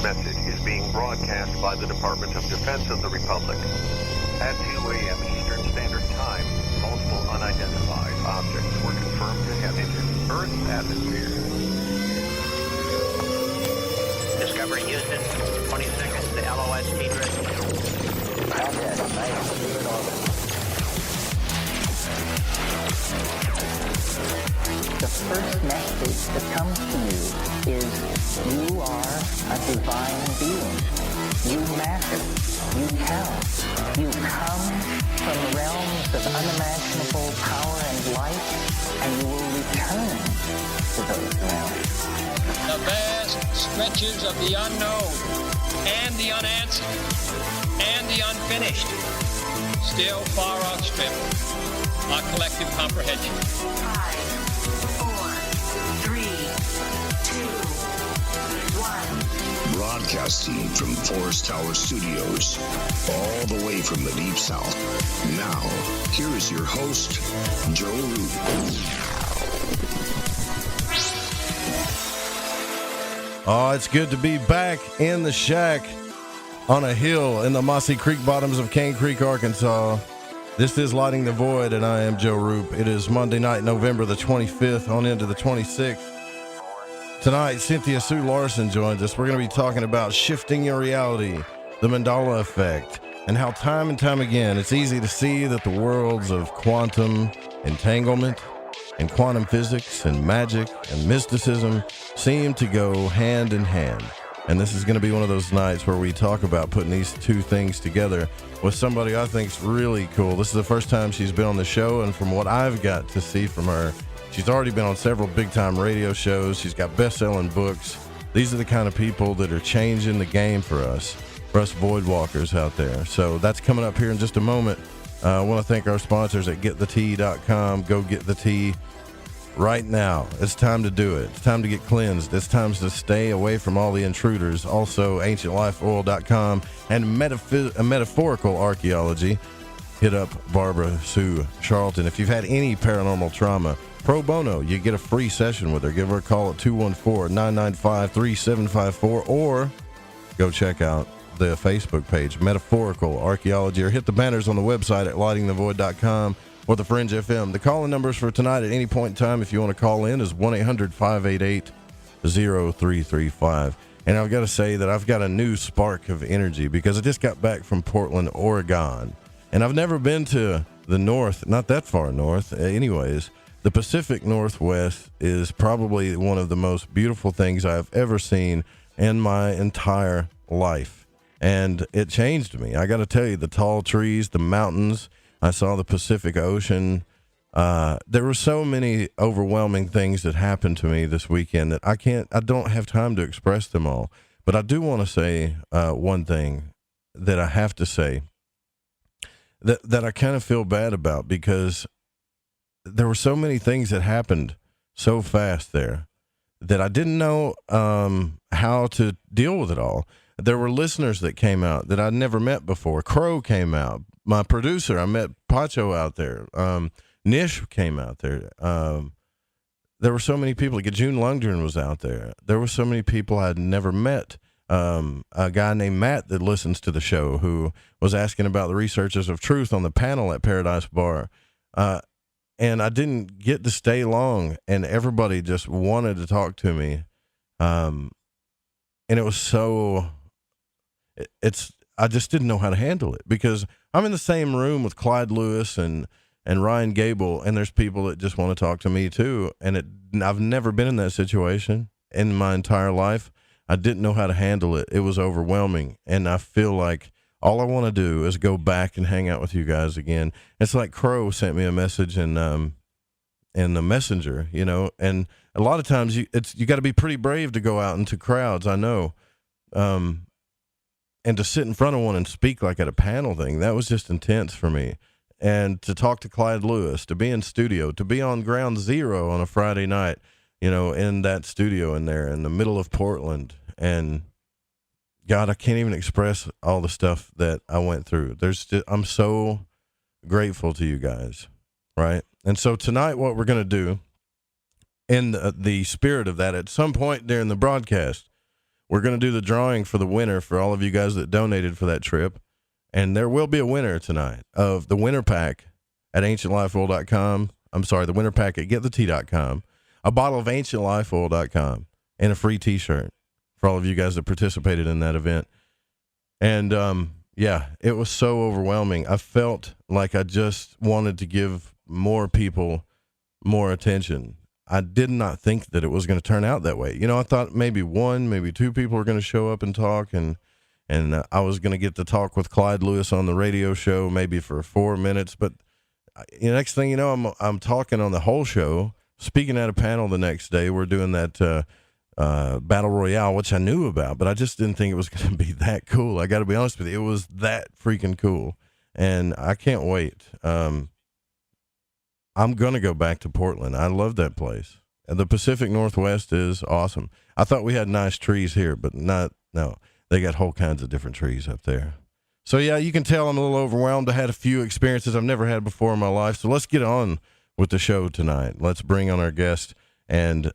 message is being broadcast by the Department of Defense of the Republic. At 2 a.m. Eastern Standard Time, multiple unidentified objects were confirmed to have entered Earth's atmosphere. Discovery Houston, 20 seconds to LOS speed rescue. Contact, nice to be in orbit. The first message that comes to you is you are a divine being. You matter. You count. You come from realms of unimaginable power and light, and you will return to those realms. The vast stretches of the unknown and the unanswered and the unfinished still far outstrip our collective comprehension. 5, 4, 3, 2, 1. Broadcasting from Forest Tower Studios, all the way from the Deep South. Now, here is your host, Joe Root. Oh, it's good to be back in the shack on a hill in the mossy creek bottoms of Cane Creek, Arkansas. This is Lighting the Void, and I am Joe Roop. It is Monday night, November the 25th, on into the 26th. Tonight, Cynthia Sue Larson joins us. We're going to be talking about shifting your reality, the Mandela effect, and how time and time again it's easy to see that the worlds of quantum entanglement and quantum physics and magic and mysticism seem to go hand in hand. And this is going to be one of those nights where we talk about putting these two things together with somebody I think's really cool. This is the first time she's been on the show, and from what I've got to see from her, she's already been on several big-time radio shows. She's got best-selling books. These are the kind of people that are changing the game for us void walkers out there. So that's coming up here in just a moment. I want to thank our sponsors at GetTheTea.com. Go get the tea right now. It's time to do it. It's time to get cleansed. It's time to stay away from all the intruders. Also, AncientLifeOil.com and Metaphorical Archaeology. Hit up Barbara Sue Charlton. If you've had any paranormal trauma, pro bono, you get a free session with her. Give her a call at 214-995-3754, or go check out the Facebook page, Metaphorical Archaeology, or hit the banners on the website at lightingthevoid.com or the Fringe FM. The call-in numbers for tonight at any point in time, if you want to call in, is 1-800-588-0335. And I've got to say that I've got a new spark of energy because I just got back from Portland, Oregon. And I've never been to the north, not that far north. Anyways, the Pacific Northwest is probably one of the most beautiful things I've ever seen in my entire life. And it changed me. I got to tell you, the tall trees, the mountains, I saw the Pacific Ocean. There were so many overwhelming things that happened to me this weekend that I don't have time to express them all. But I do want to say one thing that I have to say that I kind of feel bad about, because there were so many things that happened so fast there that I didn't know how to deal with it all. There were listeners that came out that I'd never met before. Crow came out. My producer, I met Pacho out there. Nish came out there. There were so many people. Like June Lundgren was out there. There were so many people I'd never met. A guy named Matt that listens to the show, who was asking about the researchers of truth on the panel at Paradise Bar. And I didn't get to stay long, and everybody just wanted to talk to me. And it was so, I just didn't know how to handle it, because I'm in the same room with Clyde Lewis and Ryan Gable, and there's people that just want to talk to me too. And I've never been in that situation in my entire life. I didn't know how to handle it. It was overwhelming. And I feel like all I want to do is go back and hang out with you guys again. It's like Crow sent me a message in the messenger, and a lot of times you got to be pretty brave to go out into crowds. I know. And to sit in front of one and speak like at a panel thing, that was just intense for me. And to talk to Clyde Lewis, to be in studio, to be on ground zero on a Friday night, in that studio in there in the middle of Portland. And God, I can't even express all the stuff that I went through. I'm so grateful to you guys. Right. And so tonight, what we're going to do in the spirit of that, at some point during the broadcast, we're going to do the drawing for the winner for all of you guys that donated for that trip. And there will be a winner tonight of the winter pack at ancientlifeoil.com. I'm sorry, the winter pack at getthetea.com, a bottle of ancientlifeoil.com, and a free t-shirt for all of you guys that participated in that event. And, yeah, it was so overwhelming. I felt like I just wanted to give more people more attention. I did not think that it was going to turn out that way. You know, I thought maybe one, maybe two people were going to show up and talk, and I was going to get to talk with Clyde Lewis on the radio show maybe for 4 minutes. But the next thing you know, I'm talking on the whole show, speaking at a panel the next day. We're doing that Battle Royale, which I knew about, but I just didn't think it was going to be that cool. I got to be honest with you. It was that freaking cool, and I can't wait. I'm going to go back to Portland. I love that place. And the Pacific Northwest is awesome. I thought we had nice trees here, but no. They got whole kinds of different trees up there. So, yeah, you can tell I'm a little overwhelmed. I had a few experiences I've never had before in my life. So let's get on with the show tonight. Let's bring on our guest. And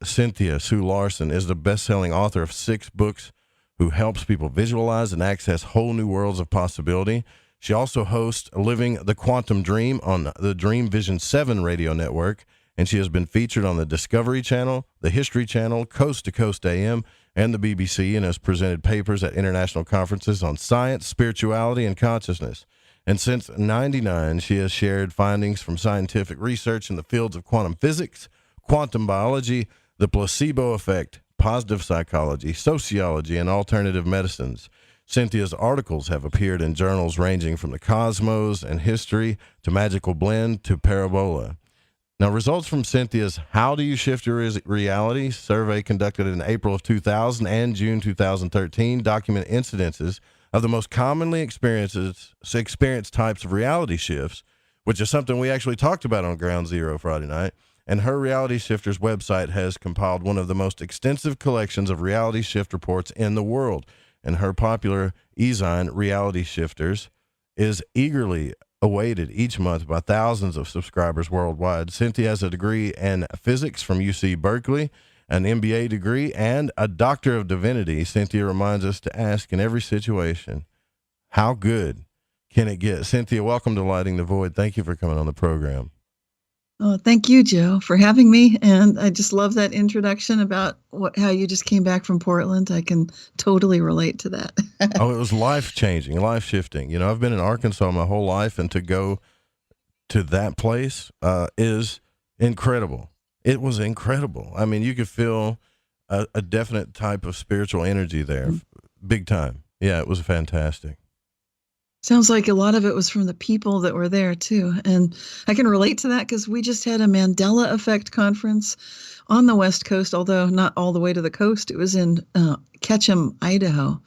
Cynthia Sue Larson is the best-selling author of 6 books who helps people visualize and access whole new worlds of possibility. She also hosts Living the Quantum Dream on the Dream Vision 7 radio network, and she has been featured on the Discovery Channel, the History Channel, Coast to Coast AM, and the BBC, and has presented papers at international conferences on science, spirituality, and consciousness. And since '99, she has shared findings from scientific research in the fields of quantum physics, quantum biology, the placebo effect, positive psychology, sociology, and alternative medicines. Cynthia's articles have appeared in journals ranging from the Cosmos and History to Magical Blend to Parabola. Now, results from Cynthia's How Do You Shift Your Reality survey conducted in April of 2000 and June 2013 document incidences of the most commonly experienced types of reality shifts, which is something we actually talked about on Ground Zero Friday night. And her Reality Shifters website has compiled one of the most extensive collections of reality shift reports in the world. And her popular e-zine, Reality Shifters, is eagerly awaited each month by thousands of subscribers worldwide. Cynthia has a degree in physics from UC Berkeley, an MBA degree, and a Doctor of Divinity. Cynthia reminds us to ask in every situation, how good can it get? Cynthia, welcome to Lighting the Void. Thank you for coming on the program. Oh, thank you, Joe, for having me. And I just love that introduction about how you just came back from Portland. I can totally relate to that. Oh, it was life-changing, life-shifting. You know, I've been in Arkansas my whole life, and to go to that place is incredible. It was incredible. I mean, you could feel a definite type of spiritual energy there, big time. Yeah, it was fantastic. Sounds like a lot of it was from the people that were there, too. And I can relate to that because we just had a Mandela Effect conference on the West Coast, although not all the way to the coast. It was in Ketchum, Idaho.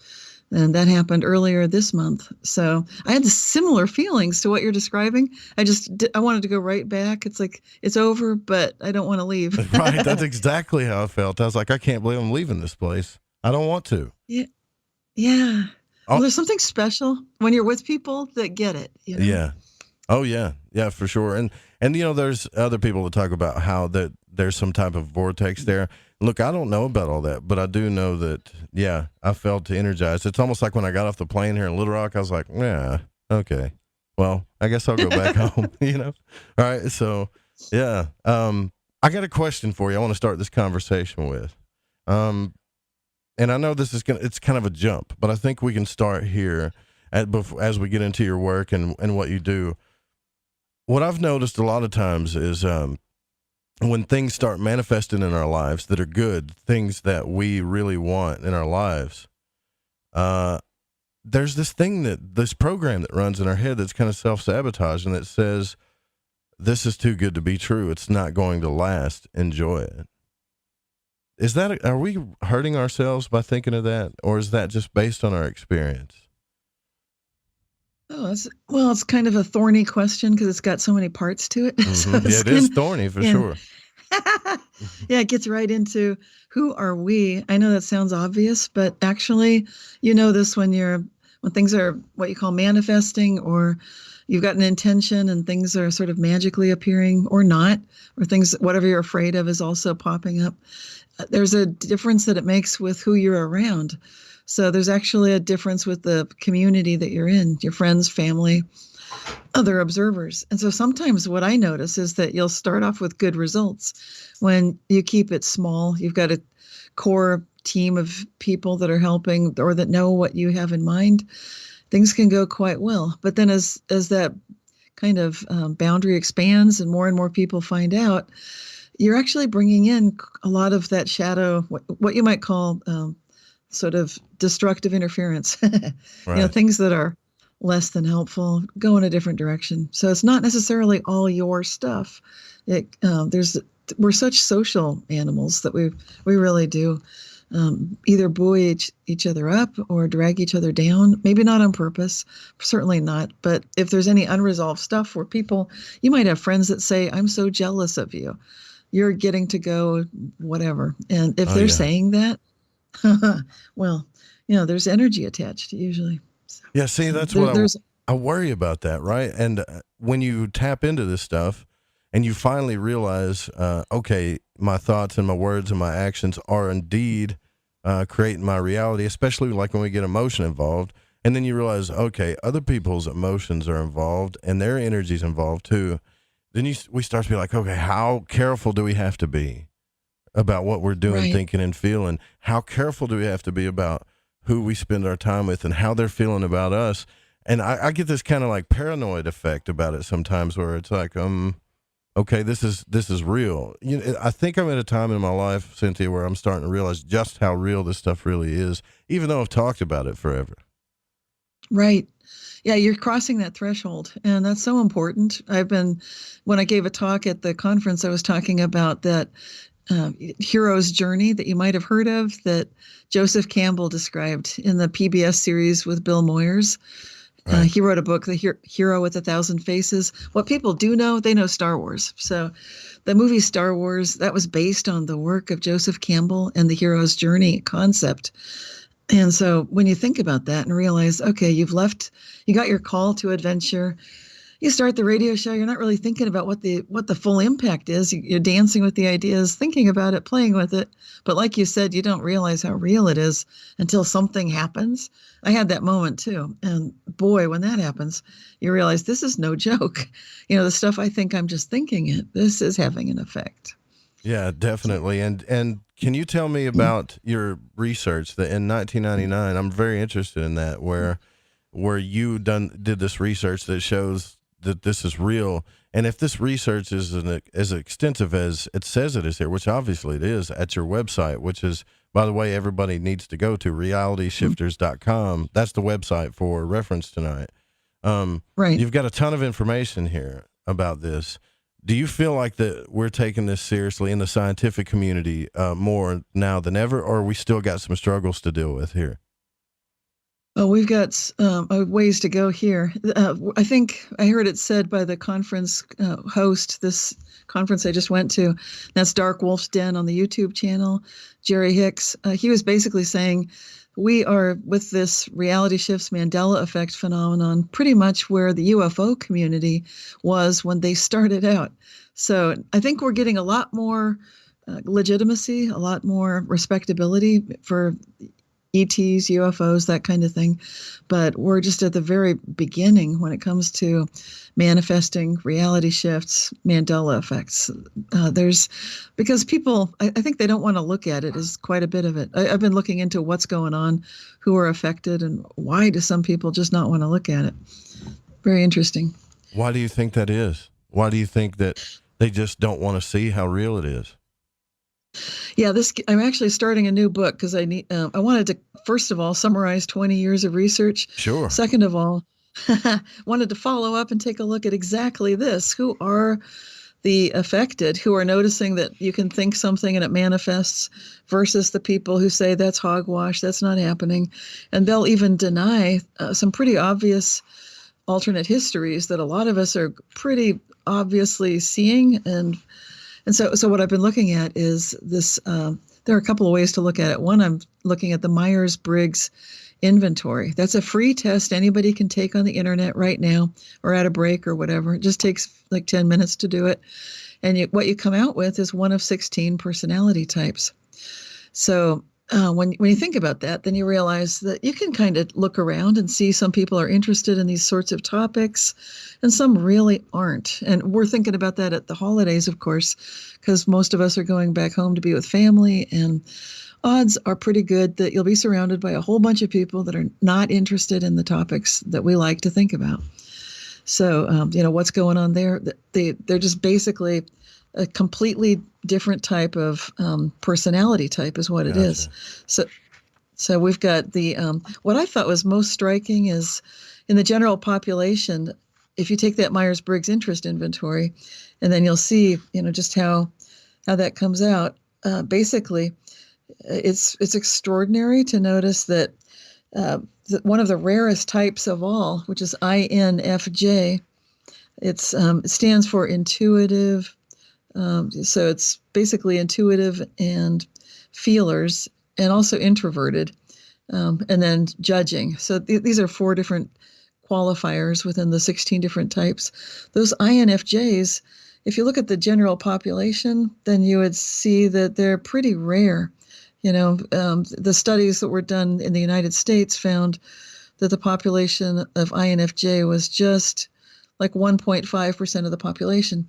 And that happened earlier this month. So I had the similar feelings to what you're describing. I wanted to go right back. It's like, it's over, but I don't want to leave. Right. That's exactly how I felt. I was like, I can't believe I'm leaving this place. I don't want to. Yeah. Yeah. Well, there's something special when you're with people that get it. You know? Yeah. Oh, yeah. Yeah, for sure. And you know, there's other people that talk about how that there's some type of vortex there. Look, I don't know about all that, but I do know that, yeah, I felt energized. It's almost like when I got off the plane here in Little Rock, I was like, yeah, okay. Well, I guess I'll go back home, you know? All right. So, yeah. I got a question for you. I want to start this conversation with. And I know this is it's kind of a jump, but I think we can start here as we get into your work and what you do. What I've noticed a lot of times is when things start manifesting in our lives that are good, things that we really want in our lives, there's this program that runs in our head that's kind of self-sabotaging that says, this is too good to be true. It's not going to last. Enjoy it. Are we hurting ourselves by thinking of that, or is that just based on our experience? Oh, it's kind of a thorny question because it's got so many parts to it. Mm-hmm. So yeah, it is thorny for sure. Yeah, it gets right into who are we? I know that sounds obvious, but actually, you know this when things are what you call manifesting, or you've got an intention and things are sort of magically appearing or not, or things, whatever you're afraid of is also popping up. There's a difference that it makes with who you're around. So there's actually a difference with the community that you're in, your friends, family, other observers. And so sometimes what I notice is that you'll start off with good results when you keep it small. You've got a core team of people that are helping or that know what you have in mind. Things can go quite well. But then as that kind of boundary expands and more people find out, you're actually bringing in a lot of that shadow, what you might call sort of destructive interference, Right. things that are less than helpful, go in a different direction. So it's not necessarily all your stuff. We're such social animals that we really do either buoy each other up or drag each other down. Maybe not on purpose, certainly not. But if there's any unresolved stuff where you might have friends that say, "I'm so jealous of you. You're getting to go whatever." And if they're saying that, well, there's energy attached usually. Yeah, see, that's what I worry about that, right? And when you tap into this stuff and you finally realize, okay, my thoughts and my words and my actions are indeed creating my reality, especially like when we get emotion involved. And then you realize, okay, other people's emotions are involved and their energy's involved too. Then we start to be like, okay, how careful do we have to be about what we're doing, Right. thinking, and feeling? How careful do we have to be about who we spend our time with and how they're feeling about us? And I get this kind of like paranoid effect about it sometimes where it's like, okay, this is real. I think I'm at a time in my life, Cynthia, where I'm starting to realize just how real this stuff really is, even though I've talked about it forever. Right. Yeah, you're crossing that threshold, and that's so important. When I gave a talk at the conference, I was talking about that hero's journey that you might have heard of that Joseph Campbell described in the PBS series with Bill Moyers. Right. He wrote a book, The Hero with a Thousand Faces. What people do know, they know Star Wars. So the movie Star Wars, that was based on the work of Joseph Campbell and the hero's journey concept. And so when you think about that and realize, okay, you got your call to adventure, you start the radio show, you're not really thinking about what the full impact is. You're dancing with the ideas, thinking about it, playing with it. But like you said, you don't realize how real it is until something happens. I had that moment too. And boy, when that happens, you realize this is no joke. The stuff I think I'm just thinking it, this is having an effect. Yeah, definitely. And can you tell me about your research that in 1999, I'm very interested in that, where you did this research that shows that this is real. And if this research is as extensive as it says it is here, which obviously it is at your website, which is, by the way, everybody needs to go to realityshifters.com. That's the website for reference tonight. Right. You've got a ton of information here about this. Do you feel like that we're taking this seriously in the scientific community more now than ever, or we still got some struggles to deal with here? Oh, we've got ways to go here. I think I heard it said by the conference host, this conference I just went to, that's Dark Wolf's Den on the YouTube channel, Jerry Hicks. He was basically saying we are, with this reality shifts Mandela effect phenomenon, pretty much where the UFO community was when they started out. So I think we're getting a lot more legitimacy, a lot more respectability for ETs, UFOs, that kind of thing. But we're just at the very beginning when it comes to manifesting reality shifts, Mandela effects. Because people, I think they don't want to look at it as quite a bit of it. I've been looking into what's going on, who are affected, and why do some people just not want to look at it. Very interesting. Why do you think that is? Why do you think that they just don't want to see how real it is? Yeah, I'm actually starting a new book because I wanted to, first of all, summarize 20 years of research. Sure. Second of all, wanted to follow up and take a look at exactly this. Who are the affected, who are noticing that you can think something and it manifests, versus the people who say that's hogwash, that's not happening. And they'll even deny some pretty obvious alternate histories that a lot of us are pretty obviously seeing. And so what I've been looking at is this there are a couple of ways to look at it. One, I'm looking at the Myers-Briggs inventory. That's a free test anybody can take on the internet right now or at a break or whatever. It just takes like 10 minutes to do it. And what you come out with is one of 16 personality types. So when you think about that, then you realize that you can kind of look around and see some people are interested in these sorts of topics and some really aren't. And we're thinking about that at the holidays, of course, because most of us are going back home to be with family, and odds are pretty good that you'll be surrounded by a whole bunch of people that are not interested in the topics that we like to think about. So, what's going on there? They're just basically a completely different type of personality type is what it is. So we've got the what I thought was most striking is in the general population, if you take that Myers-Briggs interest inventory, and then you'll see, just how that comes out. Basically, it's extraordinary to notice that one of the rarest types of all, which is INFJ, it stands for intuitive. So it's basically intuitive and feelers, and also introverted, and then judging. So these are 4 different qualifiers within the 16 different types. Those INFJs, if you look at the general population, then you would see that they're pretty rare. The studies that were done in the United States found that the population of INFJ was just like 1.5% of the population.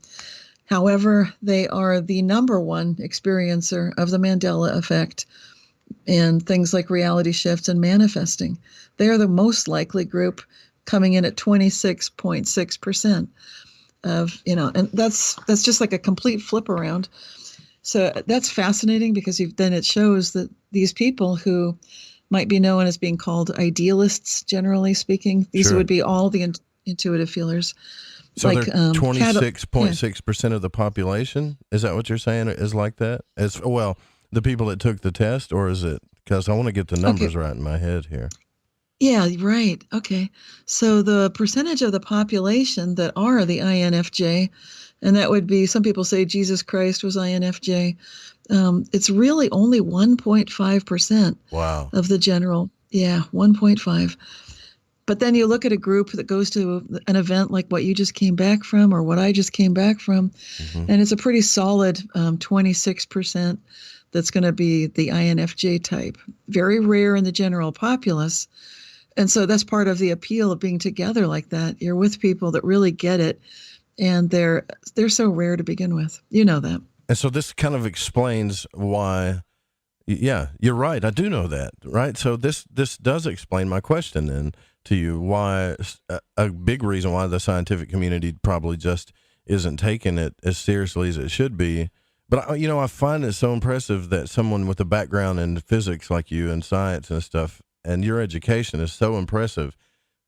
However, they are the number one experiencer of the Mandela effect and things like reality shifts and manifesting. They are the most likely group, coming in at 26.6% of, and that's just like a complete flip around. So that's fascinating, because then it shows that these people who might be known as being called idealists, generally speaking, these Sure. would be all the intuitive feelers. So like, they're 26.6% of the population? Is that what you're saying is like that? The people that took the test, or is it? Because I want to get the numbers right in my head here. Yeah, right. Okay. So the percentage of the population that are the INFJ, and that would be, some people say Jesus Christ was INFJ, it's really only 1.5% Wow. of the general. Yeah, 1.5. But then you look at a group that goes to an event like what you just came back from, or what I just came back from, and it's a pretty solid 26% that's going to be the INFJ type. Very rare in the general populace. And so that's part of the appeal of being together like that. You're with people that really get it, and they're so rare to begin with. You know that. And so this kind of explains why. Yeah, you're right. I do know that, right? So this does explain my question then to you, why a big reason why the scientific community probably just isn't taking it as seriously as it should be. But I find it so impressive that someone with a background in physics like you and science and stuff, and your education is so impressive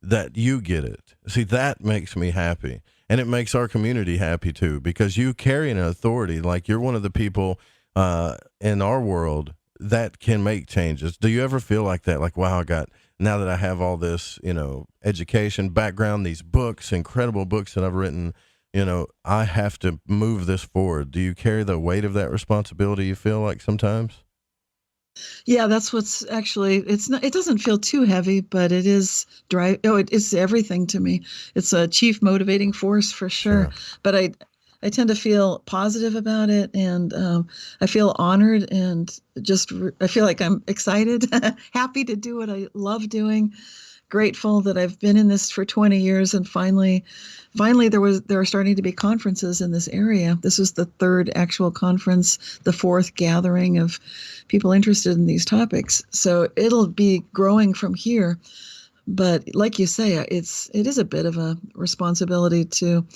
that you get it. See, that makes me happy. And it makes our community happy too, because you carry an authority. Like, you're one of the people in our world that can make changes. Do you ever feel like that? Like, wow, now that I have all this, education, background, these books, incredible books that I've written, I have to move this forward. Do you carry the weight of that responsibility, you feel like sometimes? Yeah, that's what's actually, it doesn't feel too heavy, but it is dry. Oh, it is everything to me. It's a chief motivating force for sure. But I tend to feel positive about it, and I feel honored, and I feel like I'm excited, happy to do what I love doing, grateful that I've been in this for 20 years, and finally there are starting to be conferences in this area. This is the 3rd actual conference, the 4th gathering of people interested in these topics. So it'll be growing from here. But like you say, it is a bit of a responsibility to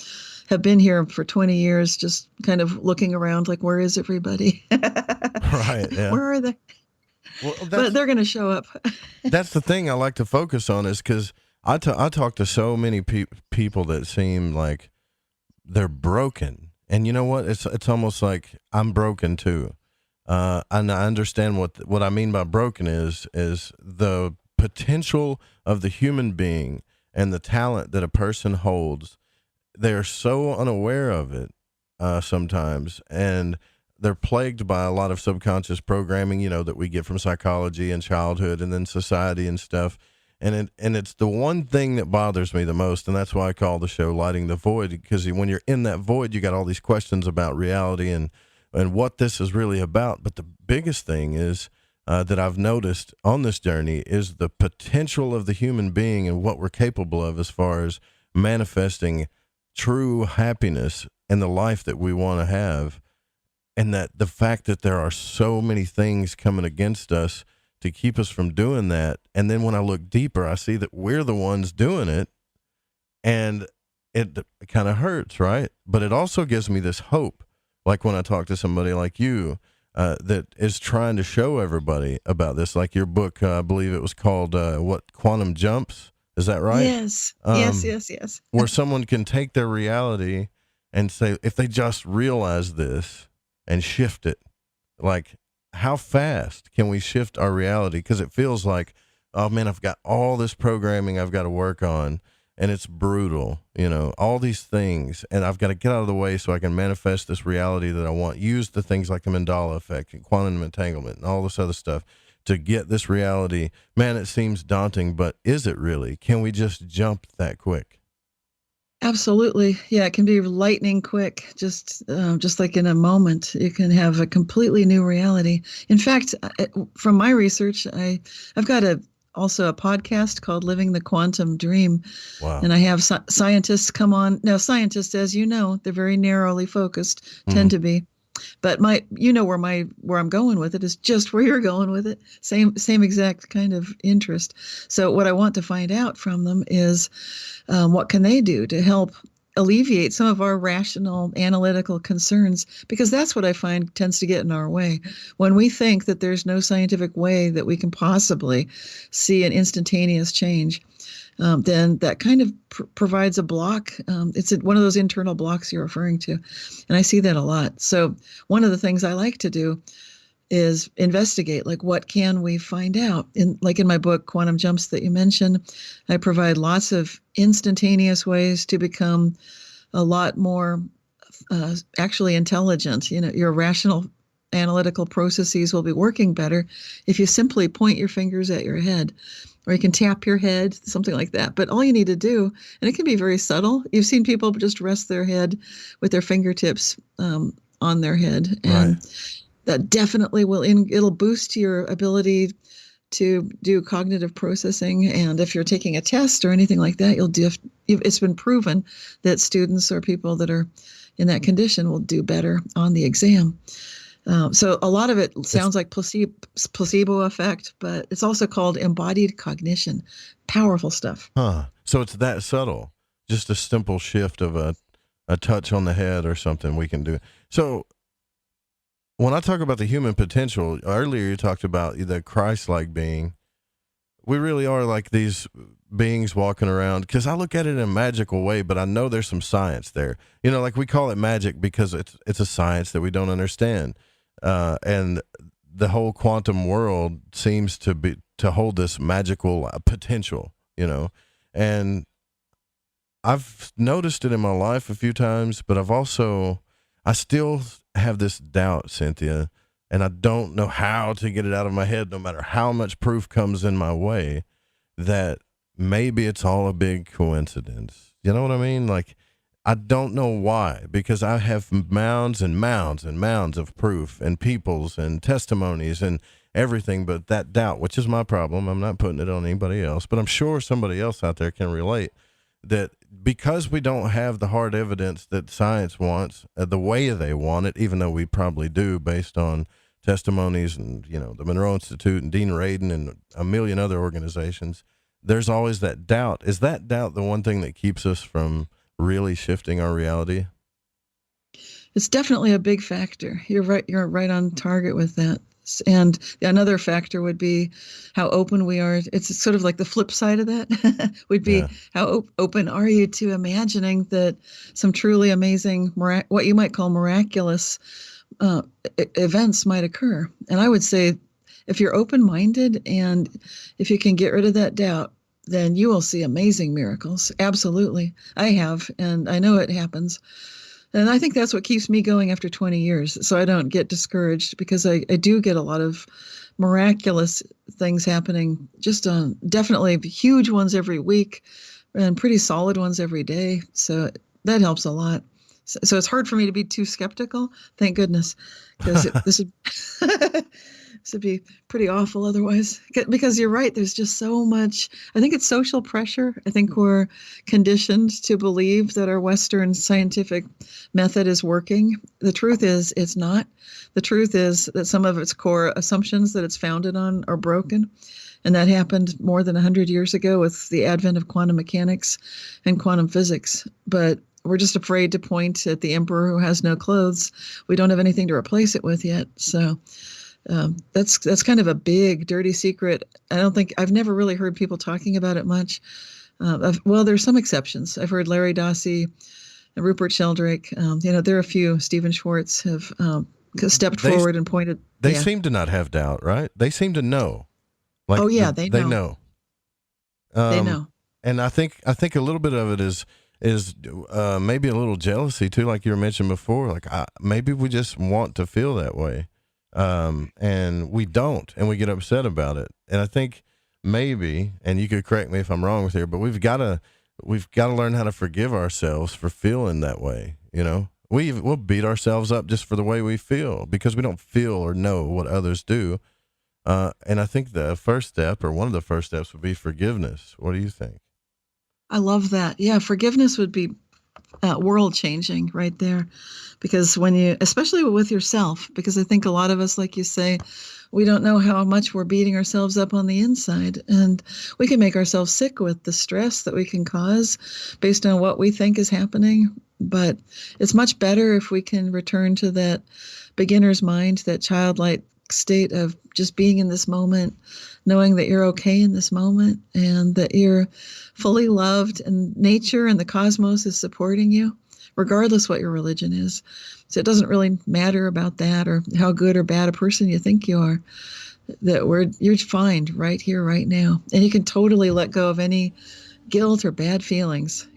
have been here for 20 years, just kind of looking around like, where is everybody? Right. Yeah. Where are they? Well, But they're going to show up. That's the thing I like to focus on, is because I talk to so many people that seem like they're broken. And you know what? It's almost like I'm broken too. And I understand what I mean by broken is the potential of the human being and the talent that a person holds. They're so unaware of it sometimes, and they're plagued by a lot of subconscious programming, that we get from psychology and childhood and then society and stuff. And it's the one thing that bothers me the most, and that's why I call the show Lighting the Void, because when you're in that void, you got all these questions about reality and what this is really about. But the biggest thing is that I've noticed on this journey is the potential of the human being and what we're capable of as far as manifesting true happiness and the life that we want to have. And that the fact that there are so many things coming against us to keep us from doing that. And then when I look deeper, I see that we're the ones doing it, and it kind of hurts, right? But it also gives me this hope. Like when I talk to somebody like you, that is trying to show everybody about this, like your book, I believe it was called, Quantum Jumps. Is that right? Yes. Yes. Where someone can take their reality and say, if they just realize this and shift it, like how fast can we shift our reality? Because it feels like, oh man, I've got all this programming I've got to work on, and it's brutal, all these things, and I've got to get out of the way so I can manifest this reality that I want. Use the things like the Mandela effect and quantum entanglement and all this other stuff to get this reality. Man, it seems daunting, but is it really? Can we just jump that quick? Absolutely. Yeah, it can be lightning quick. Just like in a moment, you can have a completely new reality. In fact, from my research, I've got also a podcast called Living the Quantum Dream. Wow. And I have scientists come on. Now, scientists, as you know, they're very narrowly focused, tend to be. But where I'm going with it is just where you're going with it. Same exact kind of interest. So what I want to find out from them is what can they do to help alleviate some of our rational analytical concerns, because that's what I find tends to get in our way. When we think that there's no scientific way that we can possibly see an instantaneous change, then that kind of provides a block. It's one of those internal blocks you're referring to. And I see that a lot. So one of the things I like to do is investigate, like, what can we find out? In my book, Quantum Jumps, that you mentioned, I provide lots of instantaneous ways to become a lot more actually intelligent. Your rational analytical processes will be working better if you simply point your fingers at your head, or you can tap your head, something like that. But all you need to do, and it can be very subtle. You've seen people just rest their head with their fingertips on their head, and that definitely it'll boost your ability to do cognitive processing. And if you're taking a test or anything like that, it's been proven that students or people that are in that condition will do better on the exam. So a lot of it sounds like placebo effect, but it's also called embodied cognition. Powerful stuff. So it's that subtle, just a simple shift of a touch on the head or something we can do. So when I talk about the human potential, earlier you talked about the Christ-like being. We really are like these beings walking around, because I look at it in a magical way, but I know there's some science there. Like we call it magic because it's a science that we don't understand. And the whole quantum world seems to hold this magical potential, and I've noticed it in my life a few times, but I still have this doubt, Cynthia, and I don't know how to get it out of my head, no matter how much proof comes in my way, that maybe it's all a big coincidence. You know what I mean? Like, I don't know why, because I have mounds and mounds and mounds of proof and peoples and testimonies and everything, but that doubt, which is my problem, I'm not putting it on anybody else, but I'm sure somebody else out there can relate, that because we don't have the hard evidence that science wants, the way they want it, even though we probably do based on testimonies and, the Monroe Institute and Dean Radin and a million other organizations, there's always that doubt. Is that doubt the one thing that keeps us from really shifting our reality? It's definitely a big factor. You're right. You're right on target with that. And another factor would be how open we are. It's sort of like the flip side of that would be how open are you to imagining that some truly amazing, what you might call miraculous events might occur. And I would say if you're open-minded and if you can get rid of that doubt, then you will see amazing miracles. Absolutely. I have, and I know it happens. And I think that's what keeps me going after 20 years. So I don't get discouraged, because I do get a lot of miraculous things happening, just definitely huge ones every week and pretty solid ones every day. So that helps a lot. So it's hard for me to be too skeptical. Thank goodness, because this would be pretty awful otherwise. Because you're right, there's just so much. I think it's social pressure. I think we're conditioned to believe that our Western scientific method is working. The truth is it's not. The truth is that some of its core assumptions that it's founded on are broken. And that happened more than 100 years ago with the advent of quantum mechanics and quantum physics. But we're just afraid to point at the emperor who has no clothes. We don't have anything to replace it with yet. So that's kind of a big, dirty secret. I've never really heard people talking about it much. Well, there's some exceptions. I've heard Larry Dossey and Rupert Sheldrake. There are a few. Stephen Schwartz have stepped forward and pointed. They seem to not have doubt, right? They seem to know. Like, they know. They know. They know. And I think a little bit of it is maybe a little jealousy too, like you were mentioning before. Like maybe we just want to feel that way, and we don't, and we get upset about it. And I think maybe, and you could correct me if I'm wrong with here, but we've got to learn how to forgive ourselves for feeling that way. We'll beat ourselves up just for the way we feel, because we don't feel or know what others do. And I think the first step, or one of the first steps, would be forgiveness. What do you think? I love that. Yeah, forgiveness would be world changing right there, because especially with yourself, because I think a lot of us, like you say, we don't know how much we're beating ourselves up on the inside, and we can make ourselves sick with the stress that we can cause based on what we think is happening. But it's much better if we can return to that beginner's mind, that childlike state of just being in this moment, knowing that you're okay in this moment, and that you're fully loved, and nature and the cosmos is supporting you, regardless what your religion is. So it doesn't really matter about that, or how good or bad a person you think you are, that you're fine right here, right now. And you can totally let go of any guilt or bad feelings.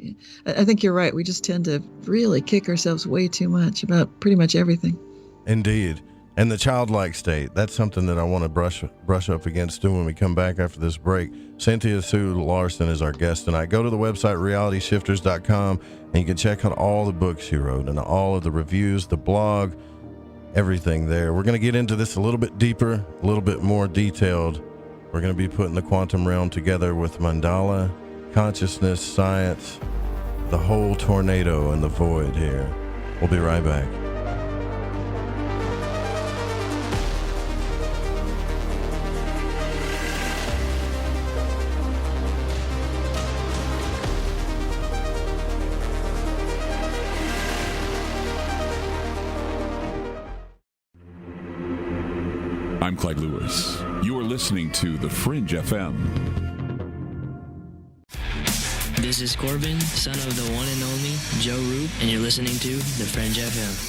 I think you're right. We just tend to really kick ourselves way too much about pretty much everything. Indeed. And the childlike state, that's something that I want to brush up against too when we come back after this break. Cynthia Sue Larson is our guest tonight. Go to the website realityshifters.com and you can check out all the books she wrote and all of the reviews, the blog, everything there. We're going to get into this a little bit deeper, a little bit more detailed. We're going to be putting the quantum realm together with Mandela, consciousness, science, the whole tornado and the void here. We'll be right back. I'm Clyde Lewis. You are listening to The Fringe FM. This is Corbin, son of the one and only Joe Roop, and you're listening to The Fringe FM.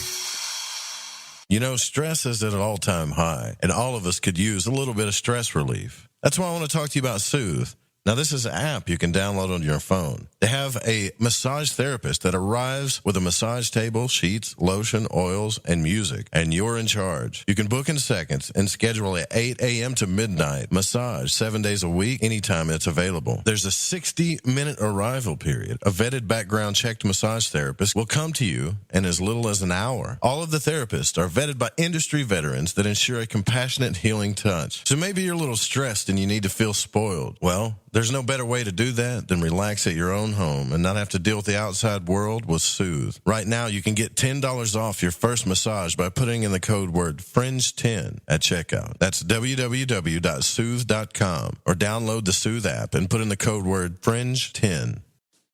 You know, stress is at an all-time high, and all of us could use a little bit of stress relief. That's why I want to talk to you about Soothe. Now, this is an app you can download on your phone. They have a massage therapist that arrives with a massage table, sheets, lotion, oils, and music, and you're in charge. You can book in seconds and schedule at 8 a.m. to midnight. Massage 7 days a week, anytime it's available. There's a 60-minute arrival period. A vetted background-checked massage therapist will come to you in as little as an hour. All of the therapists are vetted by industry veterans that ensure a compassionate, healing touch. So maybe you're a little stressed and you need to feel spoiled. Well, there's no better way to do that than relax at your own home and not have to deal with the outside world with Soothe. Right now, you can get $10 off your first massage by putting in the code word FRINGE10 at checkout. That's www.soothe.com, or download the Soothe app and put in the code word FRINGE10.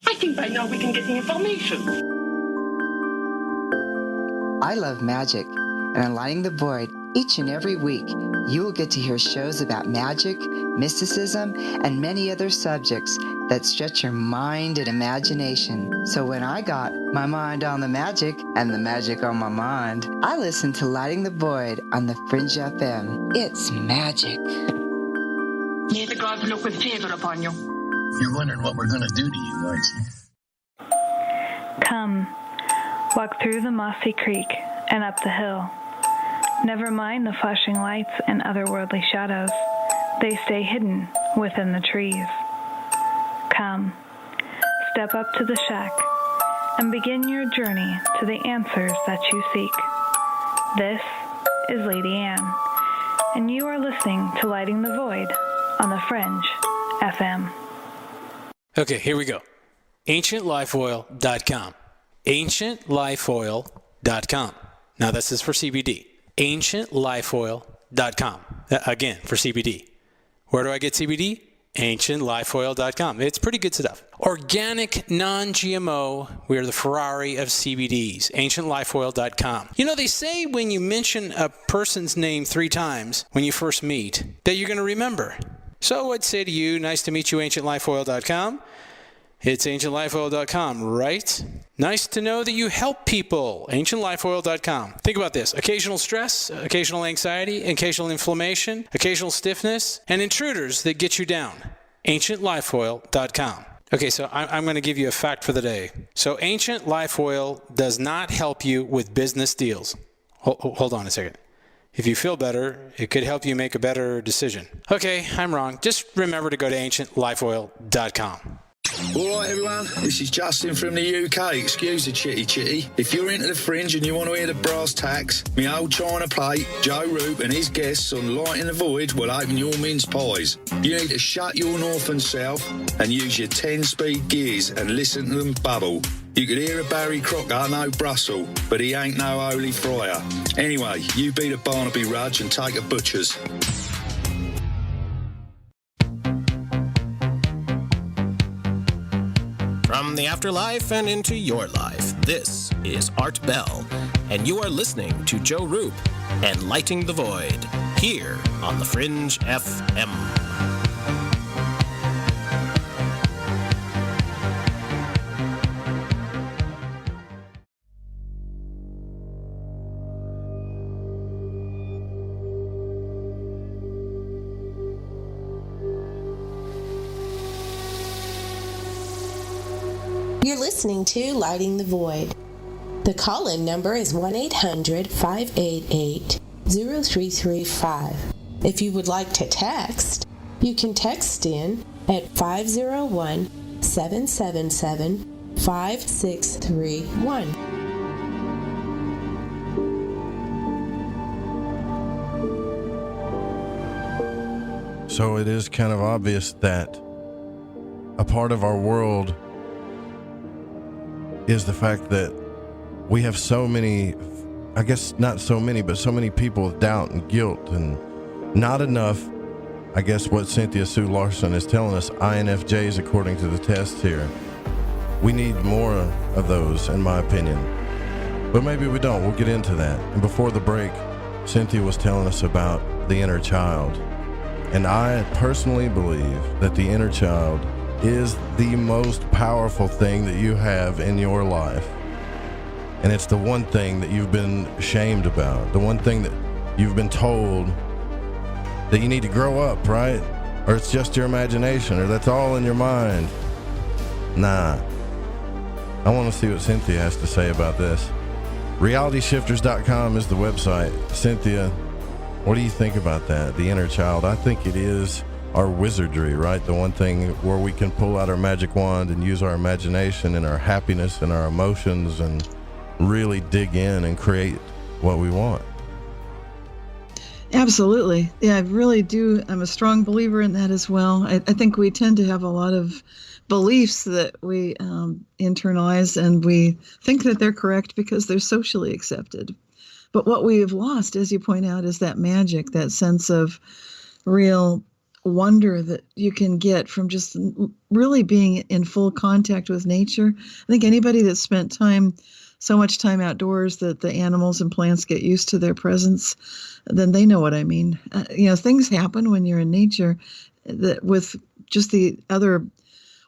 I think by now we can get the information. I love magic, and on Lighting the Void, each and every week, you will get to hear shows about magic, mysticism, and many other subjects that stretch your mind and imagination. So when I got my mind on the magic and the magic on my mind, I listened to Lighting the Void on the Fringe FM. It's magic. May the gods look with favor upon you. You're wondering what we're going to do to you, aren't you? Come, Walk through the mossy creek and up the hill. Never mind the flashing lights and otherworldly shadows. They stay hidden within the trees. Come, step up to the shack and begin your journey to the answers that you seek. This is Lady Anne, and you are listening to Lighting the Void on the Fringe FM. Okay, here we go. AncientLifeOil.com. AncientLifeOil.com. Now this is for CBD. AncientLifeOil.com. Again, for CBD. Where do I get CBD? AncientLifeOil.com. It's pretty good stuff. Organic, non-GMO. We are the Ferrari of CBDs. AncientLifeOil.com. You know, they say when you mention a person's name 3 times when you first meet, that you're going to remember. So I'd say to you, nice to meet you, AncientLifeOil.com. It's AncientLifeOil.com, right? Nice to know that you help people. AncientLifeOil.com. Think about this. Occasional stress, occasional anxiety, occasional inflammation, occasional stiffness, and intruders that get you down. AncientLifeOil.com. Okay, so I'm going to give you a fact for the day. So Ancient Life Oil does not help you with business deals. Hold on a second. If you feel better, it could help you make a better decision. Okay, I'm wrong. Just remember to go to AncientLifeOil.com. All right, everyone, this is Justin from the UK. Excuse the chitty. If you're into the Fringe and you want to hear the brass tacks, me old china plate, Joe Roop and his guests on Lighting the Void will open your mince pies. You need to shut your north and south and use your 10-speed gears and listen to them bubble. You could hear a Barry Crocker, no Brussels, but he ain't no holy friar. Anyway, you beat a Barnaby Rudge and take a butcher's. From the afterlife and into your life, this is Art Bell, and you are listening to Joe Roop and Lighting the Void, here on the Fringe FM. You're listening to Lighting the Void. The call-in number is 1-800-588-0335. If you would like to text, you can text in at 501-777-5631. So it is kind of obvious that a part of our world is the fact that we have so many, I guess not so many, but so many people with doubt and guilt, and not enough, I guess what Cynthia Sue Larson is telling us, INFJs according to the test here. We need more of those, in my opinion. But maybe we don't. We'll get into that. And before the break, Cynthia was telling us about the inner child. And I personally believe that the inner child is the most powerful thing that you have in your life. And it's the one thing that you've been shamed about, the one thing that you've been told that you need to grow up, right? Or it's just your imagination, or that's all in your mind. Nah. I want to see what Cynthia has to say about this. RealityShifters.com is the website. Cynthia, what do you think about that, the inner child? I think it is our wizardry, right? The one thing where we can pull out our magic wand and use our imagination and our happiness and our emotions and really dig in and create what we want. Absolutely. Yeah, I really do. I'm a strong believer in that as well. I think we tend to have a lot of beliefs that we internalize, and we think that they're correct because they're socially accepted. But what we have lost, as you point out, is that magic, that sense of real wonder that you can get from just really being in full contact with nature. I think anybody that's spent so much time outdoors that the animals and plants get used to their presence, then they know what I mean. Things happen when you're in nature that with just the other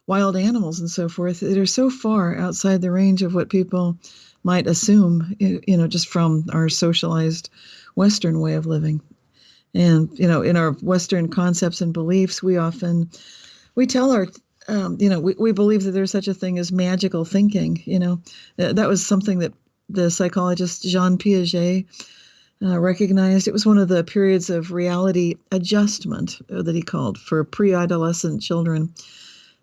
wild animals and so forth that are so far outside the range of what people might assume, just from our socialized Western way of living. And, in our Western concepts and beliefs, we tell our, we believe that there's such a thing as magical thinking. That was something that the psychologist Jean Piaget recognized. It was one of the periods of reality adjustment that he called for pre-adolescent children.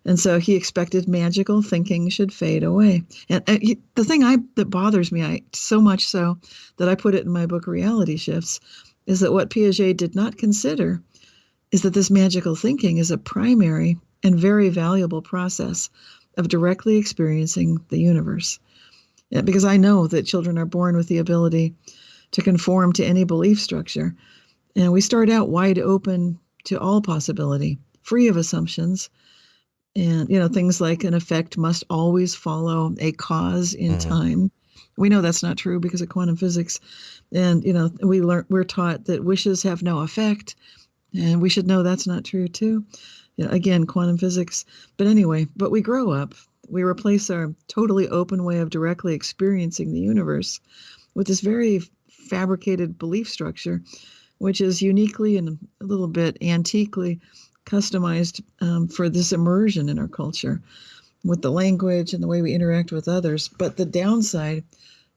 And so he expected magical thinking should fade away. And the thing that bothers me, so much so that I put it in my book, Reality Shifts, is that what Piaget did not consider is that this magical thinking is a primary and very valuable process of directly experiencing the universe. Because I know that children are born with the ability to conform to any belief structure. And we start out wide open to all possibility, free of assumptions. And, things like an effect must always follow a cause in time. We know that's not true because of quantum physics. And, we're taught that wishes have no effect. And we should know that's not true too. Again, quantum physics. But anyway, we grow up. We replace our totally open way of directly experiencing the universe with this very fabricated belief structure, which is uniquely and a little bit antiquely customized for this immersion in our culture with the language and the way we interact with others. But the downside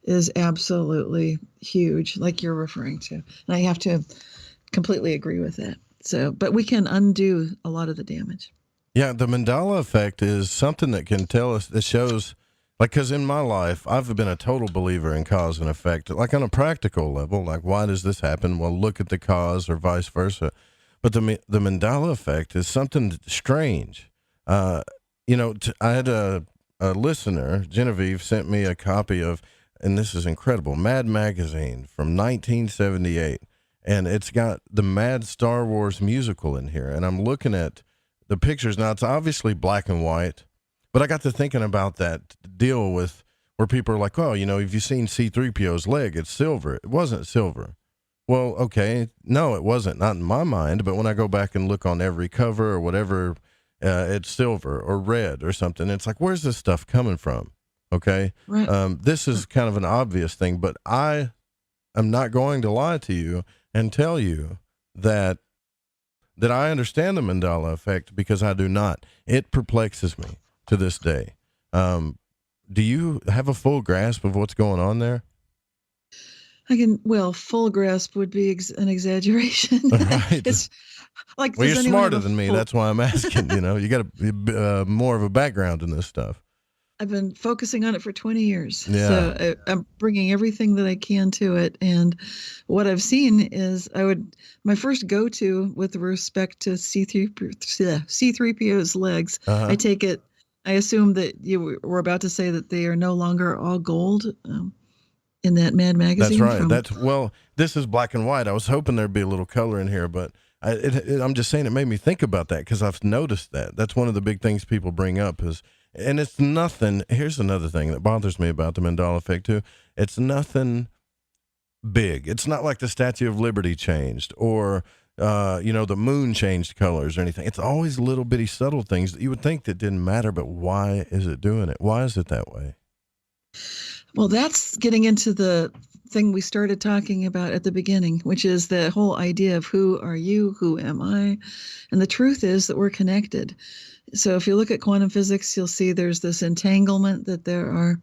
is absolutely huge, like you're referring to. And I have to completely agree with that. So, but we can undo a lot of the damage. Yeah, the Mandela effect is something that can tell us, that shows, like, because in my life, I've been a total believer in cause and effect, like on a practical level, like, why does this happen? Well, look at the cause, or vice versa. But the Mandela effect is something strange. I had a listener, Genevieve, sent me a copy of, and this is incredible, Mad Magazine from 1978. And it's got the Mad Star Wars musical in here. And I'm looking at the pictures. Now, it's obviously black and white. But I got to thinking about that deal with where people are like, oh, have you seen C-3PO's leg? It's silver. It wasn't silver. Well, okay, no, it wasn't, not in my mind, but when I go back and look on every cover or whatever, it's silver or red or something. It's like, where's this stuff coming from? Okay, right. This is kind of an obvious thing, but I am not going to lie to you and tell you that I understand the Mandela effect, because I do not. It perplexes me to this day. Do you have a full grasp of what's going on there? Full grasp would be an exaggeration. Right. It's like, well, you're smarter than me. That's why I'm asking, you got more of a background in this stuff. I've been focusing on it for 20 years. Yeah. So I'm bringing everything that I can to it. And what I've seen is my first go-to with respect to C-3PO's legs, I assume that you were about to say that they are no longer all gold. In that Mad Magazine. That's right. This is black and white. I was hoping there'd be a little color in here, but I'm just saying it made me think about that, because I've noticed that. That's one of the big things people bring up and it's nothing. Here's another thing that bothers me about the Mandela effect too. It's nothing big. It's not like the Statue of Liberty changed or, the moon changed colors or anything. It's always little bitty subtle things that you would think that didn't matter, but why is it doing it? Why is it that way? Well, that's getting into the thing we started talking about at the beginning, which is the whole idea of who are you, who am I? And the truth is that we're connected. So if you look at quantum physics, you'll see there's this entanglement, that there are,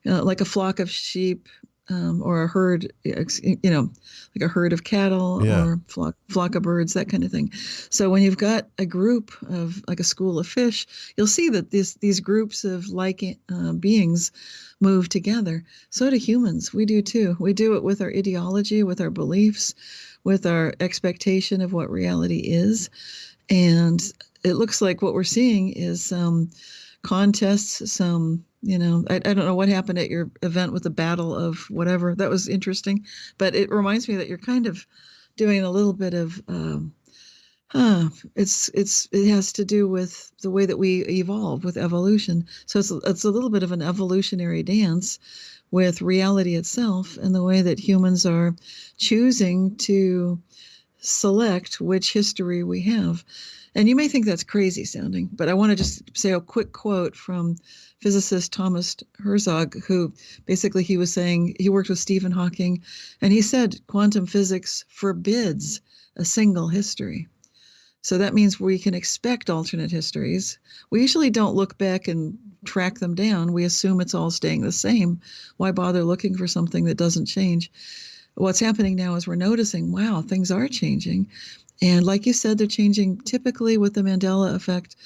like a flock of sheep, or a herd, like a herd of cattle, or flock of birds, that kind of thing. So when you've got a group of, like a school of fish, you'll see that these groups of beings move together. So do humans. We do too. We do it with our ideology, with our beliefs, with our expectation of what reality is. And it looks like what we're seeing is some contests, I don't know what happened at your event with the battle of whatever. That was interesting. But it reminds me that you're kind of doing a little bit of, it has to do with the way that we evolve with evolution. So it's a little bit of an evolutionary dance with reality itself, and the way that humans are choosing to select which history we have. And you may think that's crazy sounding, but I want to just say a quick quote from physicist Thomas Herzog, who basically he was saying, he worked with Stephen Hawking, and he said quantum physics forbids a single history. So that means we can expect alternate histories. We usually don't look back and track them down. We assume it's all staying the same. Why bother looking for something that doesn't change? What's happening now is we're noticing, wow, things are changing. And like you said, they're changing typically with the Mandela effect,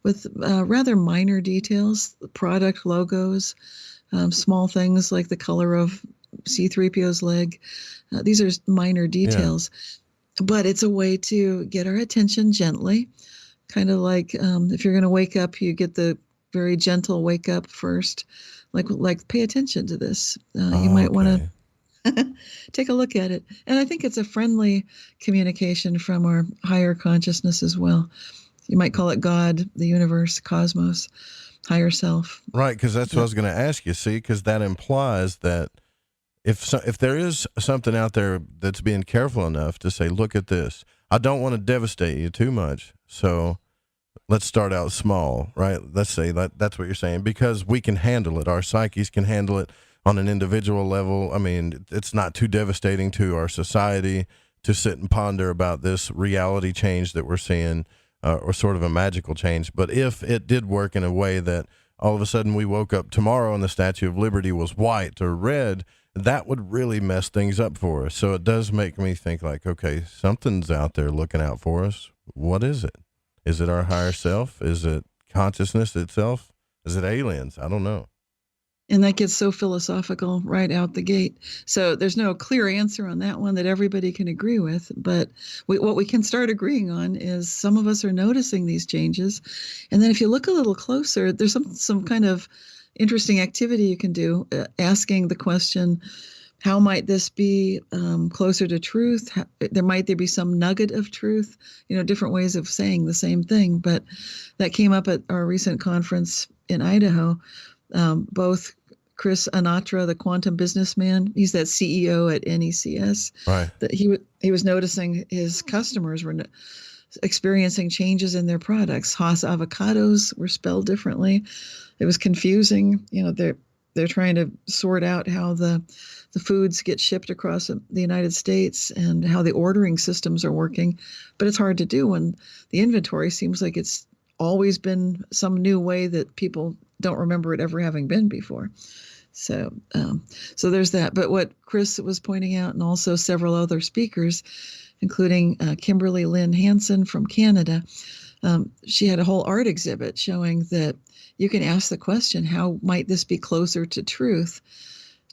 with rather minor details, product logos, small things like the color of C-3PO's leg. These are minor details. Yeah. But it's a way to get our attention gently, kind of like if you're going to wake up, you get the very gentle wake up first, like pay attention to this. You might want to take a look at it. And I think it's a friendly communication from our higher consciousness as well. You might call it God, the universe, cosmos, higher self. Right, because that's what I was going to ask you, see, because that implies that if there is something out there that's being careful enough to say, look at this, I don't want to devastate you too much, so let's start out small, right? Let's say that's what you're saying, because we can handle it. Our psyches can handle it on an individual level. I mean, it's not too devastating to our society to sit and ponder about this reality change that we're seeing, or sort of a magical change. But if it did work in a way that all of a sudden we woke up tomorrow and the Statue of Liberty was white or red, that would really mess things up for us. So it does make me think like, okay, something's out there looking out for us. What is it? Is it our higher self? Is it consciousness itself? Is it aliens? I don't know. And that gets so philosophical right out the gate. So there's no clear answer on that one that everybody can agree with. But what we can start agreeing on is some of us are noticing these changes. And then if you look a little closer, there's some kind of interesting activity you can do, asking the question, how might this be closer to truth? There be some nugget of truth, different ways of saying the same thing. But that came up at our recent conference in Idaho. Both Chris Anatra, the quantum businessman, he's that CEO at NECS. Right. That he was noticing his customers were experiencing changes in their products. Haas avocados were spelled differently. It was confusing. They're trying to sort out how the foods get shipped across the United States and how the ordering systems are working. But it's hard to do when the inventory seems like it's always been some new way that people don't remember it ever having been before. So there's that. But what Chris was pointing out, and also several other speakers, including Kimberly Lynn Hansen from Canada, she had a whole art exhibit showing that you can ask the question, how might this be closer to truth?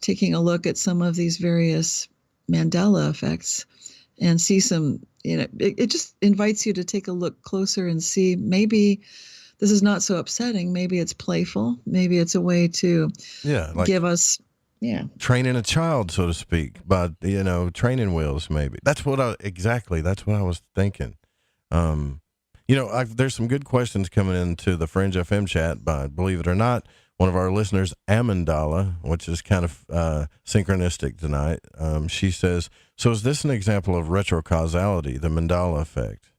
Taking a look at some of these various Mandela effects and see some, it just invites you to take a look closer and see maybe this is not so upsetting. Maybe it's playful. Maybe it's a way to give us, training a child, so to speak, by, training wheels, maybe. That's what I was thinking. There's some good questions coming into the Fringe FM chat by, believe it or not, one of our listeners, Amandala, which is kind of synchronistic tonight. She says, so is this an example of retrocausality, the Mandela effect?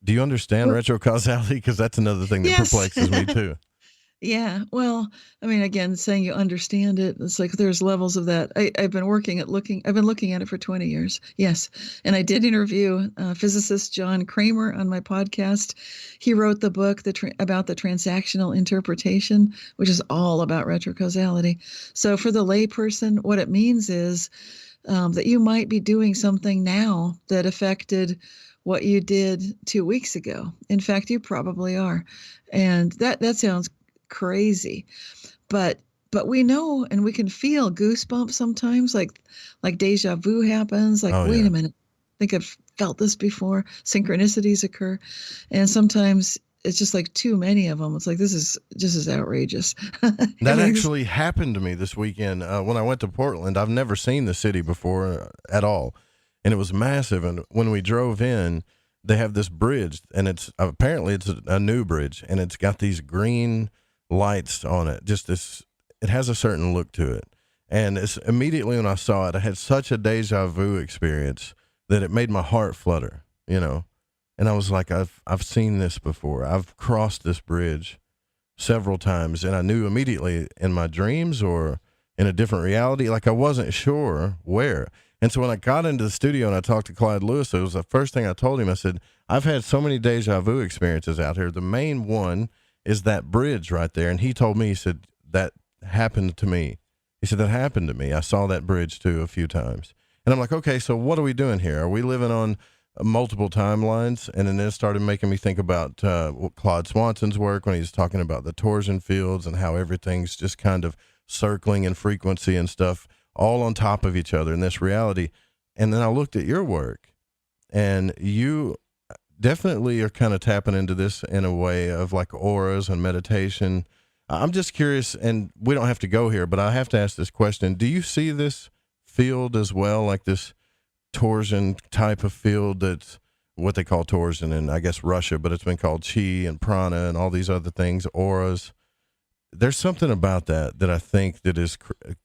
Do you understand retrocausality? Because that's another thing that perplexes me too. Yeah. Well, I mean, again, saying you understand it, it's like there's levels of that. I've been looking at it for 20 years. Yes. And I did interview physicist John Kramer on my podcast. He wrote the book about the transactional interpretation, which is all about retrocausality. So for the layperson, what it means is that you might be doing something now that affected what you did 2 weeks ago. In fact, you probably are. And that sounds crazy, but we know, and we can feel goosebumps sometimes, like deja vu happens, like, wait a minute, I think I've felt this before. Synchronicities occur, and sometimes it's just like too many of them. It's like, this is just as outrageous. That actually happened to me this weekend when I went to Portland. I've never seen the city before at all, and it was massive. And when we drove in, they have this bridge, and it's a new bridge, and it's got these green lights on it. It has a certain look to it. And it's immediately when I saw it, I had such a deja vu experience that it made my heart flutter, and I was like, I've seen this before. I've crossed this bridge several times, and I knew immediately in my dreams or in a different reality, like I wasn't sure where. And so when I got into the studio and I talked to Clyde Lewis, it was the first thing I told him. I said, I've had so many deja vu experiences out here. The main one is that bridge right there. And he told me, he said, that happened to me. He said, that happened to me. I saw that bridge too a few times. And I'm like, okay, so what are we doing here? Are we living on multiple timelines? And then it started making me think about Claude Swanson's work when he was talking about the torsion fields and how everything's just kind of circling in frequency and stuff all on top of each other in this reality. And then I looked at your work, and you definitely are kind of tapping into this in a way of like auras and meditation. I'm just curious, and we don't have to go here, but I have to ask this question. Do you see this field as well, like this torsion type of field that's what they call torsion in, I guess, Russia, but it's been called chi and prana and all these other things, auras? There's something about that I think that is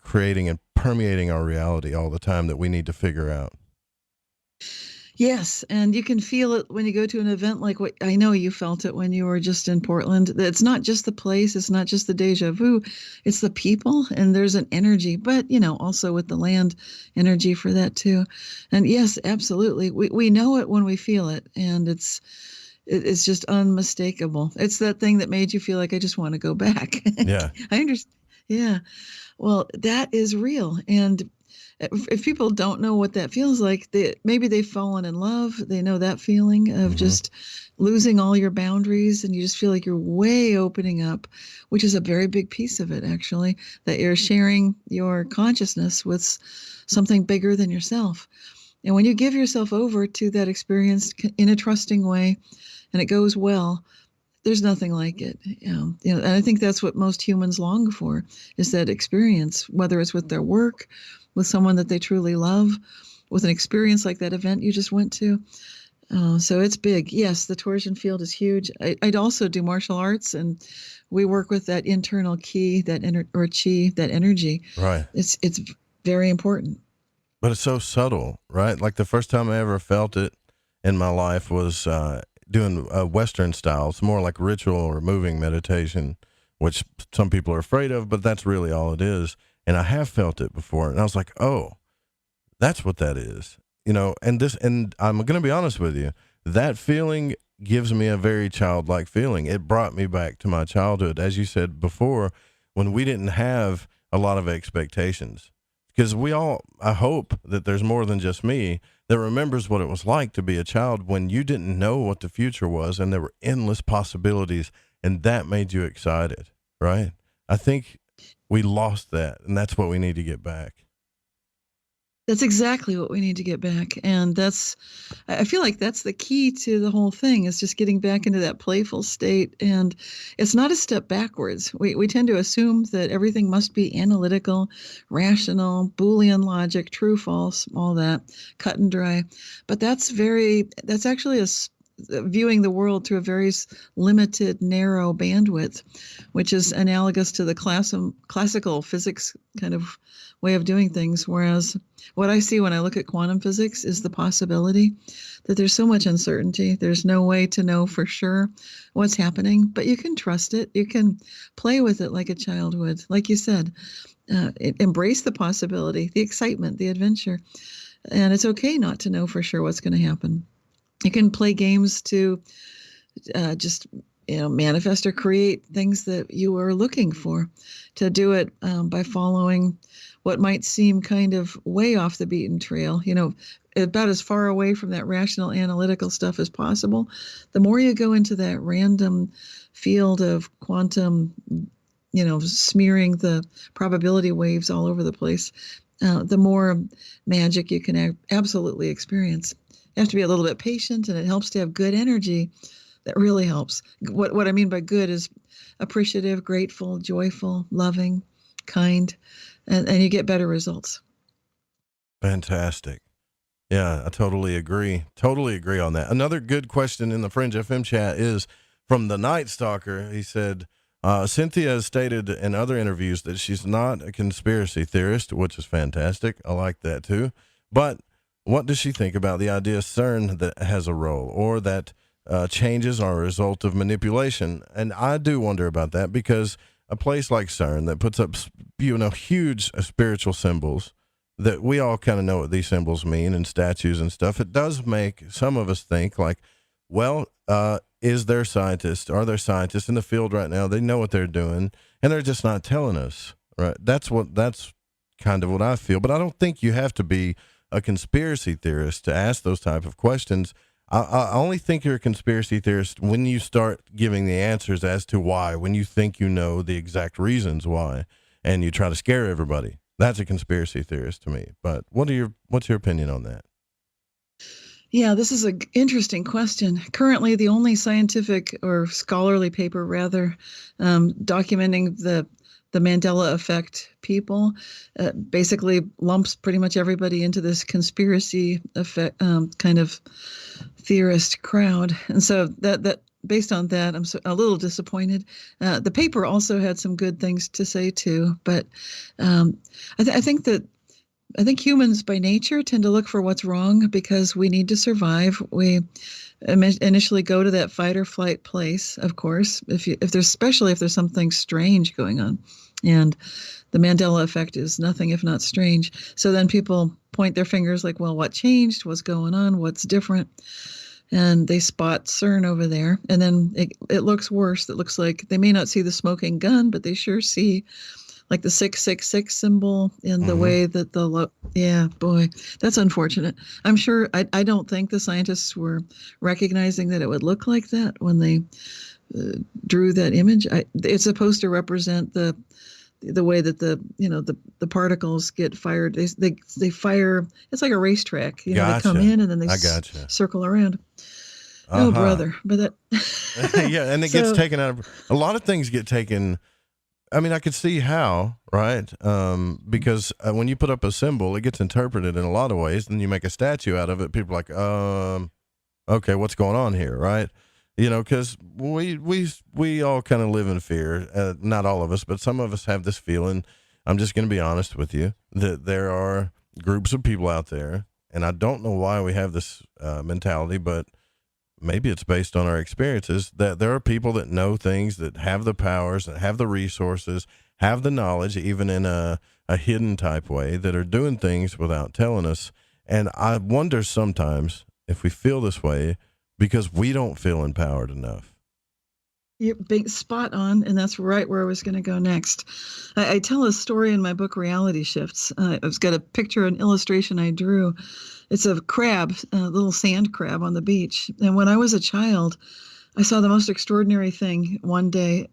creating and permeating our reality all the time that we need to figure out. Yes, and you can feel it when you go to an event like what I know you felt it when you were just in Portland. It's not just the place, it's not just the deja vu, it's the people, and there's an energy, but, also with the land energy for that too. And yes, absolutely. We know it when we feel it, and it's just unmistakable. It's that thing that made you feel like, I just want to go back. Yeah. I understand. Yeah. Well, that is real. And if people don't know what that feels like, maybe they've fallen in love. They know that feeling of just losing all your boundaries, and you just feel like you're way opening up, which is a very big piece of it, actually, that you're sharing your consciousness with something bigger than yourself. And when you give yourself over to that experience in a trusting way, and it goes well, there's nothing like it. And I think that's what most humans long for, is that experience, whether it's with their work, with someone that they truly love, with an experience like that event you just went to. So it's big. Yes, the torsion field is huge. I'd also do martial arts, and we work with that internal ki, or chi, that energy. Right. It's very important. But it's so subtle, right? Like the first time I ever felt it in my life was doing Western style. It's more like ritual or moving meditation, which some people are afraid of, but that's really all it is. And I have felt it before, and I was like, oh, that's what that is, and I'm going to be honest with you, that feeling gives me a very childlike feeling. It brought me back to my childhood, as you said before, when we didn't have a lot of expectations, because I hope that there's more than just me that remembers what it was like to be a child when you didn't know what the future was, and there were endless possibilities, and that made you excited, right? I think we lost that, and that's what we need to get back. That's exactly what we need to get back. And I feel like that's the key to the whole thing, is just getting back into that playful state. And it's not a step backwards. We tend to assume that everything must be analytical, rational, Boolean logic, true, false, all that, cut and dry. But that's actually viewing the world through a very limited, narrow bandwidth, which is analogous to the classical physics kind of way of doing things. Whereas what I see when I look at quantum physics is the possibility that there's so much uncertainty. There's no way to know for sure what's happening, but you can trust it. You can play with it like a child would. Like you said, embrace the possibility, the excitement, the adventure. And it's okay not to know for sure what's going to happen. You can play games to just manifest or create things that you are looking for. To do it by following what might seem kind of way off the beaten trail, about as far away from that rational analytical stuff as possible. The more you go into that random field of quantum, smearing the probability waves all over the place, the more magic you can absolutely experience. You have to be a little bit patient, and it helps to have good energy. That really helps. What I mean by good is appreciative, grateful, joyful, loving, kind, and you get better results. Fantastic. Yeah, I totally agree. Totally agree on that. Another good question in the Fringe FM chat is from the Night Stalker. He said, Cynthia has stated in other interviews that she's not a conspiracy theorist, which is fantastic. I like that too. But what does she think about the idea CERN that has a role, or that changes are a result of manipulation? And I do wonder about that, because a place like CERN that puts up, huge spiritual symbols that we all kind of know what these symbols mean, and statues and stuff, it does make some of us think like, well, Are there scientists in the field right now? They know what they're doing, and they're just not telling us, right? That's kind of what I feel. But I don't think you have to be a conspiracy theorist to ask those type of questions. I only think you're a conspiracy theorist when you start giving the answers as to why, when you think you know the exact reasons why, and you try to scare everybody. That's a conspiracy theorist to me. But what's your opinion on that? Yeah, this is an interesting question. Currently, the only scientific or scholarly paper, rather, documenting the Mandela effect people basically lumps pretty much everybody into this conspiracy effect kind of theorist crowd. And so that based on that, I'm a little disappointed. The paper also had some good things to say too, but I think humans by nature tend to look for what's wrong because we need to survive. We initially go to that fight or flight place, of course, especially if there's something strange going on. And the Mandela effect is nothing if not strange. So then people point their fingers like, well, what changed? What's going on? What's different? And they spot CERN over there. And then it looks worse. It looks like they may not see the smoking gun, but they sure see like the 666 symbol in the way that yeah, boy, that's unfortunate. I'm sure, I don't think the scientists were recognizing that it would look like that when they drew that image. It's supposed to represent the way that the particles get fired. They fire. It's like a racetrack. They come in and then they circle around. Oh, brother, but that. Yeah, and it gets taken out of. A lot of things get taken. I mean, I could see how, right? Because when you put up a symbol, it gets interpreted in a lot of ways. Then you make a statue out of it. People are like, okay, what's going on here, right? Because we all kind of live in fear. Not all of us, but some of us have this feeling. I'm just going to be honest with you that there are groups of people out there, and I don't know why we have this mentality, but maybe it's based on our experiences, that there are people that know things, that have the powers, that have the resources, have the knowledge, even in a hidden type way, that are doing things without telling us. And I wonder sometimes if we feel this way because we don't feel empowered enough. You're being spot on, and that's right where I was going to go next. I tell a story in my book, Reality Shifts. I've got a picture, an illustration I drew. It's a crab, a little sand crab on the beach. And when I was a child, I saw the most extraordinary thing one day.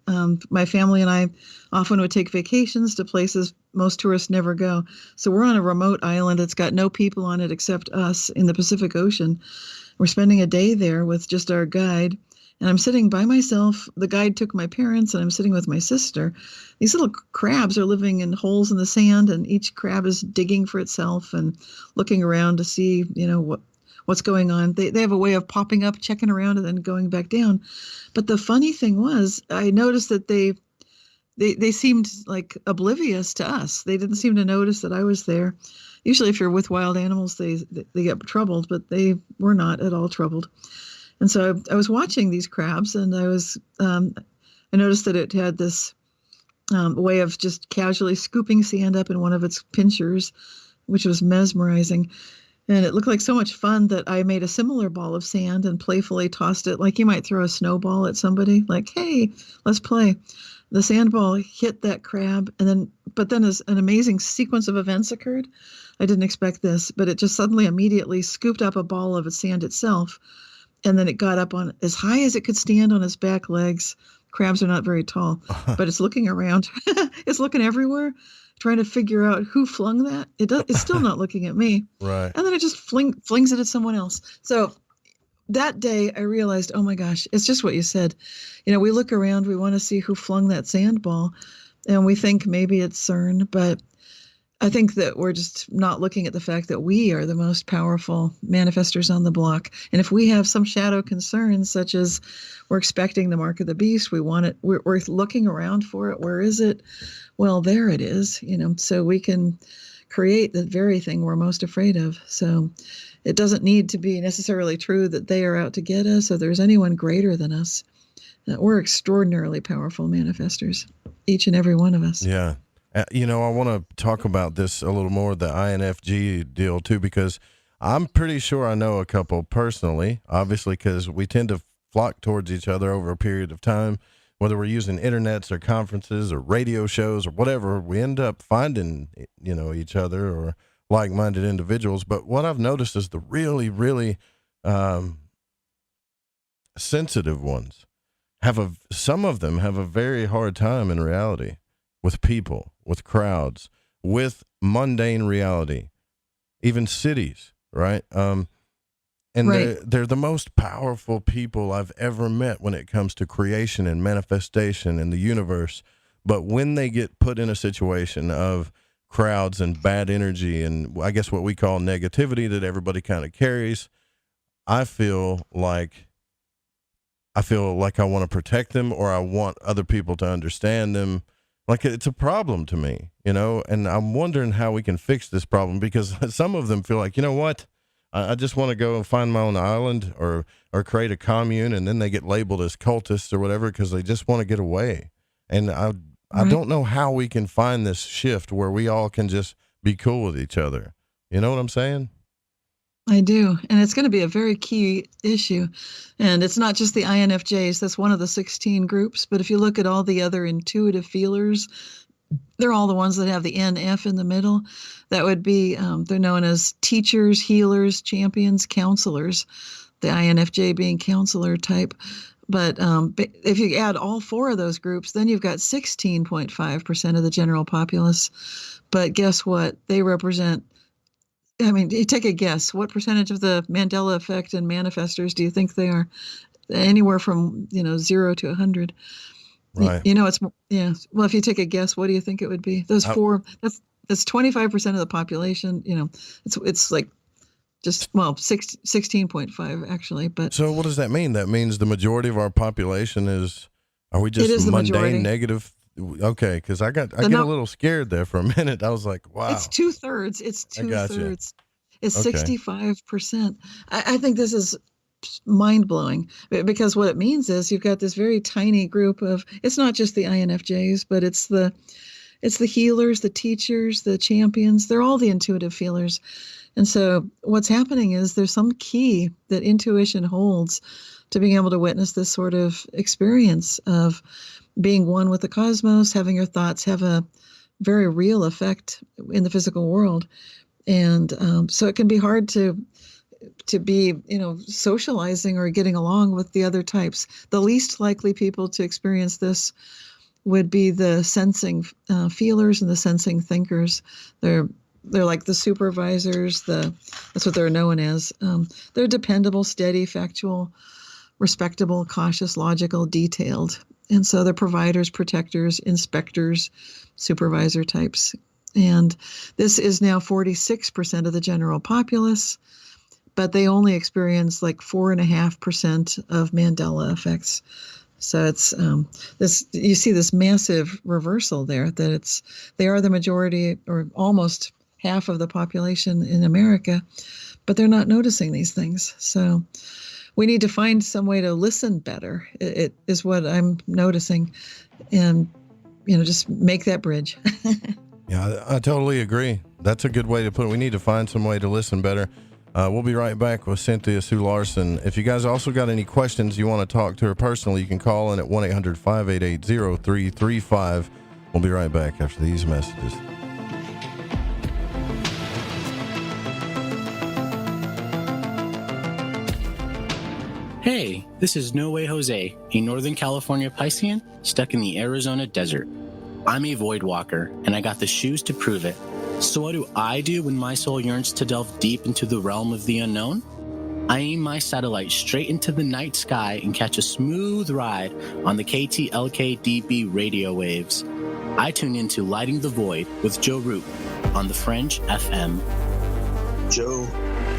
My family and I often would take vacations to places most tourists never go. So we're on a remote island. It's got no people on it except us in the Pacific Ocean. We're spending a day there with just our guide. And I'm sitting by myself. The guide took my parents, and I'm sitting with my sister. These little crabs are living in holes in the sand, and each crab is digging for itself and looking around to see, what's going on. They have a way of popping up, checking around, and then going back down. But the funny thing was, I noticed that they seemed like oblivious to us. They didn't seem to notice that I was there. Usually, if you're with wild animals, they get troubled, but they were not at all troubled. And so I was watching these crabs, and I noticed that it had this way of just casually scooping sand up in one of its pinchers, which was mesmerizing. And it looked like so much fun that I made a similar ball of sand and playfully tossed it like you might throw a snowball at somebody, like, hey, let's play. The sandball hit that crab, but then as an amazing sequence of events occurred. I didn't expect this, but it just suddenly immediately scooped up a ball of sand itself. And then it got up on as high as it could stand on its back legs. Crabs are not very tall, but it's looking around. It's looking everywhere, trying to figure out who flung that. It's still not looking at me. Right. And then it just flings it at someone else. So that day I realized, oh my gosh, it's just what you said. We look around, we want to see who flung that sandball, and we think maybe it's CERN, but I think that we're just not looking at the fact that we are the most powerful manifestors on the block. And if we have some shadow concerns, such as we're expecting the mark of the beast, we want it, we're looking around for it. Where is it? Well, there it is, so we can create the very thing we're most afraid of. So it doesn't need to be necessarily true that they are out to get us or there's anyone greater than us. We're extraordinarily powerful manifestors, each and every one of us. Yeah. I want to talk about this a little more, the INFJ deal too, because I'm pretty sure I know a couple personally, obviously, because we tend to flock towards each other over a period of time, whether we're using internets or conferences or radio shows or whatever, we end up finding, each other or like-minded individuals. But what I've noticed is the really, really sensitive ones some of them have a very hard time in reality with people, with crowds, with mundane reality, even cities, right? And Right. they're the most powerful people I've ever met when it comes to creation and manifestation in the universe. But when they get put in a situation of crowds and bad energy and I guess what we call negativity that everybody kind of carries, I feel like I want to protect them, or I want other people to understand them. Like, it's a problem to me, and I'm wondering how we can fix this problem, because some of them feel like, you know what? I just want to go and find my own island or create a commune, and then they get labeled as cultists or whatever because they just want to get away. And I don't know how we can find this shift where we all can just be cool with each other. You know what I'm saying? I do. And it's going to be a very key issue. And it's not just the INFJs. That's one of the 16 groups. But if you look at all the other intuitive feelers, they're all the ones that have the NF in the middle. That would be, they're known as teachers, healers, champions, counselors, the INFJ being counselor type. But if you add all four of those groups, then you've got 16.5% of the general populace. But guess what? They represent, you take a guess. What percentage of the Mandela effect and manifestors do you think they are? Anywhere from, 0 to 100. Right. It's, yeah. Well, if you take a guess, what do you think it would be? Those four, that's 25% of the population. It's like just, 16.5 actually. But so what does that mean? That means the majority of our population are we just mundane, majority. negative? Okay. Cause I get a little scared there for a minute. I was like, wow. It's 2/3. It's 2/3. Gotcha. It's Okay. 65%. I think this is mind-blowing, because what it means is you've got this very tiny group of, it's not just the INFJs, but it's the healers, the teachers, the champions. They're all the intuitive feelers. And so what's happening is there's some key that intuition holds to being able to witness this sort of experience of being one with the cosmos, having your thoughts have a very real effect in the physical world. And so it can be hard to be, socializing or getting along with the other types. The least likely people to experience this would be the sensing feelers and the sensing thinkers. They're like the supervisors. That's what they're known as. They're dependable, steady, factual, respectable, cautious, logical, detailed. And so they're providers, protectors, inspectors, supervisor types. And this is now 46% of the general populace, but they only experience like 4.5% of Mandela effects. So it's you see this massive reversal there, that they are the majority or almost half of the population in America, but they're not noticing these things. So we need to find some way to listen better. It is what I'm noticing, and just make that bridge. Yeah, I totally agree. That's a good way to put it. We need to find some way to listen better. We'll be right back with Cynthia Sue Larson. If you guys also got any questions you want to talk to her personally, you can call in at 1-800-588-0335. We'll be right back after these messages. Hey, this is No Way Jose, a Northern California Piscean stuck in the Arizona desert. I'm a void walker, and I got the shoes to prove it. So what do I do when my soul yearns to delve deep into the realm of the unknown? I aim my satellite straight into the night sky and catch a smooth ride on the KTLK-DB radio waves. I tune into Lighting the Void with Joe Root on the Fringe FM. Joe,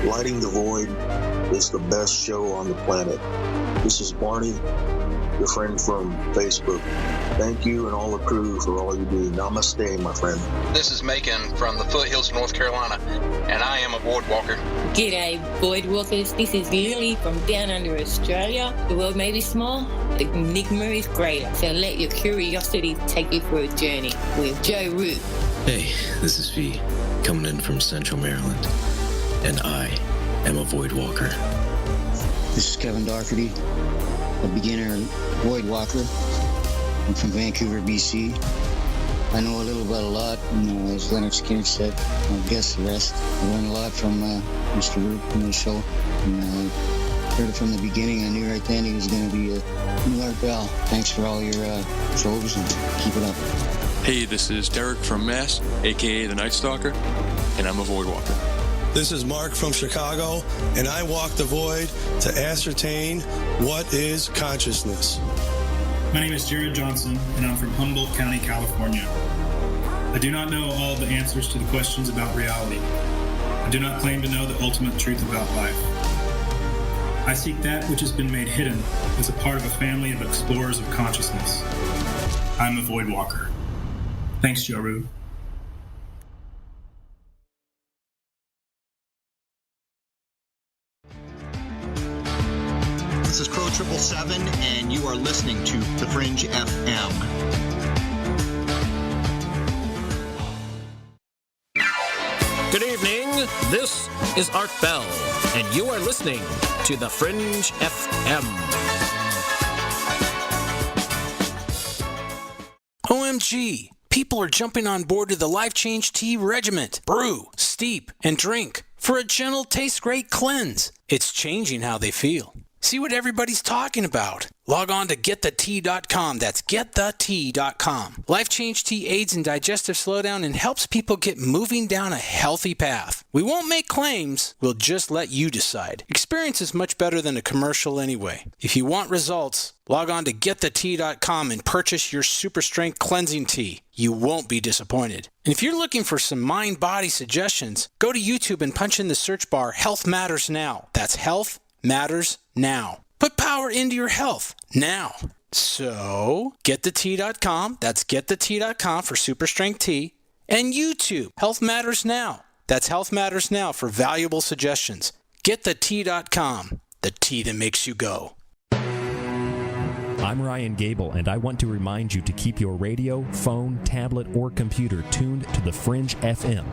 Lighting the Void is the best show on the planet. This is Barney, your friend from Facebook. Thank you and all the crew for all you do. Namaste, my friend. This is Macon from the foothills of North Carolina, and I am a void walker. G'day, void walkers. This is Lily from down under Australia. The world may be small, the enigma is greater. So let your curiosity take you for a journey with Joe Root. Hey, this is V, coming in from Central Maryland, and I am a void walker. This is Kevin Doherty, a beginner void walker. I'm from Vancouver, BC. I know a little about a lot, and as Leonard Skinner said, I'll guess the rest. I learned a lot from Mr. Root in the show, and heard it from the beginning. I knew right then he was going to be a new Art Bell. Thanks for all your shows, and keep it up. Hey, this is Derek from Mass, a.k.a. the Night Stalker, and I'm a void walker. This is Mark from Chicago, and I walk the void to ascertain what is consciousness. My name is Jared Johnson, and I'm from Humboldt County, California. I do not know all the answers to the questions about reality. I do not claim to know the ultimate truth about life. I seek that which has been made hidden as a part of a family of explorers of consciousness. I'm a void walker. Thanks, Joe Rube. This is Crow 777, and you are listening to The Fringe FM. Good evening. This is Art Bell, and you are listening to The Fringe FM. OMG! People are jumping on board to the Life Change Tea Regiment. Brew, steep, and drink for a gentle, taste-great cleanse. It's changing how they feel. See what everybody's talking about. Log on to getthetea.com. That's getthetea.com. Life Change Tea aids in digestive slowdown and helps people get moving down a healthy path. We won't make claims. We'll just let you decide. Experience is much better than a commercial anyway. If you want results, log on to getthetea.com and purchase your super strength cleansing tea. You won't be disappointed. And if you're looking for some mind-body suggestions, go to YouTube and punch in the search bar Health Matters Now. That's Health Matters Now. Put power into your health now. So, getthetea.com. That's getthetea.com for super strength tea. And YouTube, Health Matters Now. That's Health Matters Now for valuable suggestions. Getthetea.com. The tea that makes you go. I'm Ryan Gable, and I want to remind you to keep your radio, phone, tablet, or computer tuned to the Fringe FM,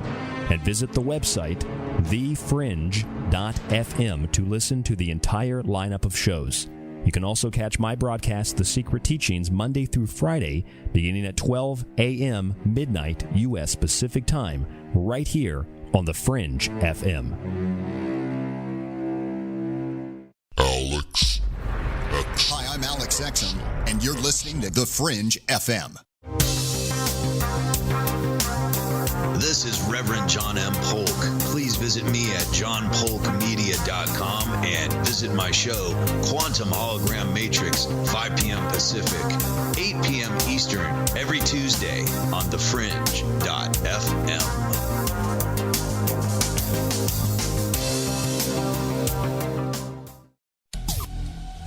and visit the website thefringe.fm to listen to the entire lineup of shows. You can also catch my broadcast, The Secret Teachings, Monday through Friday, beginning at 12 a.m. midnight U.S. Pacific Time, right here on the Fringe FM. Alex. Hi, I'm Alex Exum, and you're listening to The Fringe FM. This is Reverend John M. Polk. Please visit me at johnpolkmedia.com and visit my show, Quantum Hologram Matrix, 5 p.m. Pacific, 8 p.m. Eastern, every Tuesday on thefringe.fm.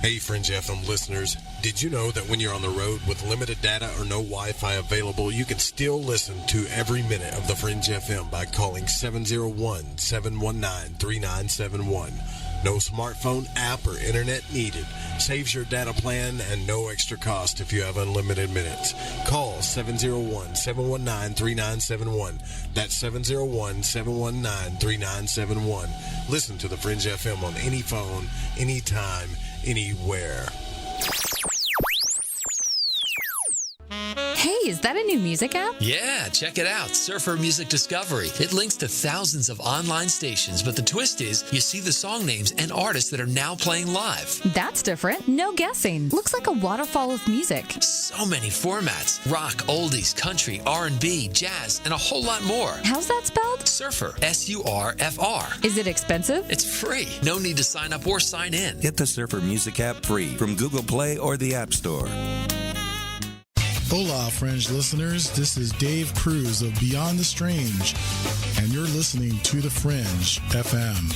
Hey Fringe FM listeners, did you know that when you're on the road with limited data or no Wi-Fi available, you can still listen to every minute of the Fringe FM by calling 701-719-3971. No smartphone app or internet needed. Saves your data plan and no extra cost if you have unlimited minutes. Call 701-719-3971. That's 701-719-3971. Listen to the Fringe FM on any phone, anytime, anywhere. Hey, is that a new music app? Yeah, check it out. Surfer Music Discovery. It links to thousands of online stations, but the twist is you see the song names and artists that are now playing live. That's different. No guessing. Looks like a waterfall of music. So many formats. Rock, oldies, country, R&B, jazz, and a whole lot more. How's that spelled? Surfer. S-U-R-F-R. Is it expensive? It's free. No need to sign up or sign in. Get the Surfer Music app free from Google Play or the App Store. Hola, Fringe listeners. This is Dave Cruz of Beyond the Strange, and you're listening to The Fringe FM.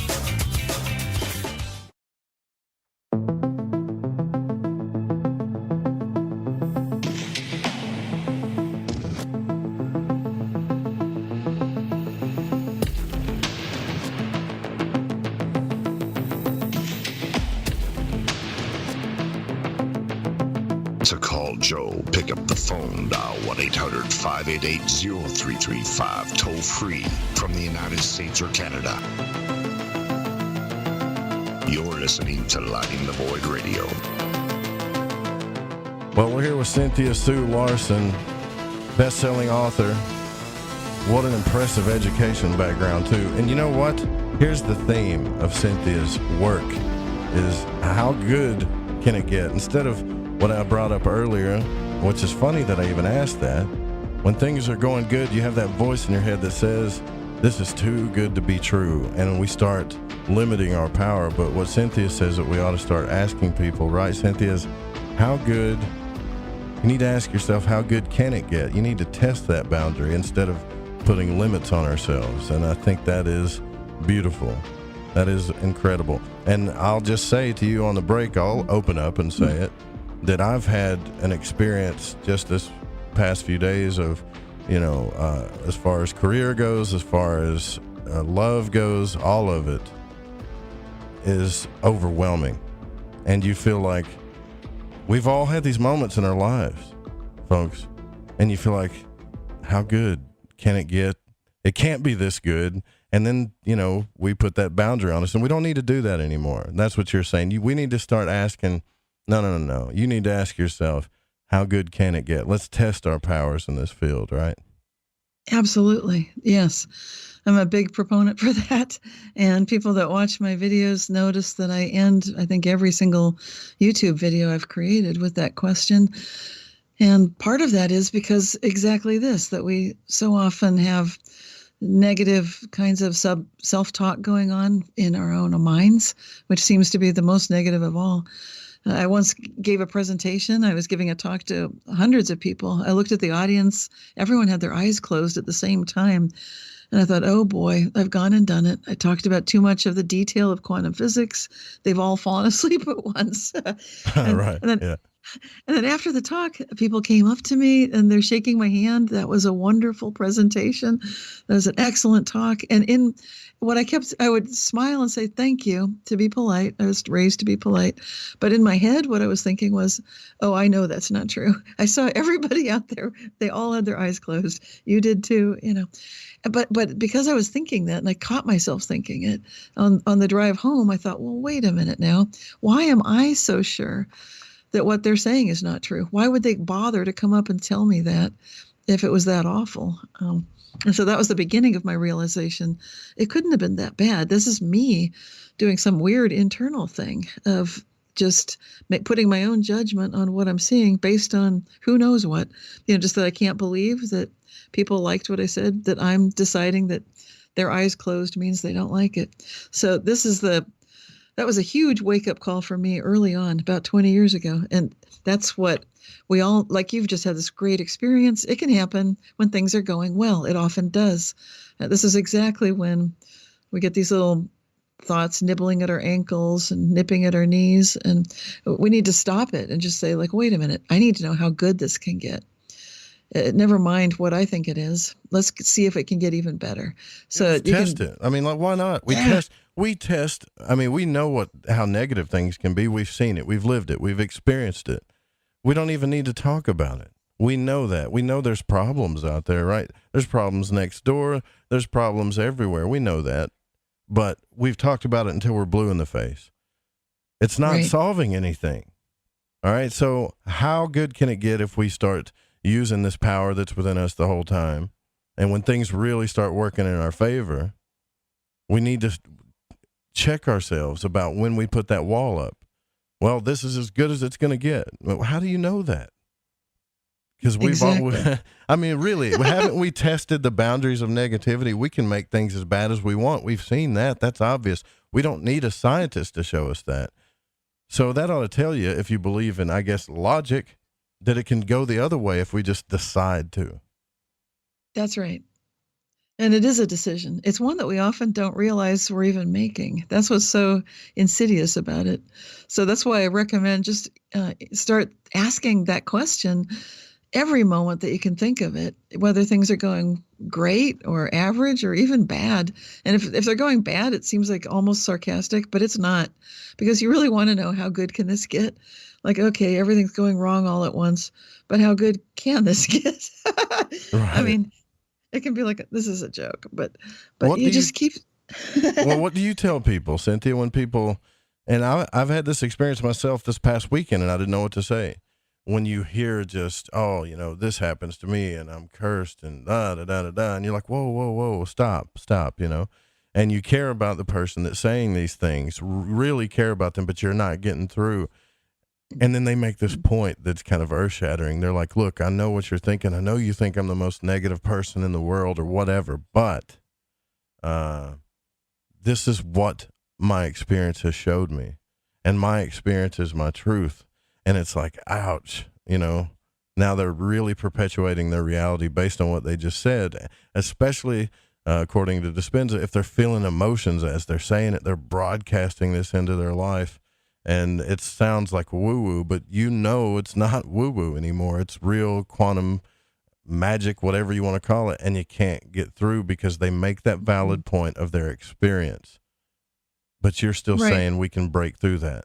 To call Joe, pick up the phone, dial 1-800-588-0335, toll free from the United States or Canada. You're listening to Lighting the Void Radio. Well, we're here with Cynthia Sue Larson, best-selling author. What an impressive education background, too. And you know what? Here's the theme of Cynthia's work is how good can it get? Instead of what I brought up earlier, which is funny that I even asked that, when things are going good, you have that voice in your head that says, this is too good to be true. And we start limiting our power. But what Cynthia says that we ought to start asking people, right, Cynthia, is how good, you need to ask yourself, how good can it get? You need to test that boundary instead of putting limits on ourselves. And I think that is beautiful. That is incredible. And I'll just say to you on the break, I'll open up and say it, that I've had an experience just this past few days of, as far as career goes, as far as love goes, all of it is overwhelming. And you feel like we've all had these moments in our lives, folks, and you feel like, how good can it get? It can't be this good. And then, we put that boundary on us, and we don't need to do that anymore. And that's what you're saying. We need to start asking, no. You need to ask yourself, how good can it get? Let's test our powers in this field, right? Absolutely. Yes. I'm a big proponent for that. And people that watch my videos notice that I end, I think, every single YouTube video I've created with that question. And part of that is because exactly this, that we so often have negative kinds of self-talk going on in our own minds, which seems to be the most negative of all. I once gave a presentation. I was giving a talk to hundreds of people. I looked at the audience. Everyone had their eyes closed at the same time. And I thought, oh boy, I've gone and done it. I talked about too much of the detail of quantum physics. They've all fallen asleep at once. Right. And then after the talk, people came up to me and they're shaking my hand. That was a wonderful presentation. That was an excellent talk. And in what I would smile and say, thank you, to be polite. I was raised to be polite. But in my head, what I was thinking was, oh, I know that's not true. I saw everybody out there. They all had their eyes closed. You did too, But because I was thinking that, and I caught myself thinking it on the drive home, I thought, well, wait a minute now. Why am I so sure that what they're saying is not true? Why would they bother to come up and tell me that if it was that awful? And so that was the beginning of my realization. It couldn't have been that bad. This is me doing some weird internal thing of just putting my own judgment on what I'm seeing based on who knows what. Just that I can't believe that people liked what I said, that I'm deciding that their eyes closed means they don't like it. So that was a huge wake-up call for me early on, about 20 years ago. And that's what we all, like you've just had this great experience. It can happen when things are going well. It often does. This is exactly when we get these little thoughts nibbling at our ankles and nipping at our knees. And we need to stop it and just say, wait a minute, I need to know how good this can get. Never mind what I think it is. Let's see if it can get even better. So test it. I mean, why not? We test. I mean, we know how negative things can be. We've seen it. We've lived it. We've experienced it. We don't even need to talk about it. We know that. We know there's problems out there, right? There's problems next door. There's problems everywhere. We know that. But we've talked about it until we're blue in the face. It's not solving anything. All right. So how good can it get if we start using this power that's within us the whole time? And when things really start working in our favor, we need to check ourselves about when we put that wall up. Well, this is as good as it's going to get. Well, how do you know that? Because really, haven't we tested the boundaries of negativity? We can make things as bad as we want. We've seen that. That's obvious. We don't need a scientist to show us that. So that ought to tell you, if you believe in, I guess, logic, that it can go the other way if we just decide to. That's right. And it is a decision. It's one that we often don't realize we're even making. That's what's so insidious about it. So that's why I recommend just start asking that question every moment that you can think of it, whether things are going great or average or even bad. And if they're going bad, it seems like almost sarcastic, but it's not, because you really want to know, how good can this get? Okay, everything's going wrong all at once, but how good can this get? Right. I mean, it can be this is a joke, but you just keep. Well, what do you tell people, Cynthia, when people, and I've had this experience myself this past weekend and I didn't know what to say. when you hear just, oh, this happens to me and I'm cursed and da da da da da, and you're like, whoa, stop, and you care about the person that's saying these things, really care about them, but you're not getting through. And then they make this point that's kind of earth-shattering. They're like, look, I know what you're thinking. I know you think I'm the most negative person in the world or whatever, but this is what my experience has showed me. And my experience is my truth. And it's like, ouch, now they're really perpetuating their reality based on what they just said, especially according to Dispenza. If they're feeling emotions as they're saying it, they're broadcasting this into their life. And it sounds like woo-woo, but it's not woo-woo anymore. It's real quantum magic, whatever you want to call it, and you can't get through because they make that valid point of their experience. But you're still saying we can break through that.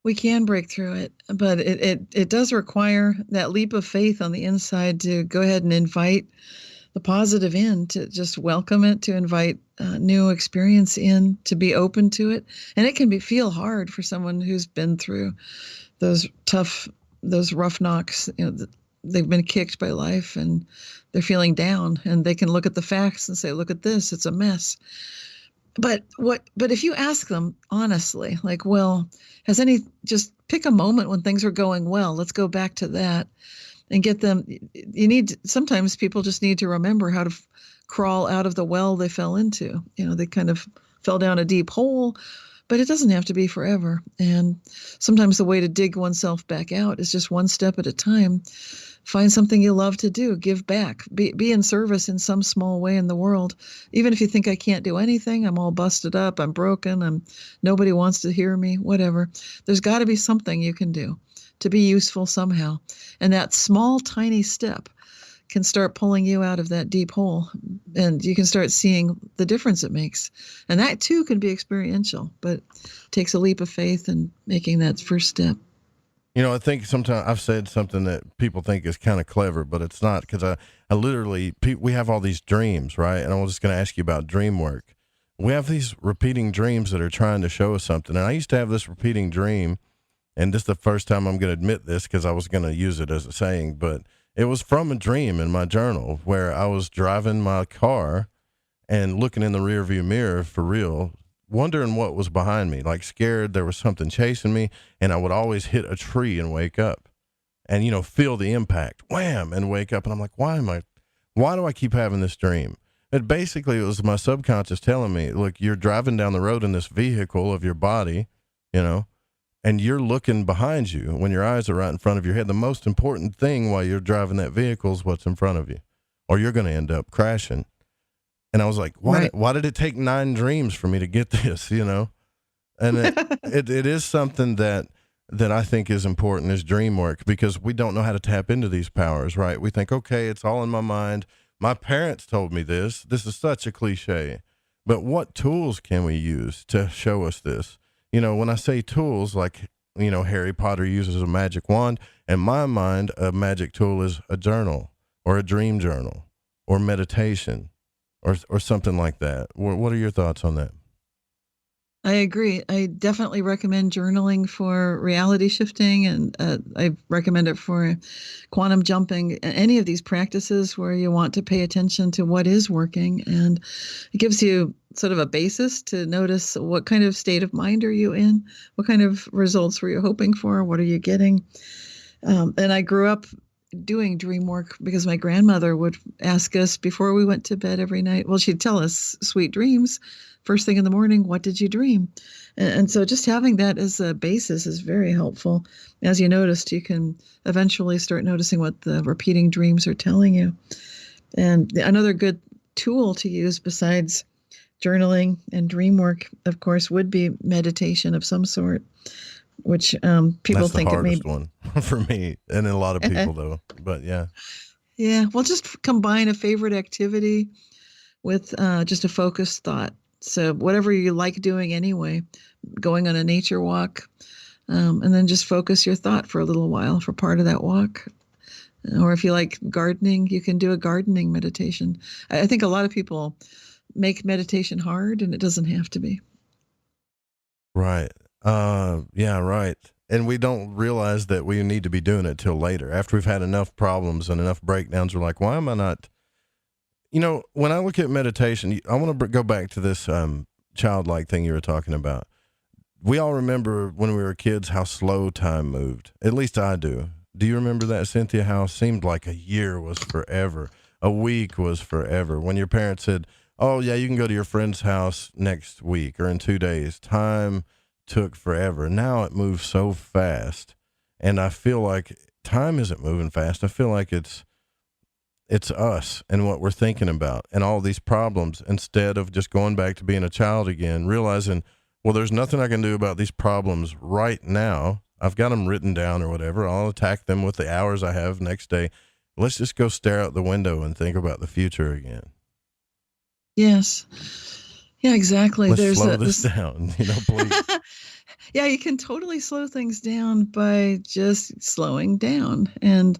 We can break through it, but it does require that leap of faith on the inside to go ahead and invite the positive in, to just welcome it, to invite new experience in, to be open to it. And it can feel hard for someone who's been through those rough knocks. They've been kicked by life and they're feeling down, and they can look at the facts and say, look at this, it's a mess. But if you ask them honestly, like, well, just pick a moment when things are going well. Let's go back to that and get them. Sometimes people just need to remember how to crawl out of the well they fell into. They kind of fell down a deep hole, but it doesn't have to be forever. And sometimes the way to dig oneself back out is just one step at a time. Find something you love to do, give back, be in service in some small way in the world. Even if you think I can't do anything, I'm all busted up, I'm broken, nobody wants to hear me, whatever. There's got to be something you can do to be useful somehow. And that small, tiny step can start pulling you out of that deep hole, and you can start seeing the difference it makes. And that too can be experiential, but it takes a leap of faith in making that first step. I think sometimes I've said something that people think is kind of clever, but it's not, because I literally, we have all these dreams, right? And I'm just going to ask you about dream work. We have these repeating dreams that are trying to show us something. And I used to have this repeating dream, and this is the first time I'm going to admit this because I was going to use it as a saying, but it was from a dream in my journal where I was driving my car and looking in the rearview mirror for real, wondering what was behind me, like scared there was something chasing me, and I would always hit a tree and wake up and, feel the impact, wham, and wake up. And I'm like, why do I keep having this dream? It basically was my subconscious telling me, look, you're driving down the road in this vehicle of your body, and you're looking behind you when your eyes are right in front of your head. The most important thing while you're driving that vehicle is what's in front of you, or you're going to end up crashing. And I was like, why did it take 9 dreams for me to get this, And it is something that I think is important, is dream work, because we don't know how to tap into these powers, right? We think, okay, it's all in my mind. My parents told me this. This is such a cliche. But what tools can we use to show us this? When I say tools, like, Harry Potter uses a magic wand, in my mind, a magic tool is a journal or a dream journal or meditation or something like that. What are your thoughts on that? I agree. I definitely recommend journaling for reality shifting, and I recommend it for quantum jumping, any of these practices where you want to pay attention to what is working. And it gives you sort of a basis to notice what kind of state of mind are you in? What kind of results were you hoping for? What are you getting? And I grew up doing dream work because my grandmother would ask us before we went to bed every night. Well, she'd tell us sweet dreams first thing in the morning. What did you dream? And so just having that as a basis is very helpful. As you noticed, you can eventually start noticing what the repeating dreams are telling you. And another good tool to use besides journaling and dream work, of course, would be meditation of some sort, which people think it may be the hardest one for me and a lot of people though, but yeah. Well, just combine a favorite activity with just a focused thought. So whatever you like doing anyway, going on a nature walk, and then just focus your thought for a little while for part of that walk. Or if you like gardening, you can do a gardening meditation. I think a lot of people make meditation hard, and it doesn't have to be. Right. Yeah, right. And we don't realize that we need to be doing it till later. After we've had enough problems and enough breakdowns, we're like, why am I not? You know, when I look at meditation, I want to go back to this childlike thing you were talking about. We all remember when we were kids how slow time moved. At least I do. Do you remember that, Cynthia, how it seemed like a year was forever? A week was forever. When your parents said, oh, yeah, you can go to your friend's house next week or in 2 days. Time took forever. Now it moves so fast. And I feel like time isn't moving fast. I feel like it's us and what we're thinking about and all these problems, instead of just going back to being a child again, realizing, well, there's nothing I can do about these problems right now. I've got them written down or whatever. I'll attack them with the hours I have next day. Let's just go stare out the window and think about the future again. Yes. Yeah, exactly. Let's slow this down, please. Yeah, you can totally slow things down by just slowing down. And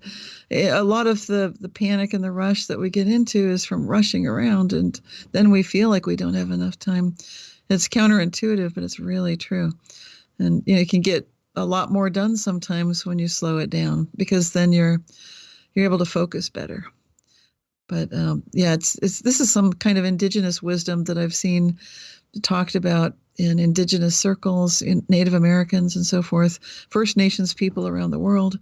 a lot of the panic and the rush that we get into is from rushing around, and then we feel like we don't have enough time. It's counterintuitive, but it's really true. And you can get a lot more done sometimes when you slow it down, because then you're able to focus better. But this is some kind of indigenous wisdom that I've seen talked about in indigenous circles, in Native Americans and so forth. First Nations people around the world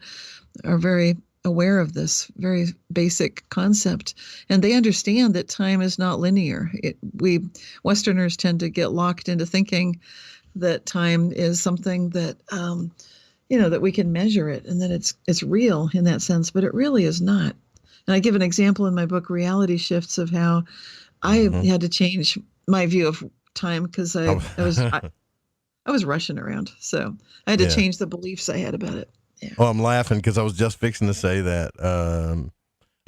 are very aware of this very basic concept, and they understand that time is not linear. We Westerners tend to get locked into thinking that time is something that that we can measure it and that it's real in that sense, but it really is not. And I give an example in my book, Reality Shifts, of how I had to change my view of time because I was rushing around. So I had to change the beliefs I had about it. Yeah. Oh, I'm laughing because I was just fixing to say that.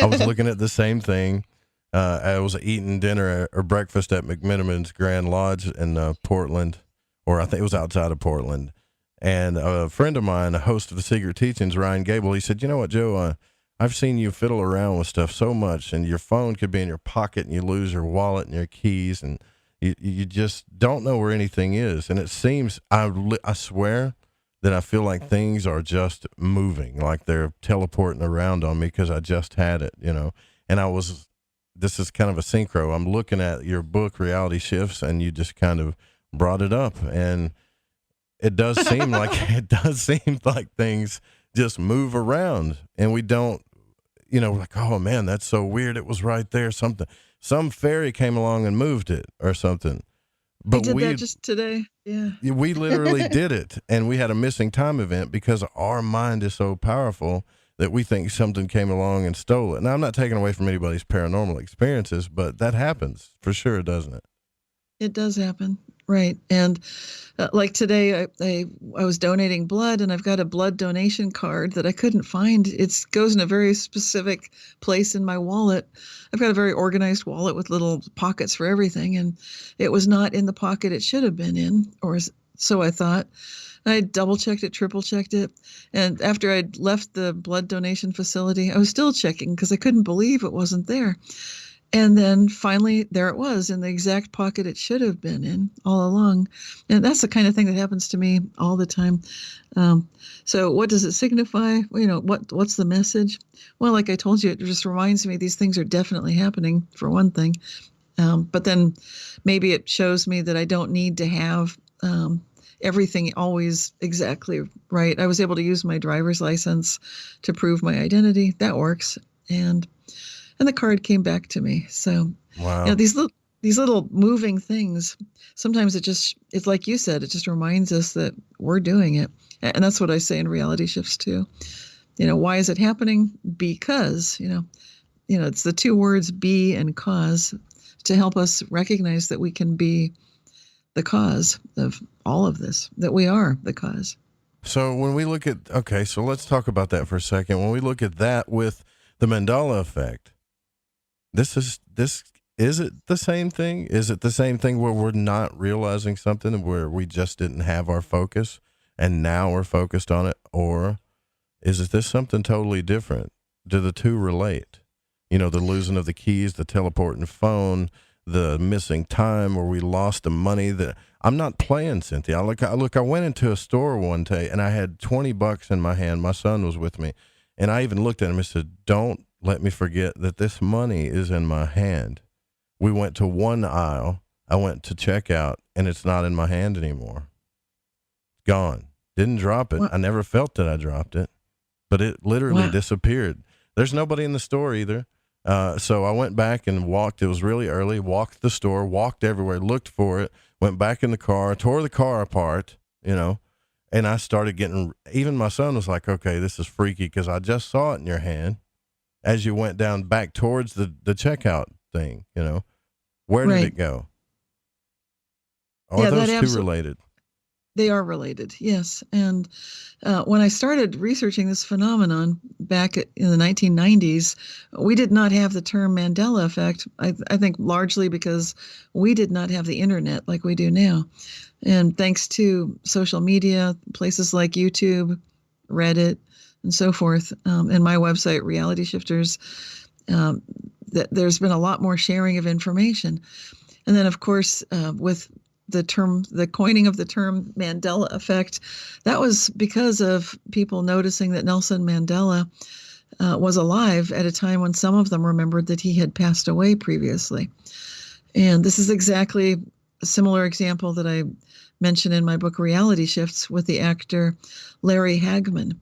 I was looking at the same thing. I was eating dinner or breakfast at McMiniman's Grand Lodge in Portland, or I think it was outside of Portland. And a friend of mine, a host of the Secret Teachings, Ryan Gable, he said, you know what, Joe, I've seen you fiddle around with stuff so much, and your phone could be in your pocket and you lose your wallet and your keys, and you just don't know where anything is. And it seems, I swear that I feel like things are just moving, like they're teleporting around on me because I just had it, and this is kind of a synchro. I'm looking at your book, Reality Shifts, and you just kind of brought it up, and it does seem like things just move around, and we don't, like, oh man, that's so weird. It was right there. Some fairy came along and moved it or something. But we did that just today. Yeah. We literally did it, and we had a missing time event because our mind is so powerful that we think something came along and stole it. Now, I'm not taking away from anybody's paranormal experiences, but that happens for sure, doesn't it? It does happen. Right. And like today, I was donating blood, and I've got a blood donation card that I couldn't find. It goes in a very specific place in my wallet. I've got a very organized wallet with little pockets for everything, and it was not in the pocket it should have been in, or so I thought. I double checked it, triple checked it. And after I'd left the blood donation facility, I was still checking because I couldn't believe it wasn't there. And then finally, there it was in the exact pocket it should have been in all along. And that's the kind of thing that happens to me all the time. So what does it signify? What's the message? Well, like I told you, it just reminds me these things are definitely happening, for one thing. But then maybe it shows me that I don't need to have everything always exactly right. I was able to use my driver's license to prove my identity. That works. And the card came back to me. So, wow. These little moving things, sometimes it's like you said, it just reminds us that we're doing it. And that's what I say in Reality Shifts too. Why is it happening? Because, it's the two words be and cause to help us recognize that we can be the cause of all of this, that we are the cause. So when we look at, so let's talk about that for a second. When we look at that with the Mandela effect, is it the same thing? Is it the same thing where we're not realizing something, where we just didn't have our focus and now we're focused on it? Or is this something totally different? Do the two relate? The losing of the keys, the teleporting phone, the missing time, or we lost the money. That I'm not playing, Cynthia. I went into a store one day and I had $20 in my hand. My son was with me, and I even looked at him and said, "Don't let me forget that this money is in my hand." We went to one aisle. I went to check out, and it's not in my hand anymore. Gone. Didn't drop it. What? I never felt that I dropped it, but it literally disappeared. There's nobody in the store either. So I went back and walked. It was really early. Walked the store, walked everywhere, looked for it, went back in the car, tore the car apart, and I started getting, even my son was like, "Okay, this is freaky because I just saw it in your hand as you went down back towards the checkout thing, Where did it go?" Are those two related? They are related, yes. And when I started researching this phenomenon back in the 1990s, we did not have the term Mandela effect, I think largely because we did not have the internet like we do now. And thanks to social media, places like YouTube, Reddit, and so forth, and my website, Reality Shifters, there's been a lot more sharing of information. And then, of course, with the coining of the term Mandela effect, that was because of people noticing that Nelson Mandela was alive at a time when some of them remembered that he had passed away previously. And this is exactly a similar example that I mentioned in my book Reality Shifts with the actor Larry Hagman,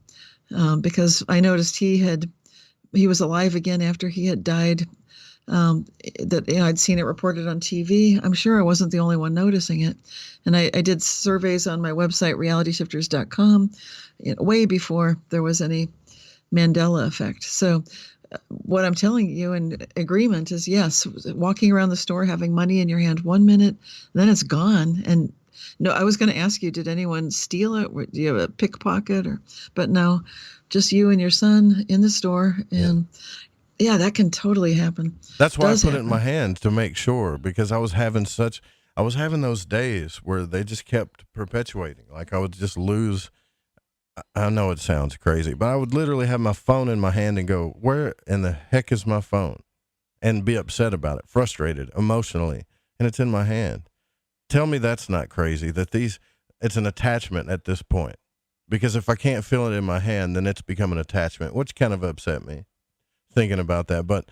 because I noticed he was alive again after he had died. I'd seen it reported on TV. I'm sure I wasn't the only one noticing it. And I did surveys on my website, realityshifters.com, way before there was any Mandela effect. So what I'm telling you in agreement is, yes, walking around the store, having money in your hand 1 minute, then it's gone. And no, I was going to ask you, did anyone steal it? Do you have a pickpocket? But no, just you and your son in the store. And yeah, that can totally happen. That's why I put it in my hand to make sure, because I was having those days where they just kept perpetuating. Like I would just lose. I know it sounds crazy, but I would literally have my phone in my hand and go, "Where in the heck is my phone?" And be upset about it, frustrated, emotionally, and it's in my hand. Tell me that's not crazy, that it's an attachment at this point. Because if I can't feel it in my hand, then it's become an attachment, which kind of upset me thinking about that. But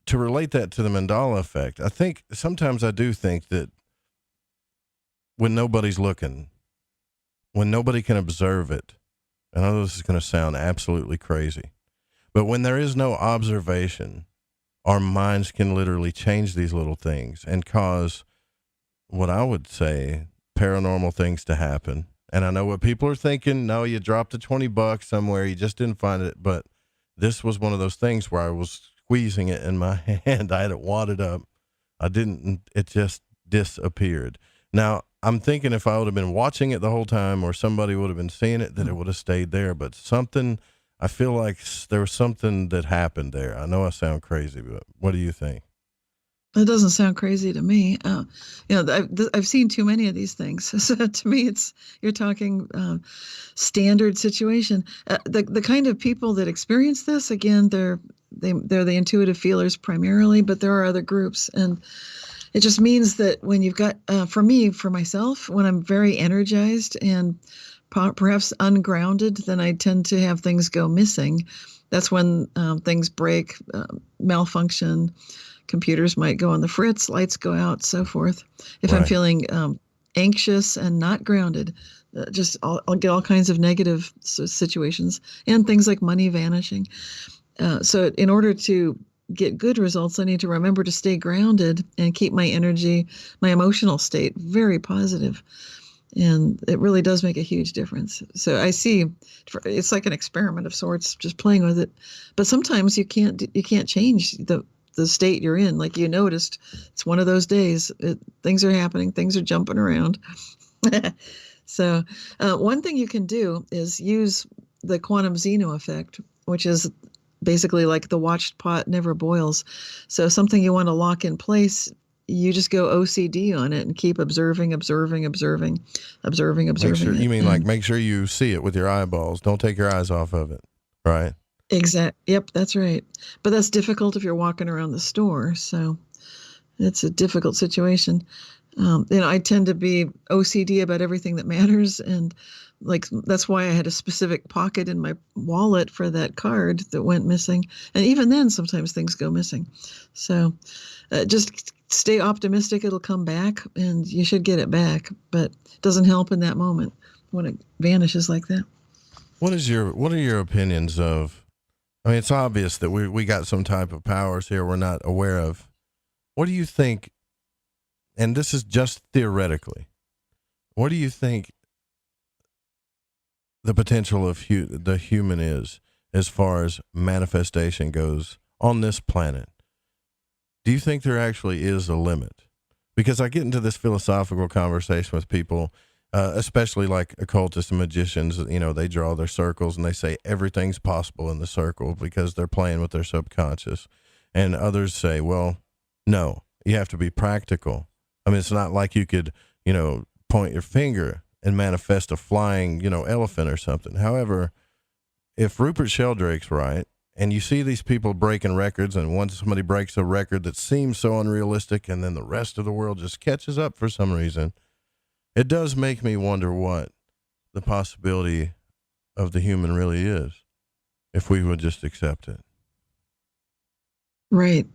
to relate that to the Mandela effect, I think sometimes I do think that when nobody's looking, when nobody can observe it, I know this is going to sound absolutely crazy, but when there is no observation, our minds can literally change these little things and cause what I would say paranormal things to happen. And I know what people are thinking. No, you dropped the $20 somewhere. You just didn't find it. But this was one of those things where I was squeezing it in my hand. I had it wadded up. It just disappeared. Now, I'm thinking if I would have been watching it the whole time, or somebody would have been seeing it, that it would have stayed there. But I feel like there was something that happened there. I know I sound crazy, but what do you think? That doesn't sound crazy to me. I've seen too many of these things. So to me, you're talking standard situation. The kind of people that experience this, again, they're the intuitive feelers primarily, but there are other groups, and it just means that when you've got, for myself, when I'm very energized and perhaps ungrounded, then I tend to have things go missing. That's when things break, malfunction. Computers might go on the fritz, lights go out, so forth. If I'm feeling anxious and not grounded, I'll get all kinds of negative situations and things like money vanishing. So in order to get good results, I need to remember to stay grounded and keep my energy, my emotional state very positive. And it really does make a huge difference. So I see it's like an experiment of sorts, just playing with it. But sometimes you can't change the state you're in. Like you noticed, it's one of those days. Things are happening. Things are jumping around. So one thing you can do is use the quantum Zeno effect, which is basically like the watched pot never boils. So something you want to lock in place, you just go OCD on it and keep observing. Make sure, you mean like make sure you see it with your eyeballs. Don't take your eyes off of it, right? Exactly. Yep, that's right. But that's difficult if you're walking around the store. So It's a difficult situation. I tend to be OCD about everything that matters, and that's why I had a specific pocket in my wallet for that card that went missing. And even then, sometimes things go missing. So just stay optimistic; it'll come back, and you should get it back. But it doesn't help in that moment when it vanishes like that. What are your opinions of? I mean, it's obvious that we got some type of powers here we're not aware of. What do you think? And this is just theoretically. What do you think the potential of the human is as far as manifestation goes on this planet? Do you think there actually is a limit? Because I get into this philosophical conversation with people, especially like occultists and magicians. They draw their circles and they say everything's possible in the circle because they're playing with their subconscious. And others say, well, no, you have to be practical. I mean, it's not like you could, point your finger and manifest a flying, elephant or something. However, if Rupert Sheldrake's right, and you see these people breaking records, and once somebody breaks a record that seems so unrealistic, and then the rest of the world just catches up for some reason, it does make me wonder what the possibility of the human really is, if we would just accept it. Right.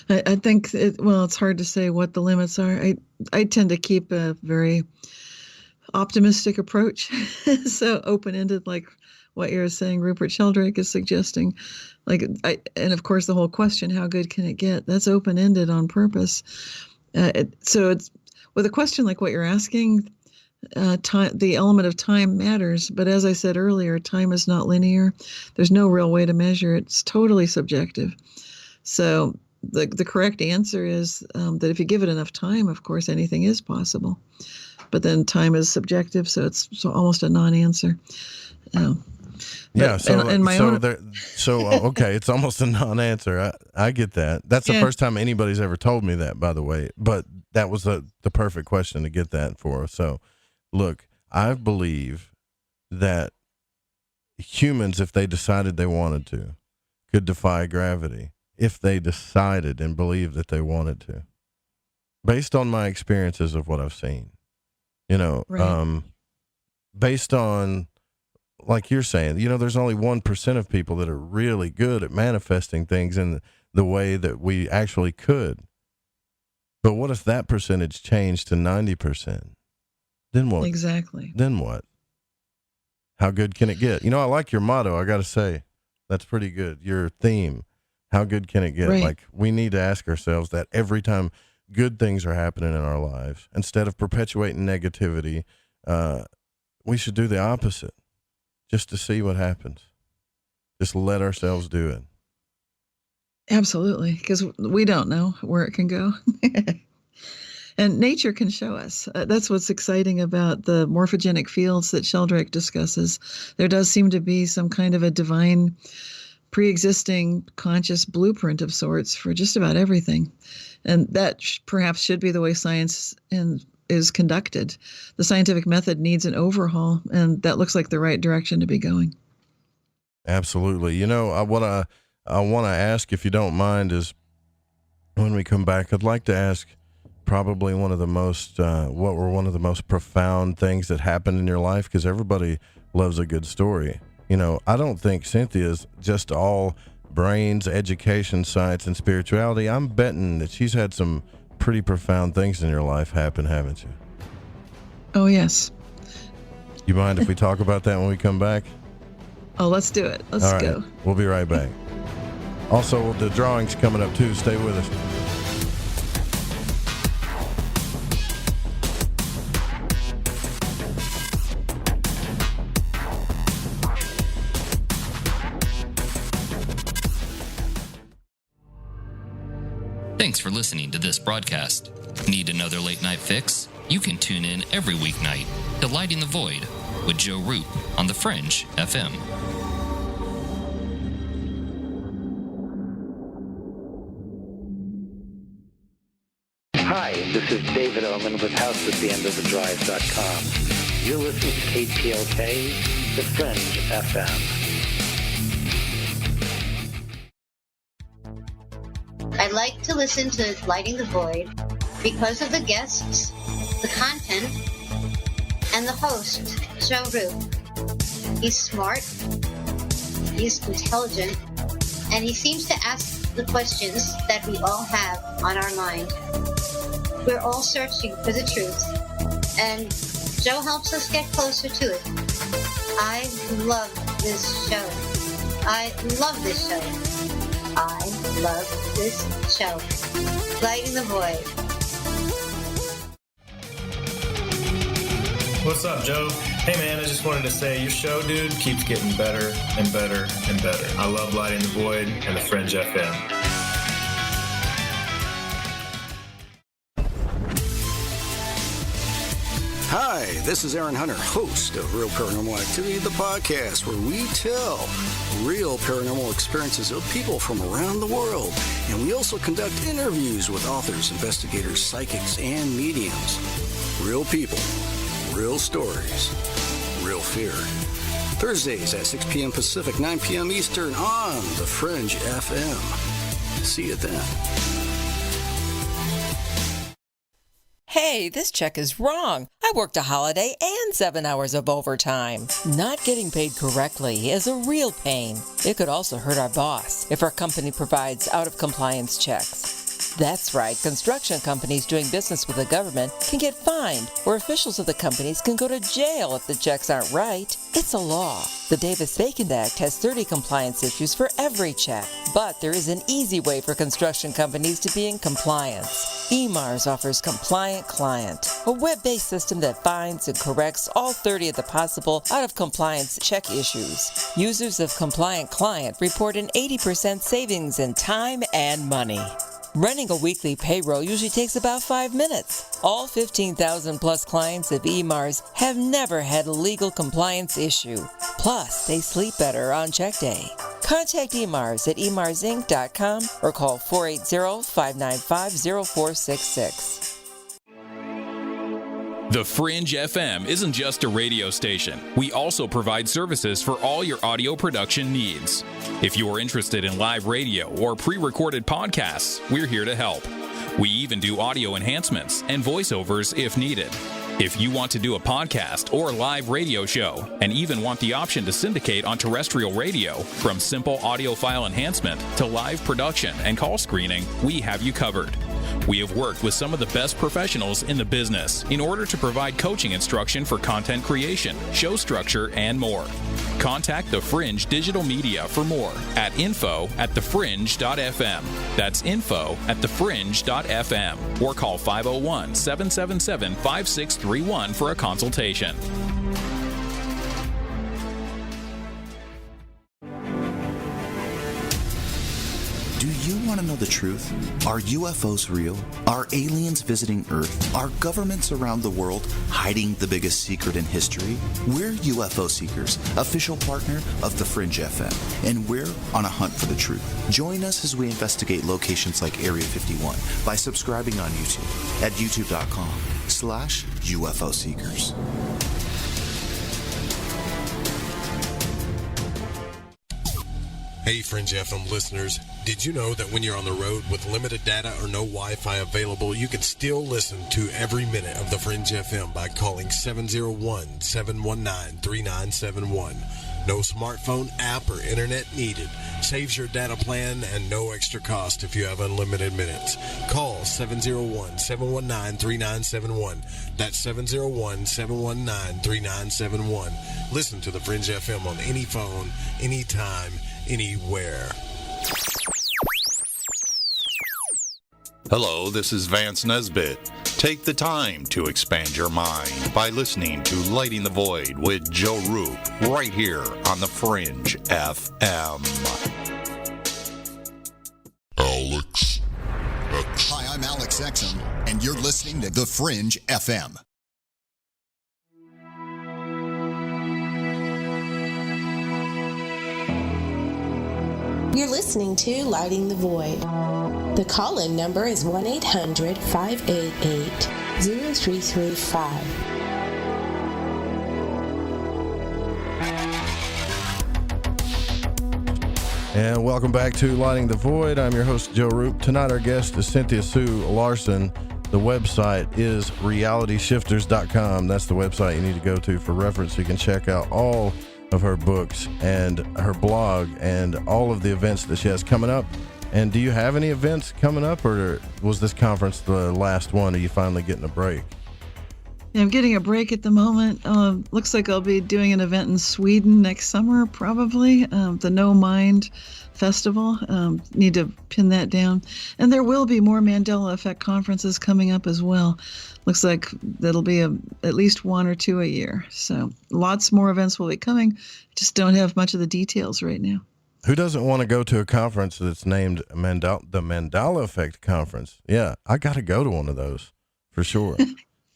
I think, it's hard to say what the limits are. I tend to keep a very optimistic approach, so open-ended, like what you're saying Rupert Sheldrake is suggesting. And of course the whole question, how good can it get? That's open-ended on purpose. So it's with a question like what you're asking, the element of time matters. But as I said earlier, time is not linear. There's no real way to measure it. It's totally subjective. So the correct answer is that if you give it enough time, of course, anything is possible. But then time is subjective, so it's almost a non-answer. Okay, it's almost a non-answer. I get that. That's the first time anybody's ever told me that, by the way. But that was the perfect question to get that for. So, look, I believe that humans, if they decided they wanted to, could defy gravity. If they decided and believed that they wanted to, based on my experiences of what I've seen, right. Based on, like you're saying, there's only 1% of people that are really good at manifesting things in the way that we actually could. But what if that percentage changed to 90%? Then what? Exactly. Then what? How good can it get? I like your motto. I got to say, that's pretty good. Your theme. How good can it get? Right. Like, we need to ask ourselves that every time good things are happening in our lives. Instead of perpetuating negativity, we should do the opposite just to see what happens. Just let ourselves do it. Absolutely, because we don't know where it can go. And nature can show us. That's what's exciting about the morphogenic fields that Sheldrake discusses. There does seem to be some kind of a divine pre-existing conscious blueprint of sorts for just about everything. And that perhaps should be the way science is conducted. The scientific method needs an overhaul, and that looks like the right direction to be going. Absolutely. What I want to ask, if you don't mind, is when we come back, I'd like to ask probably one of the most profound things that happened in your life, because everybody loves a good story. I don't think Cynthia's just all brains, education, science, and spirituality. I'm betting that she's had some pretty profound things in your life happen, haven't you? Oh, yes. You mind if we talk about that when we come back? Oh, let's do it. Let's go. We'll be right back. Also, the drawing's coming up, too. Stay with us. Thanks for listening to this broadcast. Need another late night fix? You can tune in every weeknight to Lighting the Void with Joe Roop on The Fringe FM. Hi, this is David Oman with HouseAtTheEndOfTheDrive.com. You're listening to KTLK, The Fringe FM. I like to listen to Lighting the Void because of the guests, the content, and the host, Joe Roop. He's smart, he's intelligent, and he seems to ask the questions that we all have on our mind. We're all searching for the truth, and Joe helps us get closer to it. I love this show. I love this show. I love this show. Lighting the Void. What's up, Joe? Hey, man, I just wanted to say your show, dude, keeps getting better and better and better. I love Lighting the Void and the Fringe FM. Hi, this is Aaron Hunter, host of Real Paranormal Activity, the podcast where we tell real paranormal experiences of people from around the world. And we also conduct interviews with authors, investigators, psychics, and mediums. Real people, real stories, real fear. Thursdays at 6 p.m. Pacific, 9 p.m. Eastern on The Fringe FM. See you then. Hey, this check is wrong. I worked a holiday and 7 hours of overtime. Not getting paid correctly is a real pain. It could also hurt our boss if our company provides out-of-compliance checks. That's right, construction companies doing business with the government can get fined, or officials of the companies can go to jail if the checks aren't right. It's a law. The Davis-Bacon Act has 30 compliance issues for every check, but there is an easy way for construction companies to be in compliance. EMARS offers Compliant Client, a web-based system that finds and corrects all 30 of the possible out-of-compliance check issues. Users of Compliant Client report an 80% savings in time and money. Running a weekly payroll usually takes about 5 minutes. All 15,000 plus clients of EMARS have never had a legal compliance issue. Plus, they sleep better on check day. Contact EMARS at emarsinc.com or call 480-595-0466. The Fringe FM isn't just a radio station. We also provide services for all your audio production needs. If you are interested in live radio or pre-recorded podcasts, we're here to help. We even do audio enhancements and voiceovers if needed. If you want to do a podcast or live radio show and even want the option to syndicate on terrestrial radio, from simple audio file enhancement to live production and call screening, we have you covered. We have worked with some of the best professionals in the business in order to provide coaching instruction for content creation, show structure, and more. Contact The Fringe Digital Media for more at info@thefringe.fm. That's info@thefringe.fm. Or call 501-777-5631 for a consultation. Do you want to know the truth? Are UFOs real? Are aliens visiting Earth? Are governments around the world hiding the biggest secret in history? We're UFO Seekers, official partner of The Fringe FM, and we're on a hunt for the truth. Join us as we investigate locations like Area 51 by subscribing on YouTube at youtube.com/UFO Seekers. Hey, Fringe FM listeners, did you know that when you're on the road with limited data or no Wi-Fi available, you can still listen to every minute of the Fringe FM by calling 701-719-3971. No smartphone app or internet needed. Saves your data plan and no extra cost if you have unlimited minutes. Call 701-719-3971. That's 701-719-3971. Listen to the Fringe FM on any phone, anytime, anywhere. Hello, this is Vance Nesbitt. Take the time to expand your mind by listening to Lighting the Void with Joe Roop right here on the Fringe FM. Alex X. Hi, I'm Alex Exum, and you're listening to The Fringe FM. You're listening to Lighting the Void. The call-in number is 1-800-588-0335. And welcome back to Lighting the Void. I'm your host, Joe Roop. Tonight our guest is Cynthia Sue Larson. The website is realityshifters.com. That's the website you need to go to for reference. You can check out all of her books and her blog and all of the events that she has coming up. And do you have any events coming up, or was this conference the last one? Are you finally getting a break? Yeah, I'm getting a break at the moment. Looks like I'll be doing an event in Sweden next summer, probably. The No Mind Festival. Need to pin that down. And there will be more Mandela Effect conferences coming up as well. Looks like that'll be at least 1 or 2 a year. So lots more events will be coming. Just don't have much of the details right now. Who doesn't want to go to a conference that's named the Mandela Effect Conference? Yeah, I got to go to one of those for sure.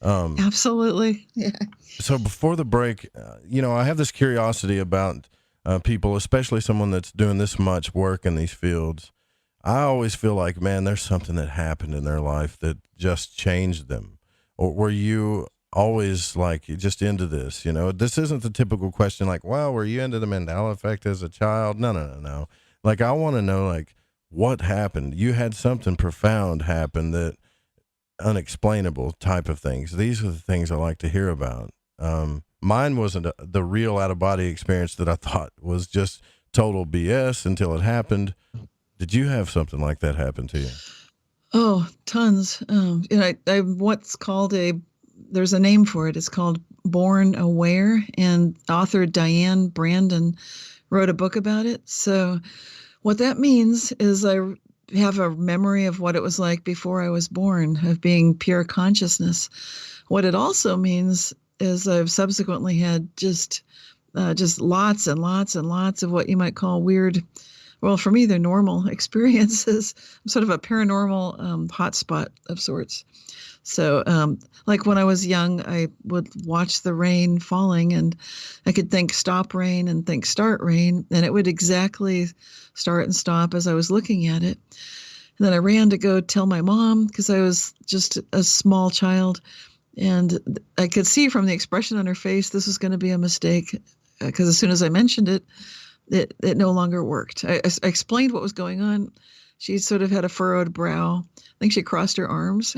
Absolutely. Yeah. So before the break, I have this curiosity about people, especially someone that's doing this much work in these fields. I always feel like, man, there's something that happened in their life that just changed them. Or were you always like just into this? This isn't the typical question like, well, were you into the Mandela Effect as a child? No. Like, I want to know, like, what happened? You had something profound happen, that unexplainable type of things. These are the things I like to hear about. Mine wasn't the real out-of-body experience that I thought was just total BS until it happened. Did you have something like that happen to you? Oh, tons. I what's called there's a name for it. It's called Born Aware, and author Diane Brandon wrote a book about it. So what that means is I have a memory of what it was like before I was born, of being pure consciousness. What it also means is I've subsequently had just lots and lots and lots of what you might call weird, well, for me, they're normal experiences. I'm sort of a paranormal hotspot of sorts. So like when I was young, I would watch the rain falling, and I could think stop rain and think start rain, and it would exactly start and stop as I was looking at it. And then I ran to go tell my mom, because I was just a small child, and I could see from the expression on her face this was going to be a mistake, because as soon as I mentioned it, it no longer worked. I explained what was going on. She sort of had a furrowed brow. I think she crossed her arms.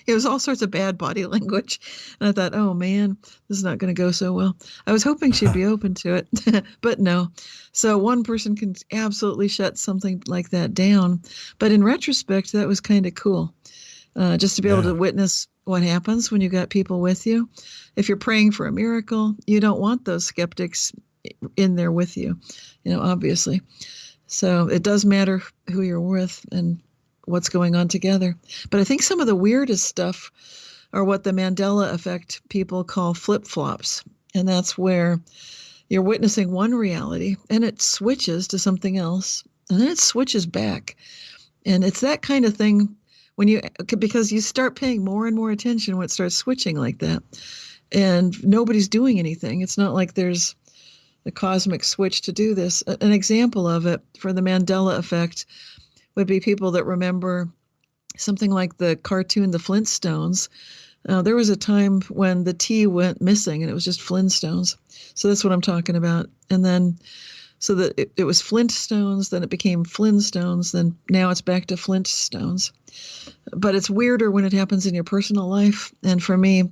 It was all sorts of bad body language. And I thought, oh, man, this is not going to go so well. I was hoping she'd be open to it, but no. So one person can absolutely shut something like that down. But in retrospect, that was kind of cool, just to be able to witness what happens when you got people with you. If you're praying for a miracle, you don't want those skeptics in there with you, obviously. So it does matter who you're with and what's going on together. But I think some of the weirdest stuff are what the Mandela Effect people call flip-flops. And that's where you're witnessing one reality and it switches to something else, and then it switches back. And it's that kind of thing because you start paying more and more attention when it starts switching like that. And nobody's doing anything. It's not like there's the cosmic switch to do this. An example of it for the Mandela Effect would be people that remember something like the cartoon The Flintstones. There was a time when the T went missing and it was just Flintstones. So that's what I'm talking about. And then so that it was Flintstones, then it became Flintstones, then now it's back to Flintstones. But it's weirder when it happens in your personal life. And for me,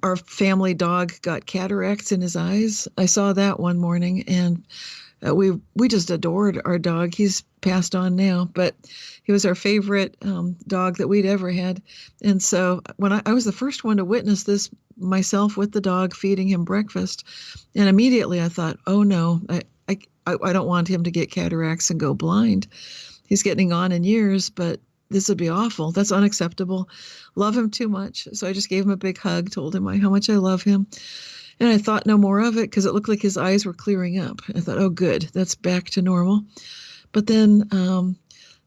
our family dog got cataracts in his eyes. I saw that one morning, and we just adored our dog. He's passed on now, but he was our favorite dog that we'd ever had. And so when I was the first one to witness this myself with the dog, feeding him breakfast, and immediately I thought, oh no, I don't want him to get cataracts and go blind. He's getting on in years, but this would be awful. That's unacceptable. Love him too much. So I just gave him a big hug, told him how much I love him. And I thought no more of it because it looked like his eyes were clearing up. I thought, oh, good, that's back to normal. But then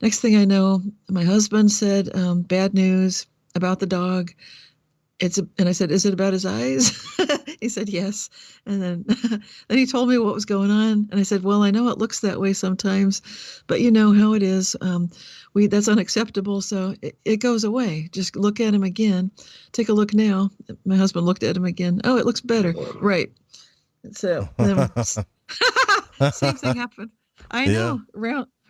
next thing I know, my husband said, bad news about the dog. And I said, is it about his eyes? He said, yes. And then he told me what was going on. And I said, well, I know it looks that way sometimes, but you know how it is. That's unacceptable. So it goes away. Just look at him again. Take a look now. My husband looked at him again. Oh, it looks better. Right. So same thing happened. I know.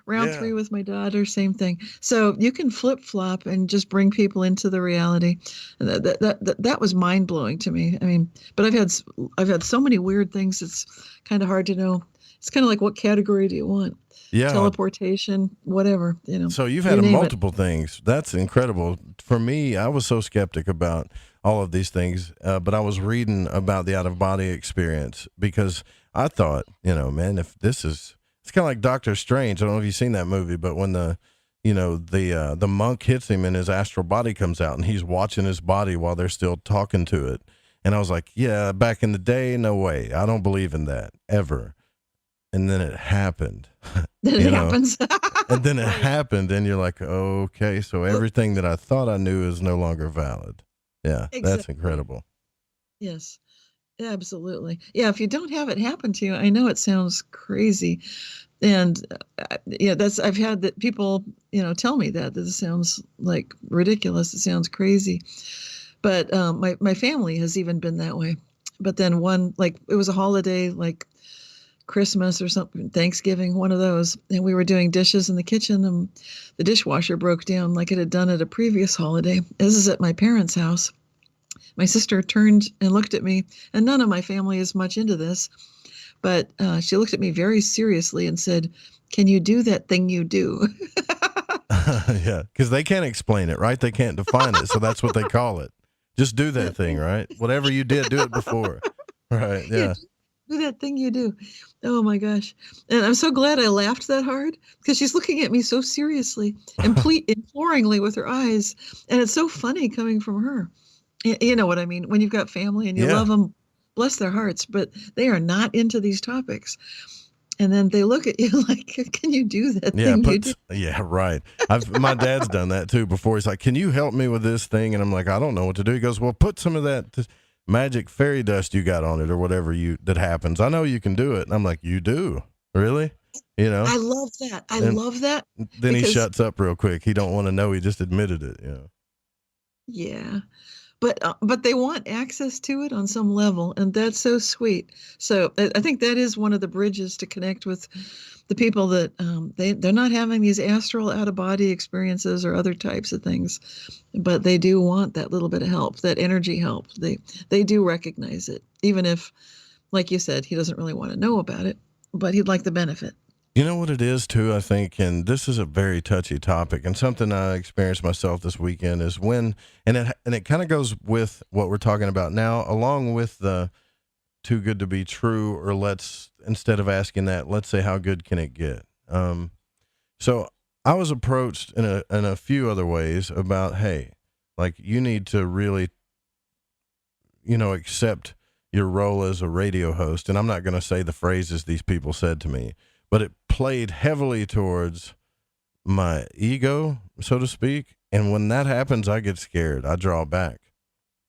Round 3 with my daughter, same thing. So you can flip flop and just bring people into the reality. And that was mind blowing to me. I mean, but I've had so many weird things. It's kind of hard to know. It's kind of like, what category do you want? Yeah. Teleportation, whatever, So you've had multiple things. That's incredible. For me, I was so skeptic about all of these things, but I was reading about the out-of-body experience because I thought, man, if this is, it's kind of like Doctor Strange. I don't know if you've seen that movie, but when the monk hits him and his astral body comes out and he's watching his body while they're still talking to it. And I was like, yeah, back in the day, no way. I don't believe in that ever. And then it happened. Then it happens. And then it happened, and you're like, okay, so everything that I thought I knew is no longer valid. Yeah, Exactly. That's incredible. Yes, absolutely. Yeah, if you don't have it happen to you, I know it sounds crazy. And I've had that people, tell me that it sounds like ridiculous. It sounds crazy. But my family has even been that way. But then it was a holiday, like Christmas or something, Thanksgiving, one of those, and we were doing dishes in the kitchen, and the dishwasher broke down like it had done at a previous holiday. This is at my parents' house. My sister turned and looked at me, and none of my family is much into this, but she looked at me very seriously and said, "Can you do that thing you do?" Yeah, because they can't explain it, right? They can't define it, so that's what they call it. Just do that thing, right? Whatever you did, do it before. Right, yeah. Do that thing you do. Oh my gosh. And I'm so glad I laughed that hard, because she's looking at me so seriously and imploringly with her eyes. And it's so funny coming from her. You know what I mean? When you've got family and you love them, bless their hearts, but they are not into these topics. And then they look at you like, can you do that thing you do? Yeah, right. My dad's done that too before. He's like, can you help me with this thing? And I'm like, I don't know what to do. He goes, well, put some of that magic fairy dust you got on it or whatever that happens. I know you can do it. And I'm like, you do? Really? I love that. I love that. Then he shuts up real quick. He don't want to know. He just admitted it. Yeah. But they want access to it on some level, and that's so sweet. So I think that is one of the bridges to connect with the people that they're not having these astral out-of-body experiences or other types of things, but they do want that little bit of help, that energy help. They do recognize it, even if, like you said, he doesn't really want to know about it, but he'd like the benefit. You know what it is too, I think, and this is a very touchy topic, and something I experienced myself this weekend is when, and it kind of goes with what we're talking about now, along with the too good to be true, or instead of asking that, let's say, how good can it get? So I was approached in a few other ways about, hey, like, you need to really, accept your role as a radio host, and I'm not going to say the phrases these people said to me, but it played heavily towards my ego, so to speak. And when that happens, I get scared. I draw back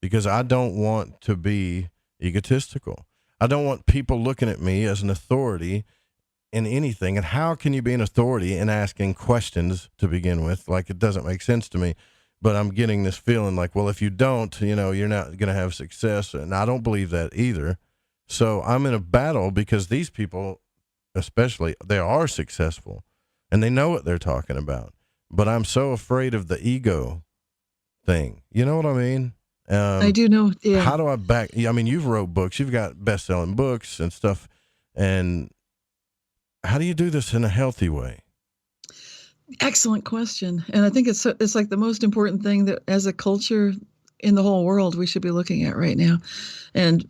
because I don't want to be egotistical. I don't want people looking at me as an authority in anything. And how can you be an authority in asking questions to begin with? Like, it doesn't make sense to me. But I'm getting this feeling like, well, if you don't, you're not going to have success. And I don't believe that either. So I'm in a battle because these people, especially, they are successful and they know what they're talking about, but I'm so afraid of the ego thing. You know what I mean? I do know. Yeah. How do I you've wrote books, you've got best-selling books and stuff. And how do you do this in a healthy way? Excellent question. And I think it's like the most important thing that as a culture in the whole world, we should be looking at right now. And,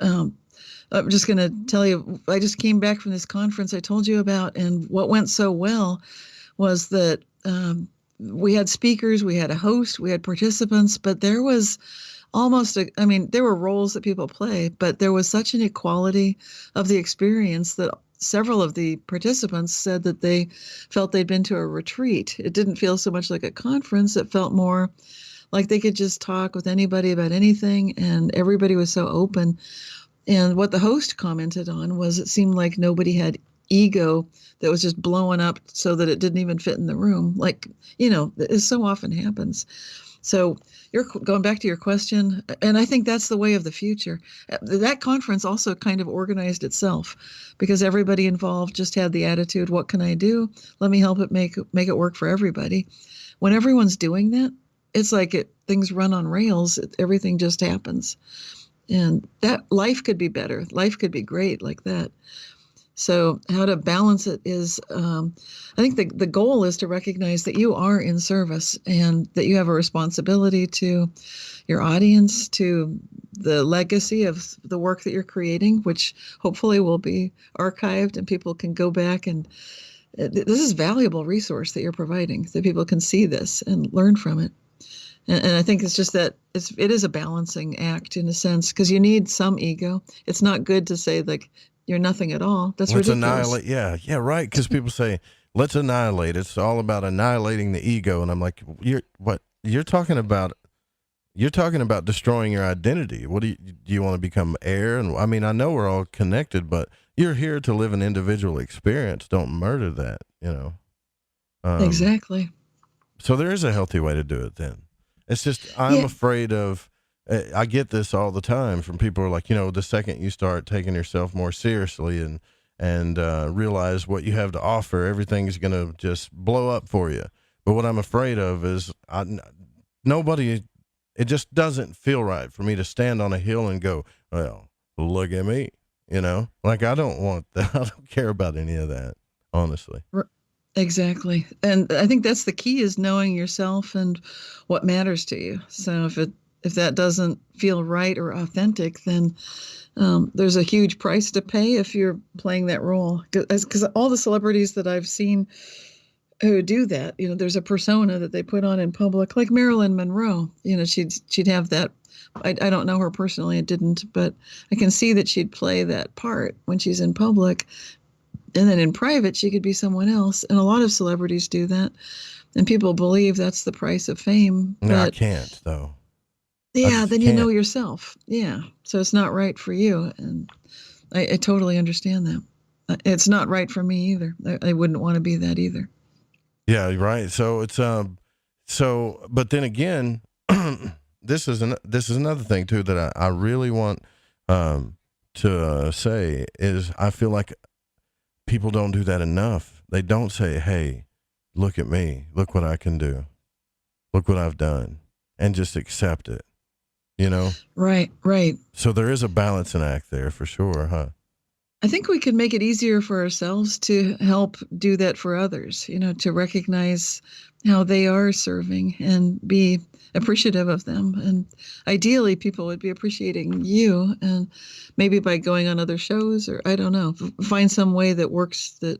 I'm just going to tell you, I just came back from this conference I told you about, and what went so well was that we had speakers, we had a host, we had participants, but there was there were roles that people play, but there was such an equality of the experience that several of the participants said that they felt they'd been to a retreat. It didn't feel so much like a conference. It felt more like they could just talk with anybody about anything, and everybody was so open. And what the host commented on was it seemed like nobody had ego that was just blowing up so that it didn't even fit in the room. Like, it so often happens. So you're going back to your question, and I think that's the way of the future. That conference also kind of organized itself because everybody involved just had the attitude, what can I do? Let me help it make it work for everybody. When everyone's doing that, it's like things run on rails. Everything just happens. And that life could be better. Life could be great like that. So how to balance it is, I think the goal is to recognize that you are in service and that you have a responsibility to your audience, to the legacy of the work that you're creating, which hopefully will be archived and people can go back and this is valuable resource that you're providing, that people can see this and learn from it. And I think it's just that it is a balancing act in a sense, because you need some ego. It's not good to say like you're nothing at all. That's let's ridiculous. Annihilate. Yeah, right. Because people say let's annihilate. It's all about annihilating the ego, and I'm like, you're talking about destroying your identity. What do you want to become air? And I mean, I know we're all connected, but you're here to live an individual experience. Don't murder that. Exactly. So there is a healthy way to do it. Then it's just I'm afraid of. I get this all the time from people who are like, the second you start taking yourself more seriously and realize what you have to offer, everything's going to just blow up for you. But what I'm afraid of is it just doesn't feel right for me to stand on a hill and go, well, look at me, like I don't want that. I don't care about any of that, honestly. Exactly. And I think that's the key, is knowing yourself and what matters to you. So if that doesn't feel right or authentic, then there's a huge price to pay if you're playing that role. Because all the celebrities that I've seen who do that, there's a persona that they put on in public, like Marilyn Monroe. She'd have that. I don't know her personally, I didn't, but I can see that she'd play that part when she's in public. And then in private, she could be someone else. And a lot of celebrities do that. And people believe that's the price of fame. No, I can't, though. Yeah, then you know yourself. Yeah. So it's not right for you. And I totally understand that. It's not right for me either. I wouldn't want to be that either. Yeah, right. So it's but then again, this is another thing too that I really want to say is I feel like people don't do that enough. They don't say, "Hey, look at me. Look what I can do. Look what I've done," and just accept it. Right. So there is a balancing act there for sure, huh? I think we can make it easier for ourselves to help do that for others, to recognize how they are serving and be appreciative of them. And ideally, people would be appreciating you, and maybe by going on other shows, or I don't know, find some way that works that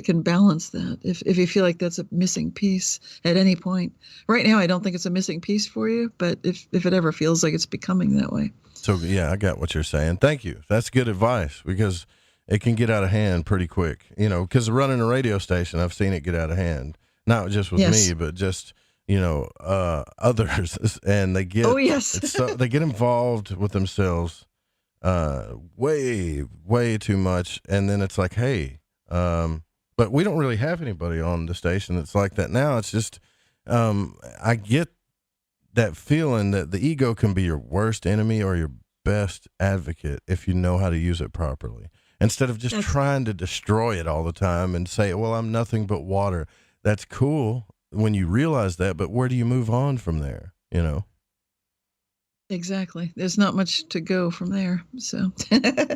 can balance that. If you feel like that's a missing piece at any point. Right now, I don't think it's a missing piece for you, but if it ever feels like it's becoming that way. So, yeah, I got what you're saying. Thank you. That's good advice, because it can get out of hand pretty quick, because running a radio station, I've seen it get out of hand, not just with me, but just, others. And they get, they get involved with themselves way, way too much. And then it's like, hey, but we don't really have anybody on the station that's like that now. It's just, I get that feeling that the ego can be your worst enemy or your best advocate if you know how to use it properly. Instead of just trying to destroy it all the time and say, well, I'm nothing but water. That's cool when you realize that, but where do you move on from there, Exactly. There's not much to go from there. So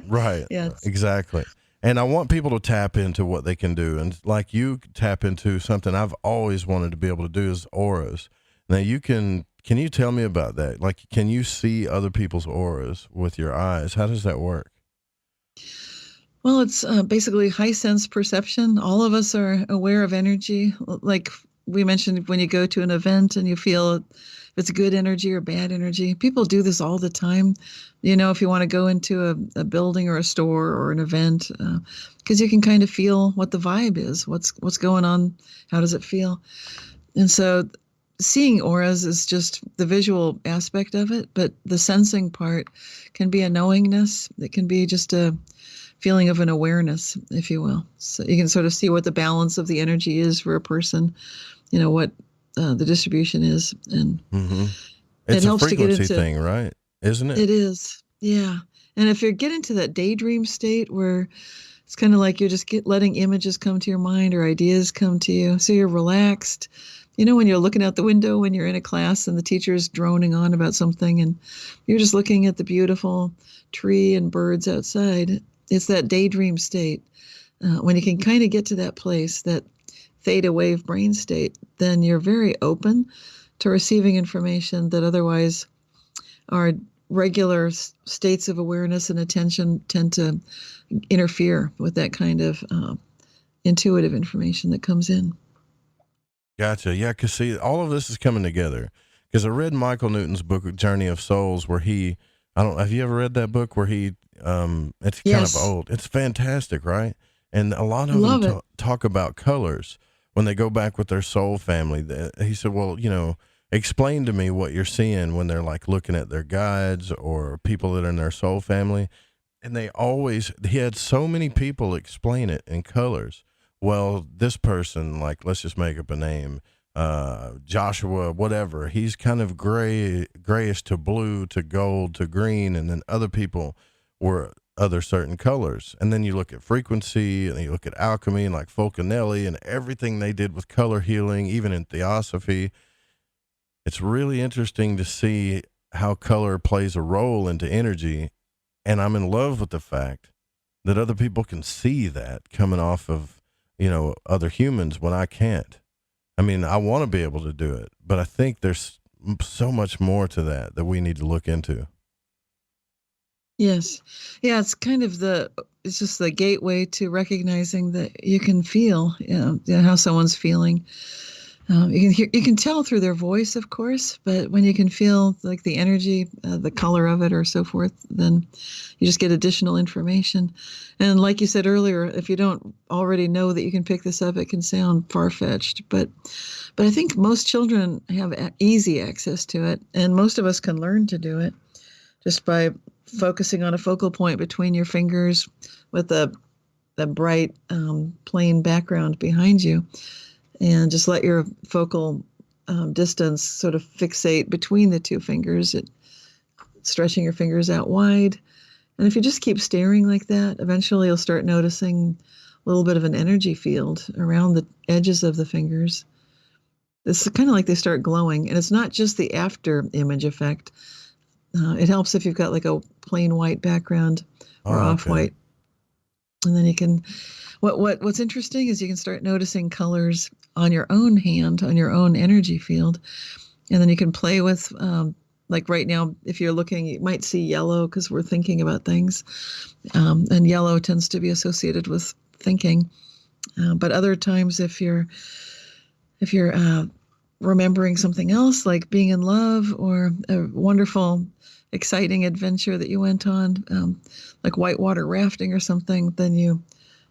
right. Yeah, exactly. And I want people to tap into what they can do. And like you tap into something I've always wanted to be able to do is auras. Now can you tell me about that? Like, can you see other people's auras with your eyes? How does that work? Well, it's basically high sense perception. All of us are aware of energy. Like we mentioned, when you go to an event and you feel if it's good energy or bad energy, people do this all the time. If you want to go into a building or a store or an event, because you can kind of feel what the vibe is, what's going on, how does it feel? And so seeing auras is just the visual aspect of it, but the sensing part can be a knowingness. It can be just a feeling of an awareness, if you will. So you can sort of see what the balance of the energy is for a person, what the distribution is, and It's it a helps to get frequency into thing, right? Isn't it? It is, yeah. And if you're getting to that daydream state where it's kind of like you're just letting images come to your mind or ideas come to you, so you're relaxed. You know, when you're looking out the window when you're in a class and the teacher's droning on about something and you're just looking at the beautiful tree and birds outside, it's that daydream state. When you can kind of get to that place, that theta wave brain state, then you're very open to receiving information that otherwise our regular states of awareness and attention tend to interfere with that kind of intuitive information that comes in. Gotcha. Yeah, because see, all of this is coming together. Because I read Michael Newton's book, Journey of Souls, where have you ever read that book where it's kind of old. It's fantastic, right? And a lot of them talk about colors when they go back with their soul family. He said, well, explain to me what you're seeing when they're like looking at their guides or people that are in their soul family. And he had so many people explain it in colors. Well, this person, like, let's just make up a name, Joshua, whatever, he's kind of grayish to blue to gold to green. And then other people were other certain colors. And then you look at frequency and you look at alchemy and like Fulcanelli and everything they did with color healing, even in theosophy. It's really interesting to see how color plays a role into energy. And I'm in love with the fact that other people can see that coming off of, other humans when I can't. I mean, I want to be able to do it, but I think there's so much more to that we need to look into. Yes. Yeah, it's kind of it's just the gateway to recognizing that you can feel, how someone's feeling. You can tell through their voice, of course, but when you can feel like the energy, the color of it or so forth, then you just get additional information. And like you said earlier, if you don't already know that you can pick this up, it can sound far-fetched, but I think most children have easy access to it, and most of us can learn to do it just by focusing on a focal point between your fingers with the bright plain background behind you. And just let your focal distance sort of fixate between the two fingers, stretching your fingers out wide. And if you just keep staring like that, eventually you'll start noticing a little bit of an energy field around the edges of the fingers. It's kind of like they start glowing. And it's not just the after image effect. It helps if you've got like a plain white background or off-white. And then you can... What's interesting is you can start noticing colors on your own hand, on your own energy field. And then you can play with, like right now, if you're looking, you might see yellow because we're thinking about things. And yellow tends to be associated with thinking. But other times, if you're remembering something else, like being in love or a wonderful, exciting adventure that you went on, like whitewater rafting or something, then you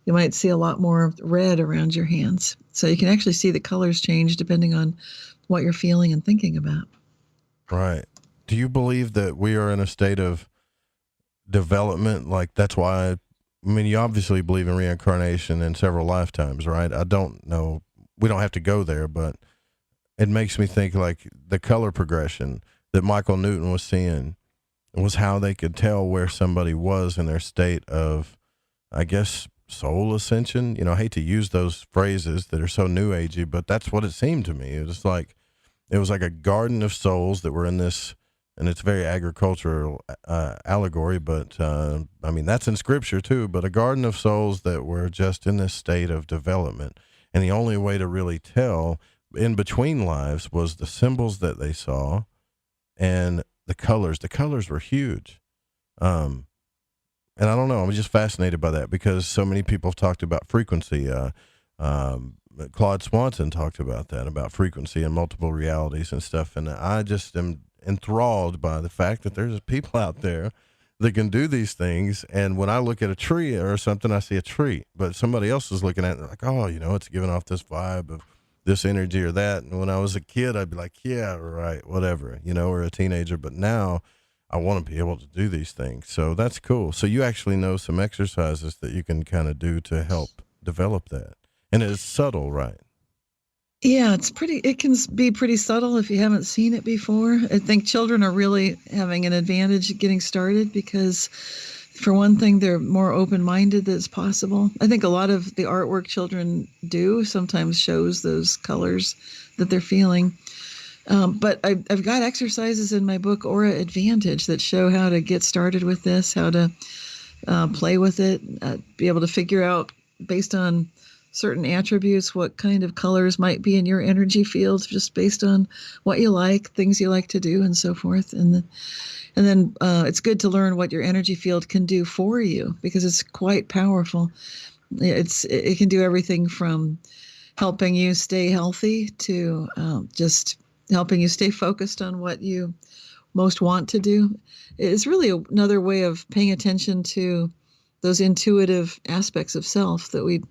might see a lot more red around your hands. So you can actually see the colors change depending on what you're feeling and thinking about. Right. Do you believe that we are in a state of development? Like, that's why, you obviously believe in reincarnation in several lifetimes, right? I don't know. We don't have to go there, but it makes me think like the color progression that Michael Newton was seeing was how they could tell where somebody was in their state of, I guess, soul ascension. I hate to use those phrases that are so new agey, but that's what it seemed to me. It was like a garden of souls that were in this, and it's very agricultural allegory, but that's in scripture too, but a garden of souls that were just in this state of development. And the only way to really tell in between lives was the symbols that they saw and the colors. The colors were huge. And I don't know, I'm just fascinated by that because so many people have talked about frequency. Claude Swanson talked about that, about frequency and multiple realities and stuff. And I just am enthralled by the fact that there's people out there that can do these things. And when I look at a tree or something, I see a tree, but somebody else is looking at it like, oh, it's giving off this vibe of this energy or that. And when I was a kid, I'd be like, yeah, right, whatever, or a teenager. But now I want to be able to do these things. So that's cool. So you actually know some exercises that you can kind of do to help develop that. And it's subtle, right? Yeah, it can be pretty subtle if you haven't seen it before. I think children are really having an advantage getting started because, for one thing, they're more open-minded as possible. I think a lot of the artwork children do sometimes shows those colors that they're feeling. But I've got exercises in my book, Aura Advantage, that show how to get started with this, how to play with it, be able to figure out, based on certain attributes, what kind of colors might be in your energy field, just based on what you like, things you like to do, and so forth. And then it's good to learn what your energy field can do for you, because it's quite powerful. It can do everything from helping you stay healthy to just helping you stay focused on what you most want to do. It's really another way of paying attention to those intuitive aspects of self that we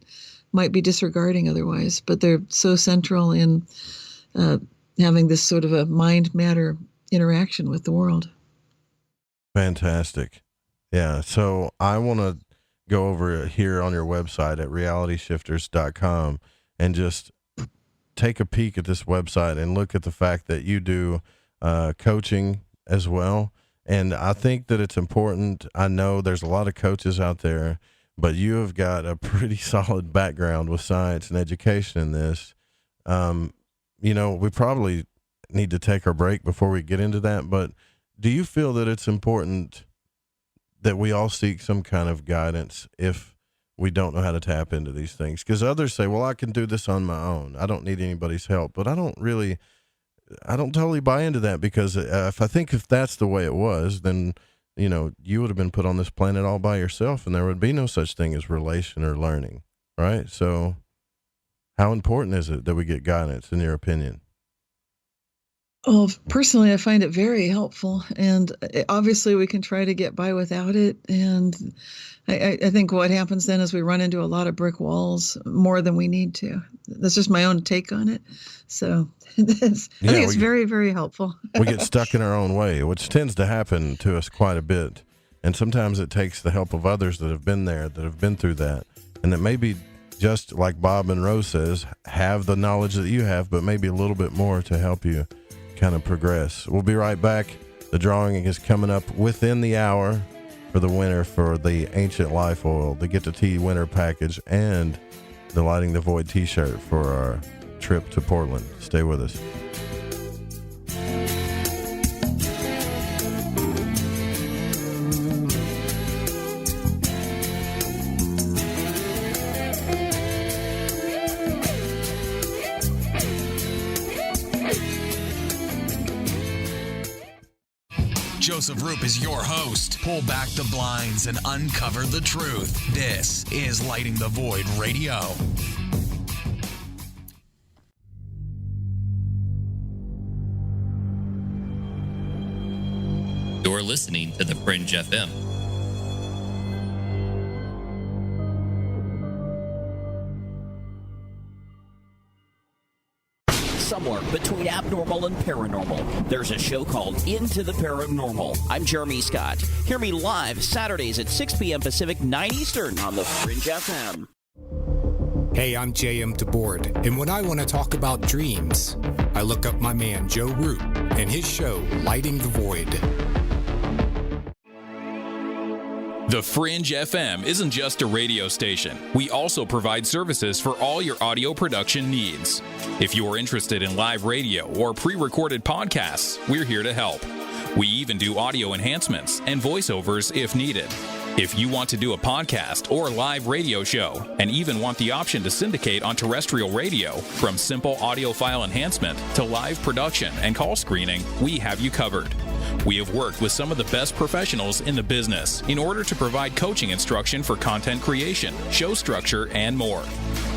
might be disregarding otherwise, but they're so central in having this sort of a mind-matter interaction with the world. Fantastic. Yeah. So I want to go over here on your website at realityshifters.com and just take a peek at this website and look at the fact that you do coaching as well. And I think that it's important. I know there's a lot of coaches out there, but you have got a pretty solid background with science and education in this. We probably need to take our break before we get into that, but do you feel that it's important that we all seek some kind of guidance if we don't know how to tap into these things? Because others say, well, I can do this on my own. I don't need anybody's help. But I don't totally buy into that, because if that's the way it was, then, you would have been put on this planet all by yourself, and there would be no such thing as relation or learning, right? So how important is it that we get guidance, in your opinion? Well, personally, I find it very helpful, and obviously we can try to get by without it. And I think what happens then is we run into a lot of brick walls more than we need to. That's just my own take on it. So I think it's very, very helpful. We get stuck in our own way, which tends to happen to us quite a bit. And sometimes it takes the help of others that have been there, that have been through that. And that maybe, just like Bob and Rose says, have the knowledge that you have, but maybe a little bit more to help you kind of progress. We'll be right back. The drawing is coming up within the hour for the winner for the Ancient Life Oil, the Get to Tea winter package, and the Lighting the Void t-shirt for our trip to Portland. Stay with us. Joseph Roop is your host. Pull back the blinds and uncover the truth. This is Lighting the Void Radio. You're listening to The Fringe FM. Somewhere between abnormal and paranormal, there's a show called Into the Paranormal. I'm Jeremy Scott. Hear me live Saturdays at 6 p.m. Pacific, 9 Eastern on the Fringe FM. Hey, I'm J.M. DeBoard, and when I want to talk about dreams, I look up my man Joe Root and his show, Lighting the Void. The Fringe FM isn't just a radio station. We also provide services for all your audio production needs. If you're interested in live radio or pre-recorded podcasts, we're here to help. We even do audio enhancements and voiceovers if needed. If you want to do a podcast or live radio show and even want the option to syndicate on terrestrial radio, from simple audio file enhancement to live production and call screening, we have you covered. We have worked with some of the best professionals in the business in order to provide coaching instruction for content creation, show structure, and more.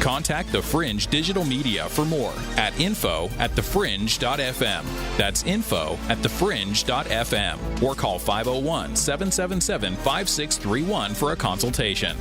Contact The Fringe Digital Media for more at info@thefringe.fm. That's info@thefringe.fm. Or call 501-777-5631 for a consultation.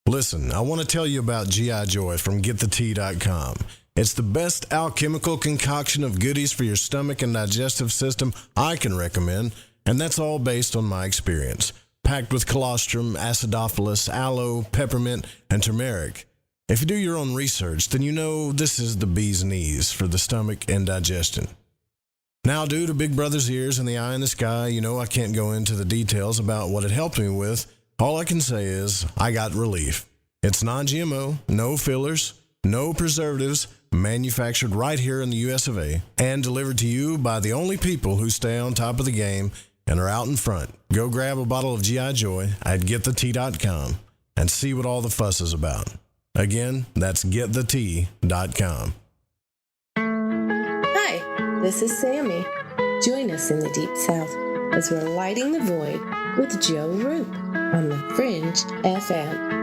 Listen, I want to tell you about G.I. Joy from GetTheTea.com. It's the best alchemical concoction of goodies for your stomach and digestive system I can recommend, and that's all based on my experience. packed with colostrum, acidophilus, aloe, peppermint, and turmeric. If you do your own research, then you know this is the bee's knees for the stomach and digestion. Now, due to Big Brother's ears and the eye in the sky, you know I can't go into the details about what it helped me with. All I can say is I got relief. It's non-GMO, no fillers, no preservatives, manufactured right here in the US of A, and delivered to you by the only people who stay on top of the game and are out in front. Go grab a bottle of G.I. Joy at GetTheTea.com and see what all the fuss is about. Again, that's GetTheTea.com. Hi, this is Sammy. Join us in the Deep South as we're lighting the void with Joe Roop on the Fringe FM.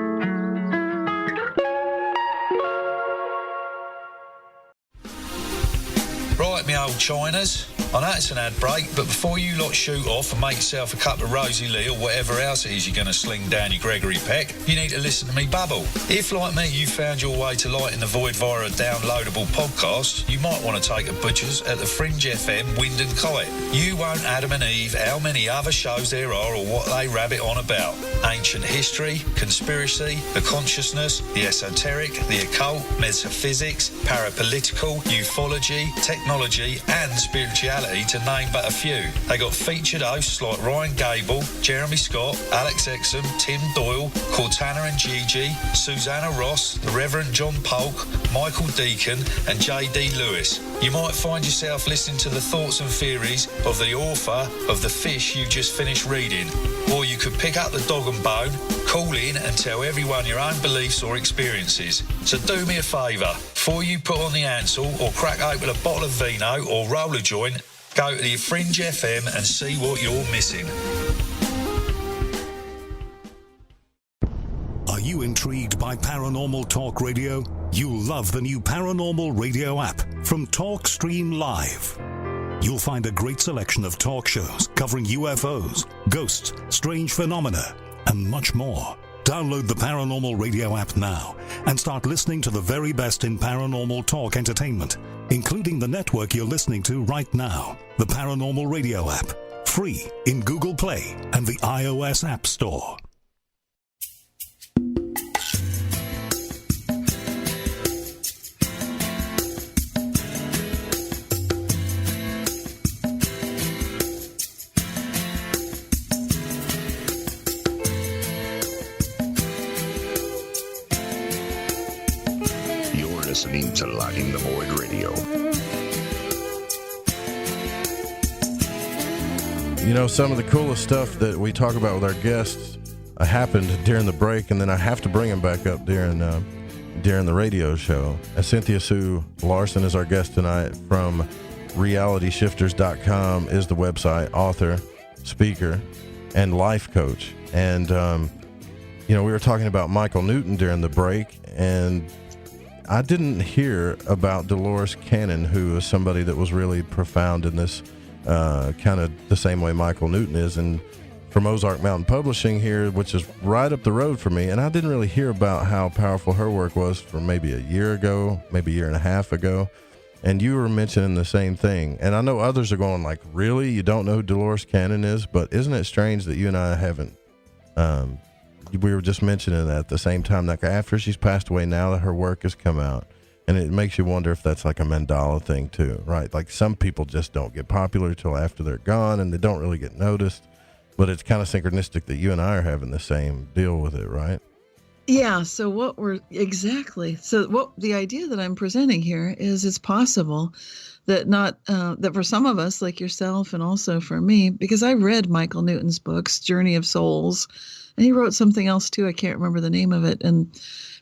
Right, me old Chinas. I know it's an ad break, but before you lot shoot off and make yourself a cup of Rosie Lee or whatever else it is you're going to sling down your Gregory Peck, you need to listen to me babble. If, like me, you found your way to Lighting the Void via a downloadable podcast, you might want to take a butcher's at the Fringe FM Wind and Kite. You won't Adam and Eve how many other shows there are or what they rabbit on about. Ancient history, conspiracy, the consciousness, the esoteric, the occult, metaphysics, parapolitical, ufology, technology and spirituality, to name but a few. They got featured hosts like Ryan Gable, Jeremy Scott, Alex Exum, Tim Doyle, Cortana and Gigi, Susanna Ross, the Reverend John Polk, Michael Deacon and J.D. Lewis. You might find yourself listening to the thoughts and theories of the author of The Fish you just finished reading. Or you could pick up the dog and bone, call in and tell everyone your own beliefs or experiences. So do me a favour, before you put on the Ansel or crack open a bottle of vino or roll a joint, go to the Fringe FM and see what you're missing. Are you intrigued by paranormal talk radio? You'll love the new Paranormal Radio app from TalkStream Live. You'll find a great selection of talk shows covering UFOs, ghosts, strange phenomena, and much more. Download the Paranormal Radio app now and start listening to the very best in paranormal talk entertainment, including the network you're listening to right now. The Paranormal Radio app, free in Google Play and the iOS App Store. Listening to Lighting the Void Radio. You know, some of the coolest stuff that we talk about with our guests happened during the break, and then I have to bring them back up during the radio show. Cynthia Sue Larson is our guest tonight from realityshifters.com, is the website, author, speaker, and life coach. And, we were talking about Michael Newton during the break, and I didn't hear about Dolores Cannon, who is somebody that was really profound in this kind of the same way Michael Newton is, and from Ozark Mountain Publishing here, which is right up the road for me. And I didn't really hear about how powerful her work was for maybe a year ago, maybe a year and a half ago. And you were mentioning the same thing. And I know others are going like, really? You don't know who Dolores Cannon is? But isn't it strange that you and I haven't we were just mentioning that at the same time, like after she's passed away, now that her work has come out, and it makes you wonder if that's like a Mandela thing too, right? Like some people just don't get popular till after they're gone and they don't really get noticed, but it's kind of synchronistic that you and I are having the same deal with it, right? Yeah. So the idea that I'm presenting here is it's possible that that for some of us like yourself and also for me, because I read Michael Newton's books, Journey of Souls, and he wrote something else too. I can't remember the name of it. And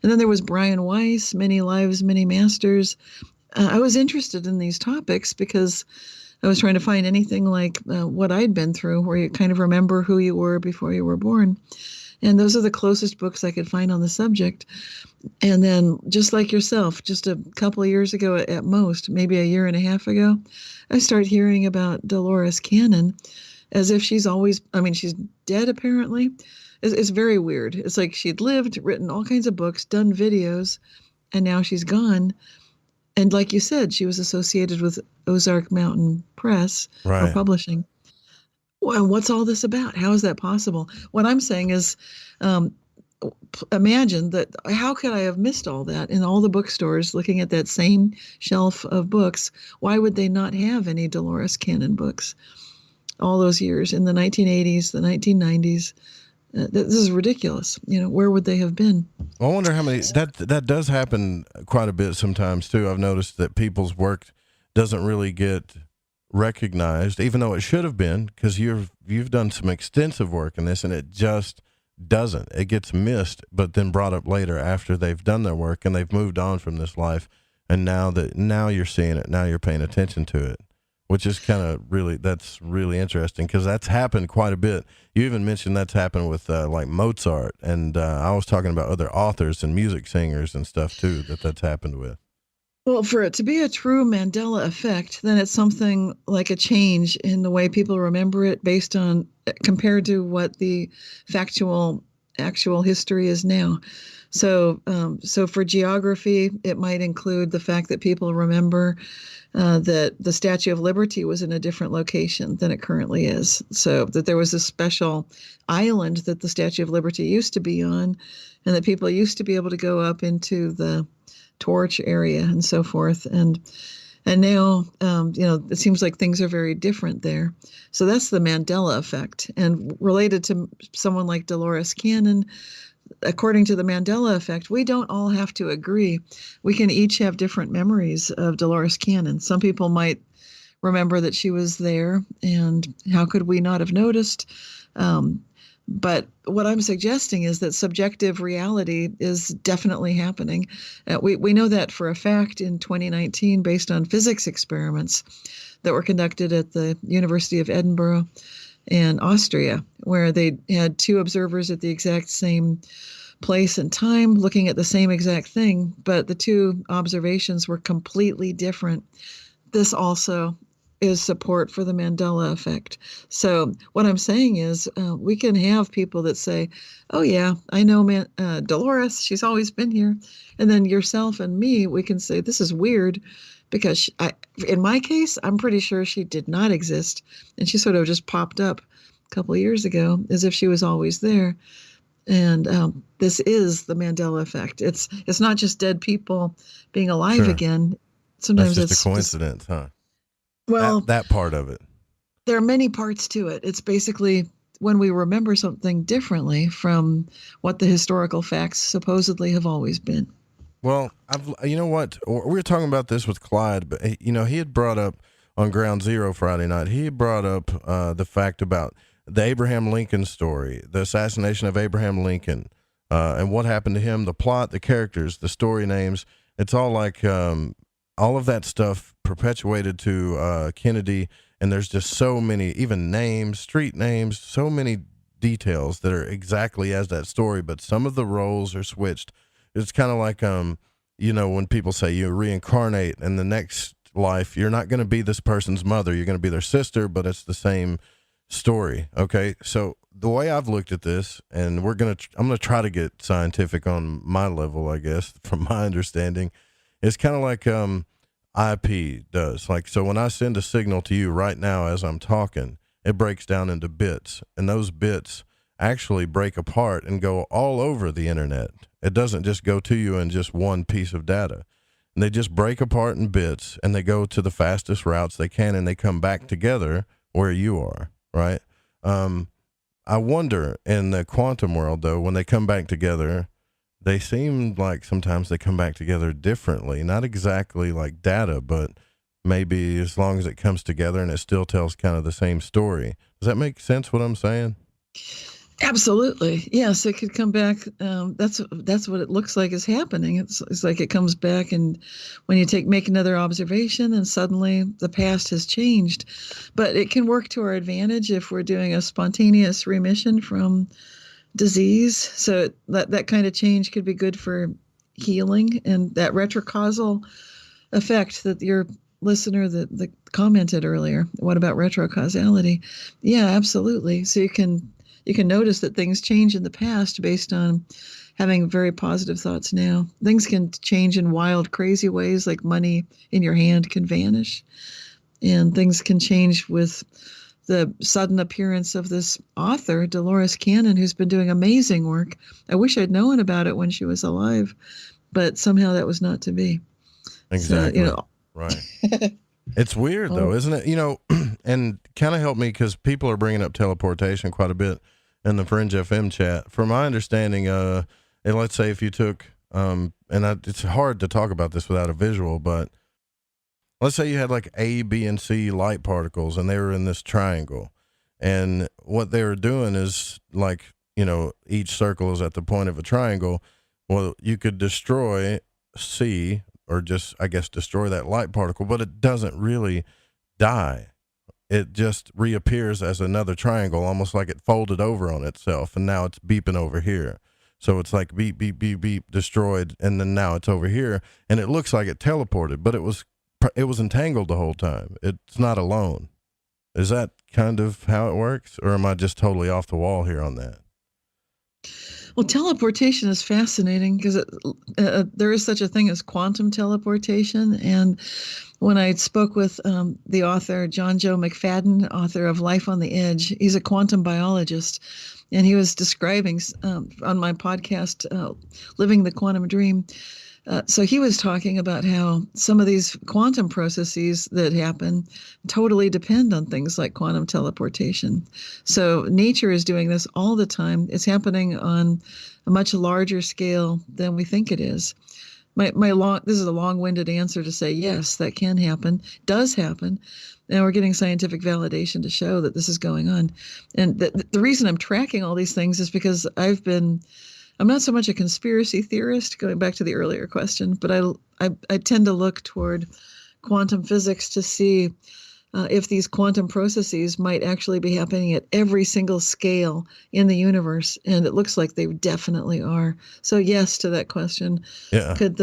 then there was Brian Weiss, Many Lives, Many Masters. I was interested in these topics because I was trying to find anything like what I'd been through, where you kind of remember who you were before you were born. And those are the closest books I could find on the subject. And then just like yourself, just a couple of years ago at most, maybe a year and a half ago, I started hearing about Dolores Cannon as if she's dead apparently. It's very weird. It's like she'd lived, written all kinds of books, done videos, and now she's gone. And like you said, she was associated with Ozark Mountain Press or Publishing. Well, what's all this about? How is that possible? What I'm saying is, imagine that. How could I have missed all that in all the bookstores looking at that same shelf of books? Why would they not have any Dolores Cannon books all those years in the 1980s, the 1990s? This is ridiculous. Where would they have been? I wonder how many, that does happen quite a bit sometimes too. I've noticed that people's work doesn't really get recognized, even though it should have been, because you've done some extensive work in this, and it just doesn't. It gets missed, but then brought up later after they've done their work and they've moved on from this life. And now you're seeing it, now you're paying attention to it, which is that's really interesting, because that's happened quite a bit. You even mentioned that's happened with like Mozart, and I was talking about other authors and music singers and stuff too that's happened with. Well, for it to be a true Mandela effect, then it's something like a change in the way people remember it based on, compared to what the actual history is now. So for geography, it might include the fact that people remember that the Statue of Liberty was in a different location than it currently is. So that there was a special island that the Statue of Liberty used to be on, and that people used to be able to go up into the Torch area and so forth. And now, it seems like things are very different there. So that's the Mandela effect. And related to someone like Dolores Cannon, according to the Mandela effect, we don't all have to agree. We can each have different memories of Dolores Cannon. Some people might remember that she was there, and how could we not have noticed? But what I'm suggesting is that subjective reality is definitely happening. We know that for a fact in 2019 based on physics experiments that were conducted at the University of Edinburgh in Austria, where they had two observers at the exact same place and time looking at the same exact thing, but the two observations were completely different. This also is support for the Mandela effect. So what I'm saying is we can have people that say, oh yeah, I know Dolores, she's always been here. And then yourself and me, we can say, this is weird, because in my case, I'm pretty sure she did not exist. And she sort of just popped up a couple of years ago as if she was always there. And this is the Mandela effect. It's not just dead people being alive again. Sometimes that's just a coincidence, huh? Well, that part of it. There are many parts to it. It's basically when we remember something differently from what the historical facts supposedly have always been. Well, you know what? We were talking about this with Clyde, but he had brought up on Ground Zero Friday night, he brought up the fact about the Abraham Lincoln story, the assassination of Abraham Lincoln, and what happened to him, the plot, the characters, the story names. It's all like all of that stuff perpetuated to Kennedy, and there's just so many, even names, street names, so many details that are exactly as that story, but some of the roles are switched. It's kind of like, when people say you reincarnate in the next life, you're not going to be this person's mother, you're going to be their sister, but it's the same story. Okay, so the way I've looked at this, and I'm going to try to get scientific on my level, I guess, from my understanding, it's kind of like IP does. Like, so when I send a signal to you right now as I'm talking, it breaks down into bits, and those bits actually break apart and go all over the internet. It doesn't just go to you in just one piece of data. And they just break apart in bits, and they go to the fastest routes they can, and they come back together where you are, right? I wonder, in the quantum world, though, when they come back together, they seem like sometimes they come back together differently. Not exactly like data, but maybe as long as it comes together and it still tells kind of the same story. Does that make sense, what I'm saying? Absolutely. Yes, it could come back. That's what it looks like is happening. It's like it comes back, and when you make another observation, and suddenly the past has changed. But it can work to our advantage if we're doing a spontaneous remission from disease. So that kind of change could be good for healing, and that retrocausal effect that your listener that commented earlier. What about retrocausality? Yeah, absolutely. So you can notice that things change in the past based on having very positive thoughts now. Things can change in wild, crazy ways, like money in your hand can vanish, and things can change with the sudden appearance of this author, Dolores Cannon, who's been doing amazing work. I wish I'd known about it when she was alive, but somehow that was not to be. Exactly. So, right. It's weird though, isn't it? And kind of helped me because people are bringing up teleportation quite a bit in the Fringe FM chat. From my understanding, and let's say if you took, it's hard to talk about this without a visual, but let's say you had like A, B, and C light particles and they were in this triangle. And what they were doing is like, each circle is at the point of a triangle. Well, you could destroy C, or just, I guess, destroy that light particle, but it doesn't really die. It just reappears as another triangle, almost like it folded over on itself, and now it's beeping over here. So it's like beep, beep, beep, beep, destroyed, and then now it's over here, and it looks like it teleported, but it was entangled the whole time. It's not alone. Is that kind of how it works, or am I just totally off the wall here on that? Well, teleportation is fascinating because there is such a thing as quantum teleportation. And when I spoke with the author, John Joe McFadden, author of Life on the Edge, he's a quantum biologist, and he was describing on my podcast, Living the Quantum Dream. So he was talking about how some of these quantum processes that happen totally depend on things like quantum teleportation. So nature is doing this all the time. It's happening on a much larger scale than we think it is. This is a long-winded answer to say, yes, that can happen, does happen. And we're getting scientific validation to show that this is going on. And the reason I'm tracking all these things is because I'm not so much a conspiracy theorist, going back to the earlier question, but I tend to look toward quantum physics to see if these quantum processes might actually be happening at every single scale in the universe. And it looks like they definitely are. So yes, to that question. Yeah. Could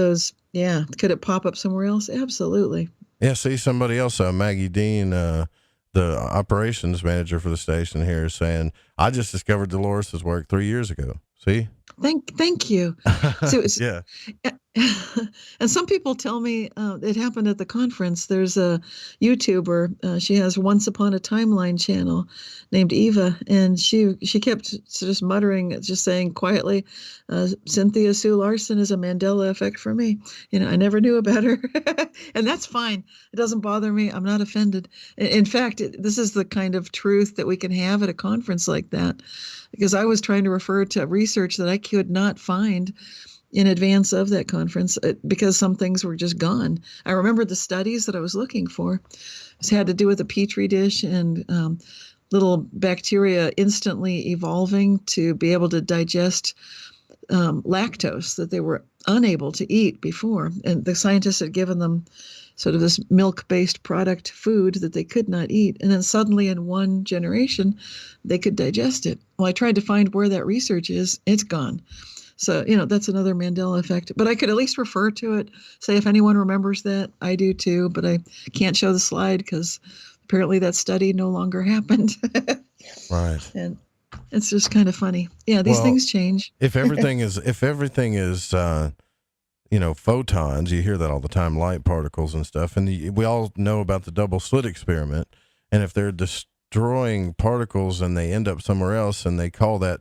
it pop up somewhere else? Absolutely. Yeah. See, somebody else, Maggie Dean, the operations manager for the station here, is saying, I just discovered Dolores's work 3 years ago. See? Thank you. So yeah. And some people tell me it happened at the conference. There's a YouTuber. She has Once Upon a Timeline channel named Eva, and she kept just muttering, just saying quietly, Cynthia Sue Larson is a Mandela effect for me. I never knew about her. And that's fine. It doesn't bother me. I'm not offended. In fact, this is the kind of truth that we can have at a conference like that, because I was trying to refer to research that I could not find in advance of that conference because some things were just gone. I remember the studies that I was looking for. It had to do with a petri dish and little bacteria instantly evolving to be able to digest lactose that they were unable to eat before. And the scientists had given them sort of this milk-based product food that they could not eat. And then suddenly in one generation, they could digest it. Well, I tried to find where that research is. It's gone. So, that's another Mandela effect. But I could at least refer to it, say if anyone remembers that. I do too, but I can't show the slide because apparently that study no longer happened. Right. And it's just kind of funny. Yeah, these things change. if everything is photons, you hear that all the time, light particles and stuff. And we all know about the double slit experiment. And if they're destroying particles and they end up somewhere else and they call that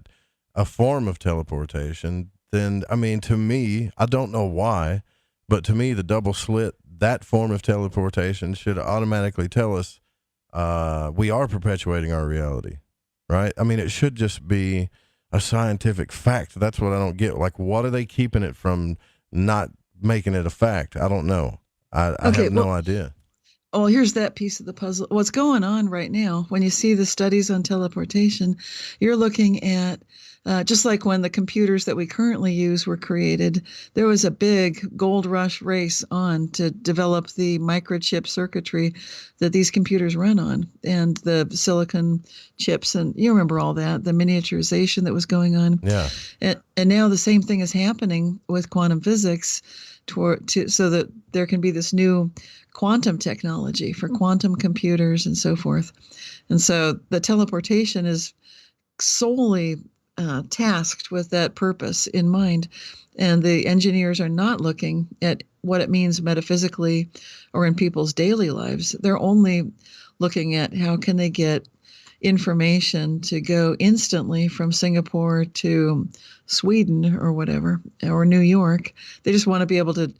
a form of teleportation, then, to me, I don't know why, but to me, the double slit, that form of teleportation should automatically tell us we are perpetuating our reality, right? It should just be a scientific fact. That's what I don't get. Like, what are they keeping it from not making it a fact? I don't know. I have no idea. Well, here's that piece of the puzzle. What's going on right now, when you see the studies on teleportation, you're looking at, just like when the computers that we currently use were created, there was a big gold rush race on to develop the microchip circuitry that these computers run on, and the silicon chips, and you remember all that, the miniaturization that was going on. Yeah. And now the same thing is happening with quantum physics so that there can be this new quantum technology for quantum computers and so forth. And so the teleportation is solely tasked with that purpose in mind. And the engineers are not looking at what it means metaphysically or in people's daily lives. They're only looking at how can they get information to go instantly from Singapore to Sweden or whatever, or New York. They just want to be able to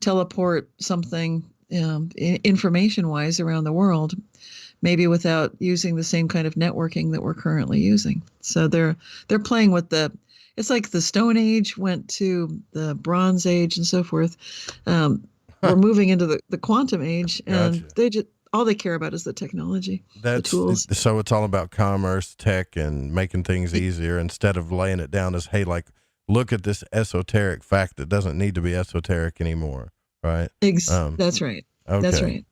teleport something information-wise around the world, maybe without using the same kind of networking that we're currently using. So they're playing with it's like the Stone Age went to the Bronze Age and so forth. We're moving into the quantum age, and Gotcha. all they care about is the technology, the tools. So it's all about commerce, tech, and making things easier instead of laying it down as, hey, like, look at this esoteric fact that doesn't need to be esoteric anymore, right? That's right. Okay. That's right.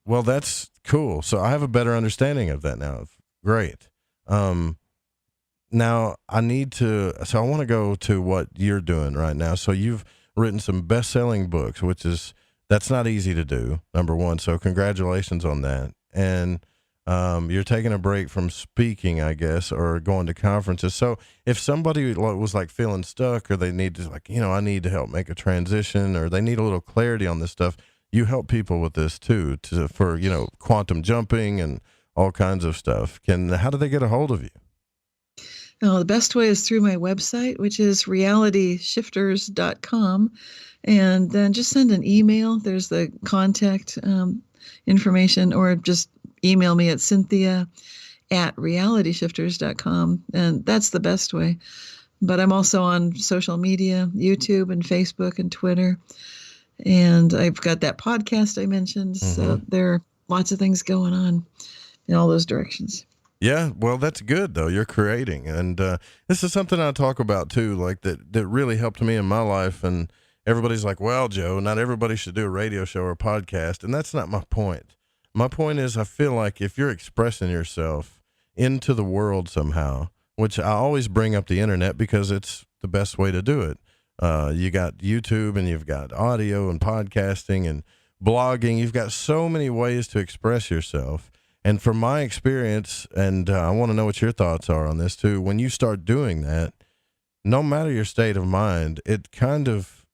Well, that's cool. So I have a better understanding of that now. Great. Now I want to go to what you're doing right now. So you've written some best-selling books, that's not easy to do, number one. So congratulations on that. And you're taking a break from speaking, I guess, or going to conferences. So if somebody was like feeling stuck, or they need to, like, I need to help make a transition, or they need a little clarity on this stuff, you help people with this too, for quantum jumping and all kinds of stuff. How do they get a hold of you? Well, the best way is through my website, which is realityshifters.com. And then just send an email. There's the contact information, or just email me at cynthia@realityshifters.com. And that's the best way. But I'm also on social media, YouTube and Facebook and Twitter. And I've got that podcast I mentioned. Mm-hmm. So there are lots of things going on in all those directions. Yeah, well, that's good, though. You're creating. And this is something I talk about, too, like that really helped me in my life. And everybody's like, well, Joe, not everybody should do a radio show or a podcast. And that's not my point. My point is, I feel like if you're expressing yourself into the world somehow, which I always bring up the internet because it's the best way to do it. You got YouTube, and you've got audio and podcasting and blogging. You've got so many ways to express yourself. And from my experience, and I want to know what your thoughts are on this too, when you start doing that, no matter your state of mind, it kind of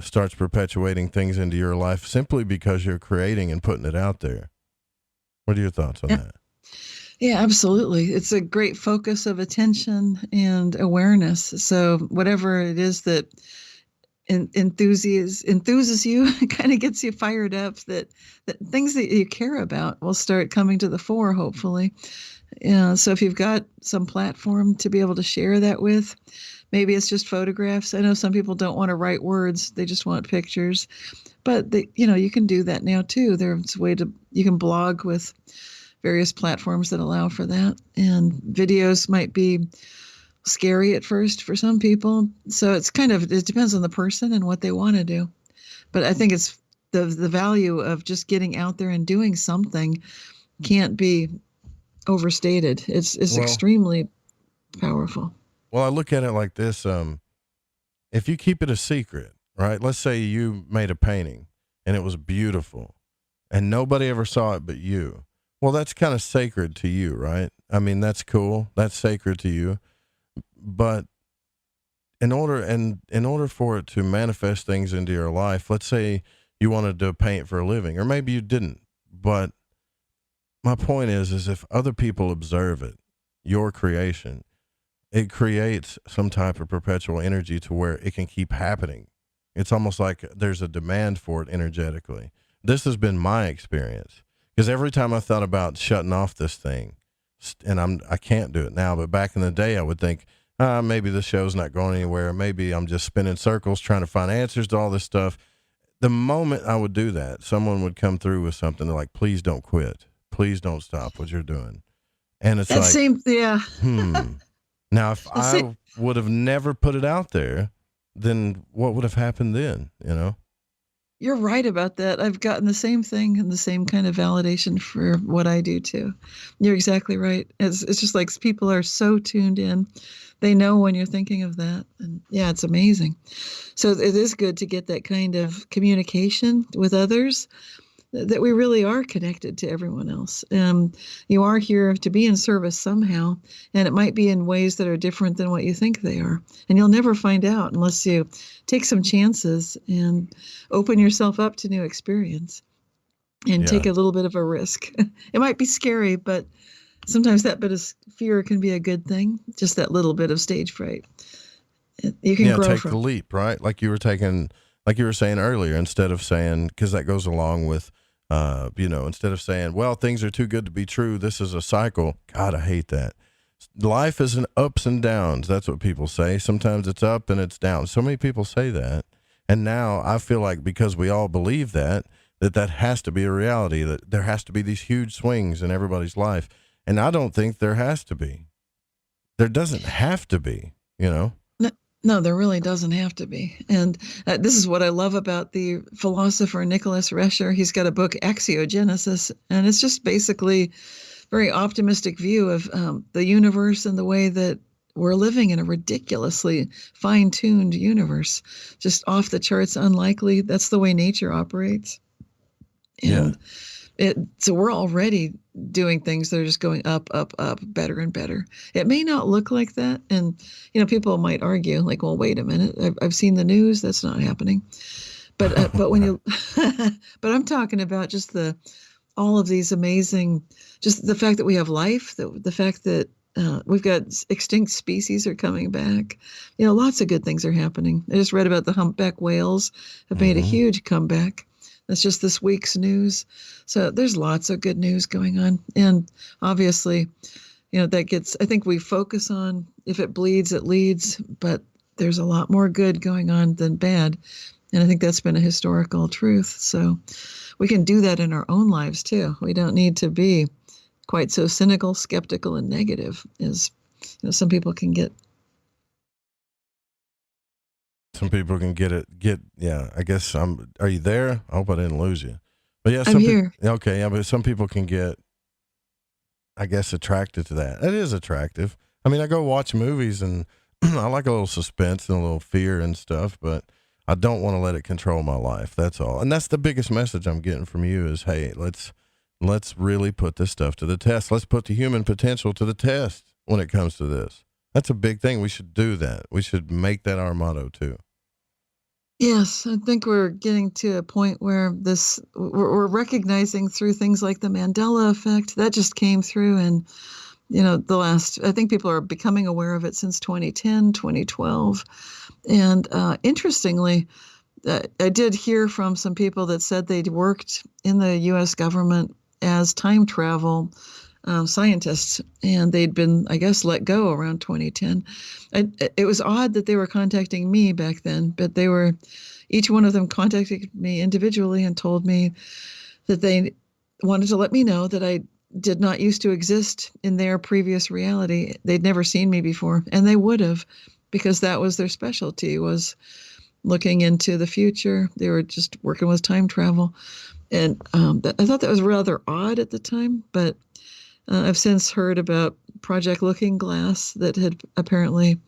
starts perpetuating things into your life simply because you're creating and putting it out there. What are your thoughts on that? Yeah, absolutely. It's a great focus of attention and awareness. So whatever it is that enthuses you, kind of gets you fired up, that things that you care about will start coming to the fore, hopefully. So if you've got some platform to be able to share that with, maybe it's just photographs. I know some people don't want to write words, they just want pictures, but you can do that now too. There's a way you can blog with various platforms that allow for that, and videos might be scary at first for some people. So it depends on the person and what they want to do. But I think it's the value of just getting out there and doing something can't be overstated. It's extremely powerful. Well, I look at it like this. If you keep it a secret, right? Let's say you made a painting and it was beautiful and nobody ever saw it but you. Well, that's kind of sacred to you, right? I mean, that's cool. That's sacred to you. But in order for it to manifest things into your life, let's say you wanted to paint for a living, or maybe you didn't. But my point is if other people observe it, your creation, it creates some type of perpetual energy to where it can keep happening. It's almost like there's a demand for it energetically. This has been my experience, because every time I thought about shutting off this thing, and I can't do it now, but back in the day I would think, maybe the show's not going anywhere. Maybe I'm just spinning circles trying to find answers to all this stuff. The moment I would do that, someone would come through with something like, please don't quit. Please don't stop what you're doing. And it's Now, if I would have never put it out there, then what would have happened then, You're right about that. I've gotten the same thing and the same kind of validation for what I do too. You're exactly right. It's just like people are so tuned in. They know when you're thinking of that. And yeah, it's amazing. So it is good to get that kind of communication with others, that we really are connected to everyone else. You are here to be in service somehow, and it might be in ways that are different than what you think they are. And you'll never find out unless you take some chances and open yourself up to new experience and take a little bit of a risk. It might be scary, but sometimes that bit of fear can be a good thing. Just that little bit of stage fright. You can grow take from the leap, right? Like you were saying earlier, instead of saying, because that goes along with, instead of saying, well, things are too good to be true, this is a cycle. God, I hate that. Life is an ups and downs. That's what people say. Sometimes it's up and it's down. So many people say that. And now I feel like because we all believe that has to be a reality, that there has to be these huge swings in everybody's life. And I don't think there has to be. There doesn't have to be, No, there really doesn't have to be. And this is what I love about the philosopher Nicholas Rescher. He's got a book, Axiogenesis, and it's just basically very optimistic view of the universe and the way that we're living in a ridiculously fine-tuned universe, just off the charts, unlikely. That's the way nature operates. And so we're already doing things that are just going up, up, up, better and better. It may not look like that. And, people might argue like, well, wait a minute, I've seen the news. That's not happening. But when you, but I'm talking about just all of these amazing, just the fact that we have life, the fact that we've got extinct species are coming back. Lots of good things are happening. I just read about the humpback whales have made a huge comeback. That's just this week's news. So there's lots of good news going on. And obviously, I think we focus on if it bleeds, it leads, but there's a lot more good going on than bad. And I think that's been a historical truth. So we can do that in our own lives too. We don't need to be quite so cynical, skeptical, and negative as some people can get. Some people can I guess are you there? I hope I didn't lose you. But yeah, I'm here. Okay, yeah, but some people can get, I guess, attracted to that. It is attractive. I mean, I go watch movies and I like a little suspense and a little fear and stuff, but I don't want to let it control my life. That's all. And that's the biggest message I'm getting from you is, hey, let's really put this stuff to the test. Let's put the human potential to the test when it comes to this. That's a big thing. We should do that. We should make that our motto too. Yes, I think we're getting to a point where we're recognizing through things like the Mandela effect that just came through, and I think people are becoming aware of it since 2010, 2012, and interestingly, I did hear from some people that said they'd worked in the U.S. government as time travel scientists, and they'd been, I guess, let go around 2010. It was odd that they were contacting me back then, but each one of them contacted me individually and told me that they wanted to let me know that I did not used to exist in their previous reality. They'd never seen me before, and they would have, because that was their specialty, was looking into the future. They were just working with time travel. And I thought that was rather odd at the time, but I've since heard about Project Looking Glass that had apparently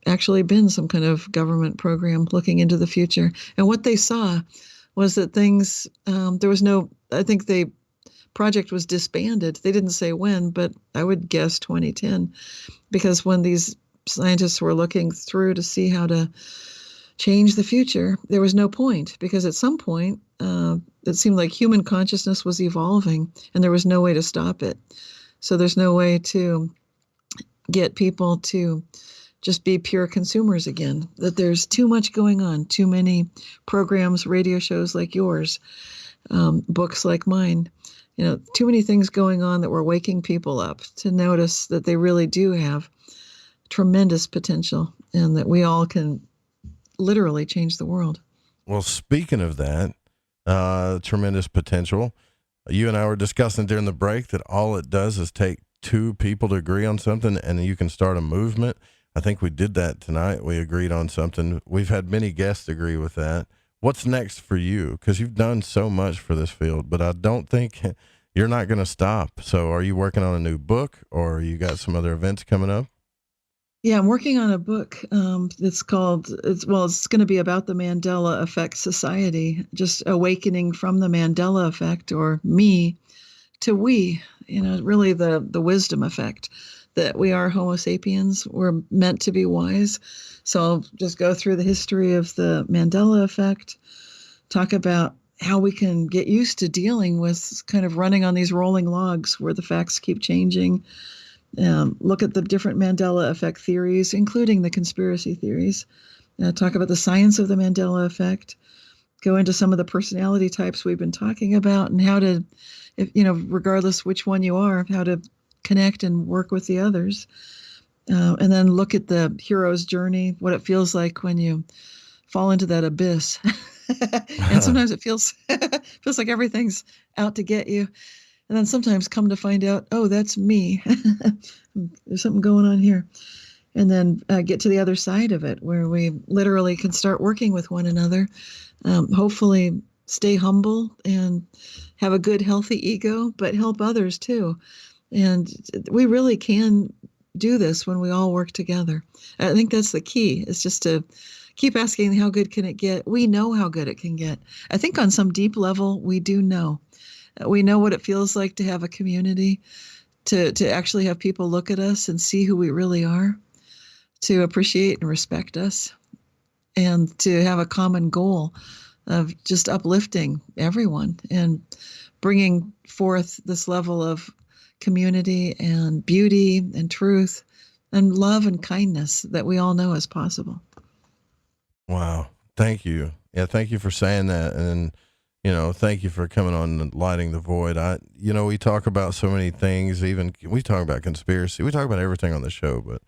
actually been some kind of government program looking into the future. And what they saw was that things, I think the project was disbanded. They didn't say when, but I would guess 2010, because when these scientists were looking through to see how to change the future, there was no point, because at some point it seemed like human consciousness was evolving and there was no way to stop it. So there's no way to get people to just be pure consumers again, that there's too much going on, too many programs, radio shows like yours, books like mine, too many things going on that were waking people up to notice that they really do have tremendous potential and that we all can literally change the world. Well, speaking of that, tremendous potential, you and I were discussing during the break that all it does is take two people to agree on something and you can start a movement. I think we did that tonight. We agreed on something. We've had many guests agree with that. What's next for you? Because you've done so much for this field, but I don't think you're not going to stop. So are you working on a new book, or you got some other events coming up? Yeah, I'm working on a book that's called, it's going to be about the Mandela Effect Society, just awakening from the Mandela effect, or me to we, really the wisdom effect, that we are Homo sapiens. We're meant to be wise. So I'll just go through the history of the Mandela effect, talk about how we can get used to dealing with kind of running on these rolling logs where the facts keep changing. Look at the different Mandela effect theories, including the conspiracy theories. Talk about the science of the Mandela effect. Go into some of the personality types we've been talking about, and how to, regardless which one you are, how to connect and work with the others. And then look at the hero's journey, what it feels like when you fall into that abyss. And sometimes it feels like everything's out to get you. And then sometimes come to find out, oh, that's me. There's something going on here. And then get to the other side of it, where we literally can start working with one another. Hopefully stay humble and have a good, healthy ego, but help others too. And we really can do this when we all work together. I think that's the key, is just to keep asking, how good can it get? We know how good it can get. I think on some deep level, we do know. We know what it feels like to have a community, to actually have people look at us and see who we really are, to appreciate and respect us, and to have a common goal of just uplifting everyone and bringing forth this level of community and beauty and truth and love and kindness that we all know is possible. Wow. Thank you. Yeah. Thank you for saying that. And, thank you for coming on and Lighting the Void. We talk about so many things, even we talk about conspiracy. We talk about everything on the show, but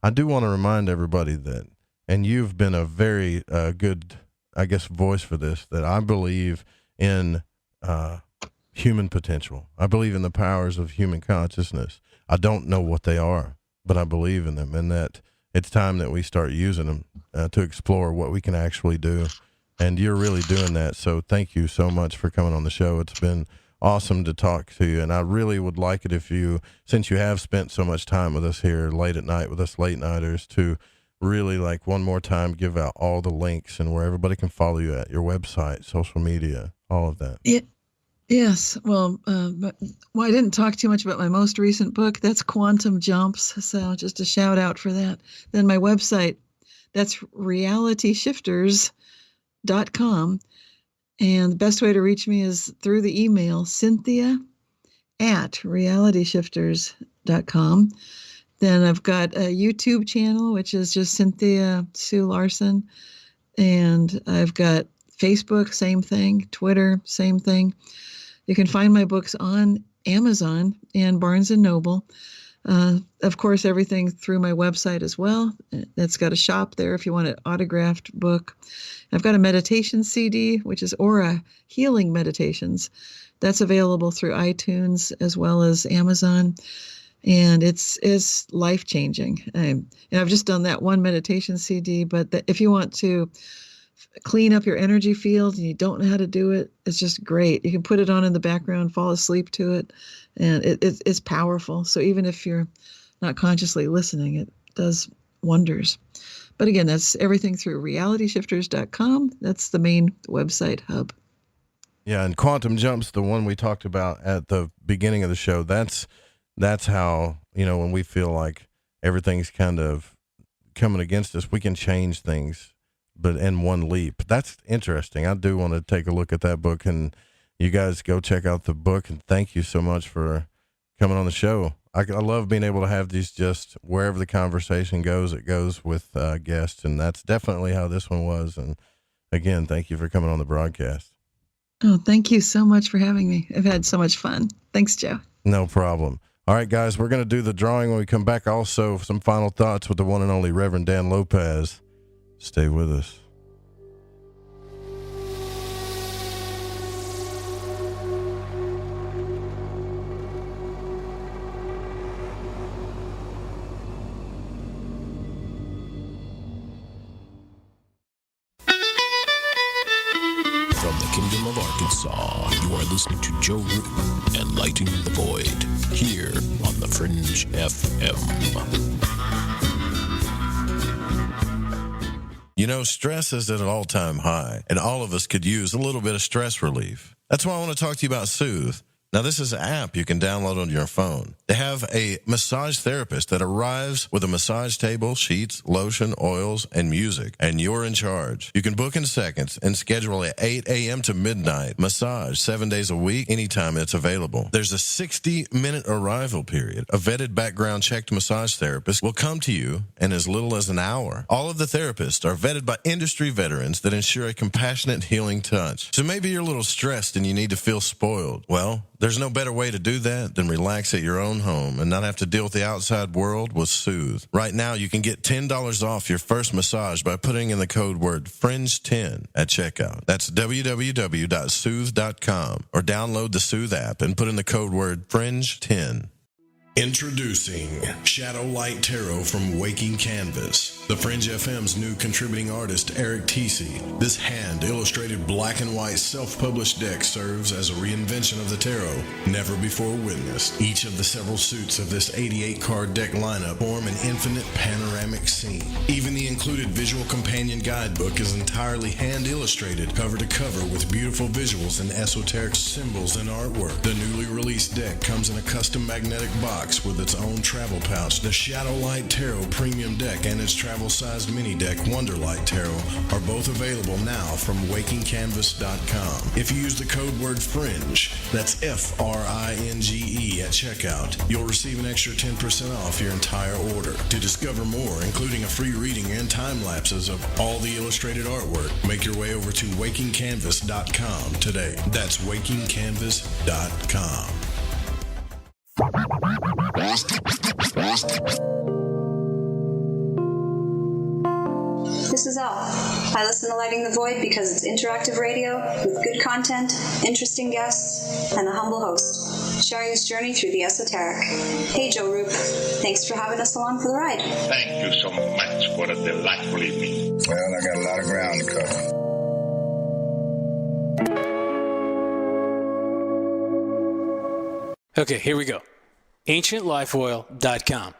I do want to remind everybody that, and you've been a very good, voice for this, that I believe in human potential. I believe in the powers of human consciousness. I don't know what they are, but I believe in them, and that it's time that we start using them to explore what we can actually do. And you're really doing that. So thank you so much for coming on the show. It's been awesome to talk to you. And I really would like it if you, since you have spent so much time with us here late at night with us late nighters, to really one more time give out all the links and where everybody can follow you at, your website, social media, all of that. Yes. Well, I didn't talk too much about my most recent book. That's Quantum Jumps. So just a shout out for that. Then my website, that's realityshifters.com. And the best way to reach me is through the email, Cynthia@realityshifters.com. Then I've got a YouTube channel, which is just Cynthia Sue Larson. And I've got Facebook, same thing. Twitter, same thing. You can find my books on Amazon and Barnes & Noble. Of course, everything through my website as well. That's got a shop there if you want an autographed book. I've got a meditation CD, which is Aura Healing Meditations. That's available through iTunes as well as Amazon. And it's life-changing. And I've just done that one meditation CD, but if you want to clean up your energy field and you don't know how to do it, it's just great. You can put it on in the background, fall asleep to it, and it's powerful. So even if you're not consciously listening, it does wonders. But again, that's everything through realityshifters.com. That's the main website hub. Yeah, and Quantum Jumps, the one we talked about at the beginning of the show, that's how, when we feel like everything's kind of coming against us, we can change things, but in one leap. That's interesting. I do want to take a look at that book, and you guys go check out the book, and thank you so much for coming on the show. I love being able to have these, just wherever the conversation goes, it goes with guests, and that's definitely how this one was. And again, thank you for coming on the broadcast. Oh, thank you so much for having me. I've had so much fun. Thanks, Joe. No problem. All right, guys, we're going to do the drawing when we come back. Also, some final thoughts with the one and only Reverend Dan Lopez. Stay with us. From the Kingdom of Arkansas, you are listening to Joe Root and Lighting the Void here on the Fringe FM. Stress is at an all-time high, and all of us could use a little bit of stress relief. That's why I want to talk to you about Soothe. Now, this is an app you can download on your phone. They have a massage therapist that arrives with a massage table, sheets, lotion, oils, and music, and you're in charge. You can book in seconds and schedule at 8 a.m. to midnight. Massage 7 days a week, anytime it's available. There's a 60-minute arrival period. A vetted background-checked massage therapist will come to you in as little as an hour. All of the therapists are vetted by industry veterans that ensure a compassionate, healing touch. So maybe you're a little stressed and you need to feel spoiled. Well, there's no better way to do that than relax at your own home and not have to deal with the outside world with Soothe. Right now, you can get $10 off your first massage by putting in the code word FRINGE10 at checkout. That's www.soothe.com or download the Soothe app and put in the code word FRINGE10. Introducing Shadow Light Tarot from Waking Canvas, the Fringe FM's new contributing artist Eric Tesey. This hand-illustrated black and white self-published deck serves as a reinvention of the tarot never before witnessed. Each of the several suits of this 88-card deck lineup form an infinite panoramic scene. Even the included visual companion guidebook is entirely hand-illustrated, cover to cover with beautiful visuals and esoteric symbols and artwork. The newly released deck comes in a custom magnetic box with its own travel pouch. The Shadow Light Tarot Premium Deck and its travel-sized mini deck Wonderlight Tarot are both available now from WakingCanvas.com. If you use the code word FRINGE, that's F-R-I-N-G-E at checkout, you'll receive an extra 10% off your entire order. To discover more, including a free reading and time lapses of all the illustrated artwork, make your way over to WakingCanvas.com today. That's WakingCanvas.com. This is Elle. I listen to Lighting the Void because it's interactive radio with good content, interesting guests, and a humble host, sharing this journey through the esoteric. Hey, Joe Roop. Thanks for having us along for the ride. Thank you so much for a delightful evening. Well, I got a lot of ground to cover. Okay, here we go. AncientLifeOil.com.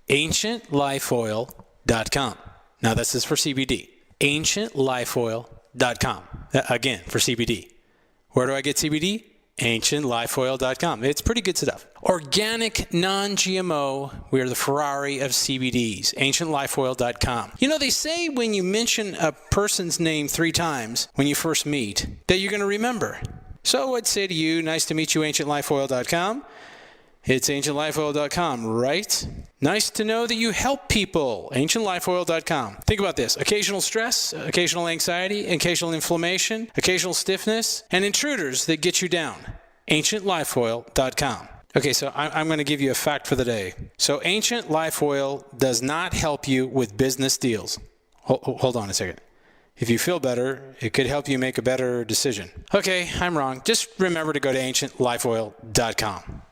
AncientLifeOil.com. Now, this is for CBD. AncientLifeOil.com. Again, for CBD. Where do I get CBD? AncientLifeOil.com. It's pretty good stuff. Organic, non-GMO. We are the Ferrari of CBDs. AncientLifeOil.com. You know, they say when you mention a person's name 3 times when you first meet, that you're going to remember. So I'd say to you, nice to meet you, AncientLifeOil.com. It's AncientLifeOil.com, right? Nice to know that you help people. AncientLifeOil.com. Think about this. Occasional stress, occasional anxiety, occasional inflammation, occasional stiffness, and intruders that get you down. AncientLifeOil.com. Okay, so I'm going to give you a fact for the day. So Ancient Life Oil does not help you with business deals. Hold on a second. If you feel better, it could help you make a better decision. Okay, I'm wrong. Just remember to go to AncientLifeOil.com.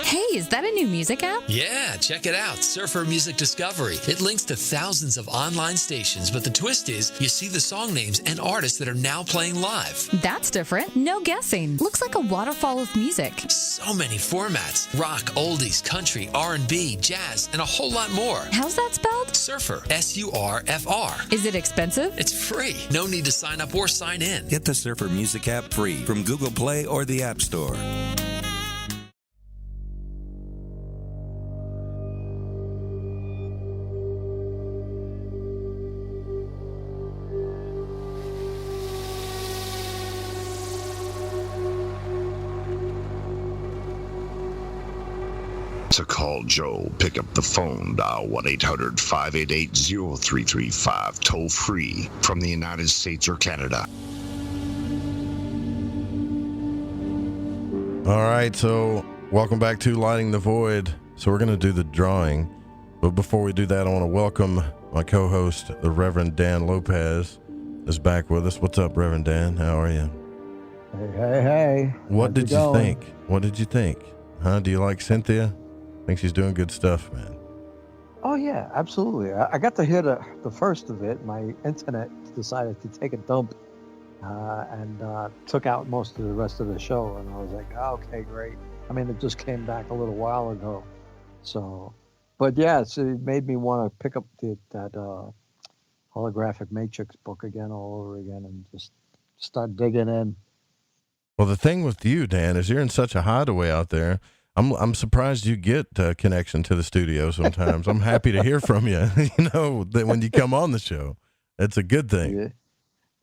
Hey, is that a new music app? Yeah, check it out. Surfer Music Discovery. It links to thousands of online stations, but the twist is you see the song names and artists that are now playing live. That's different. No guessing. Looks like a waterfall of music. So many formats. Rock, oldies, country, R&B, jazz, and a whole lot more. How's that spelled? Surfer. S-U-R-F-R. Is it expensive? It's free. No need to sign up or sign in. Get the Surfer Music app free from Google Play or the App Store. To call Joe, pick up the phone, dial 1-800-588-0335, toll free from the United States or Canada. All right, so welcome back to Lighting the Void. So we're going to do the drawing. But before we do that, I want to welcome my co-host, the Reverend Dan Lopez, is back with us. What's up, Reverend Dan? How are you? Hey. What did you think? What did you think? Huh? Do you like Cynthia? I think she's doing good stuff, man. Oh, yeah, absolutely. I got to hear the first of it. My internet decided to take a dump and took out most of the rest of the show. And I was like, oh, okay, great. I mean, it just came back a little while ago. So, but yeah, it made me want to pick up that holographic matrix book again, all over again, and just start digging in. Well, the thing with you, Dan, is you're in such a hideaway out there. I'm surprised you get connection to the studio sometimes. I'm happy to hear from you, that when you come on the show. It's a good thing. Yeah.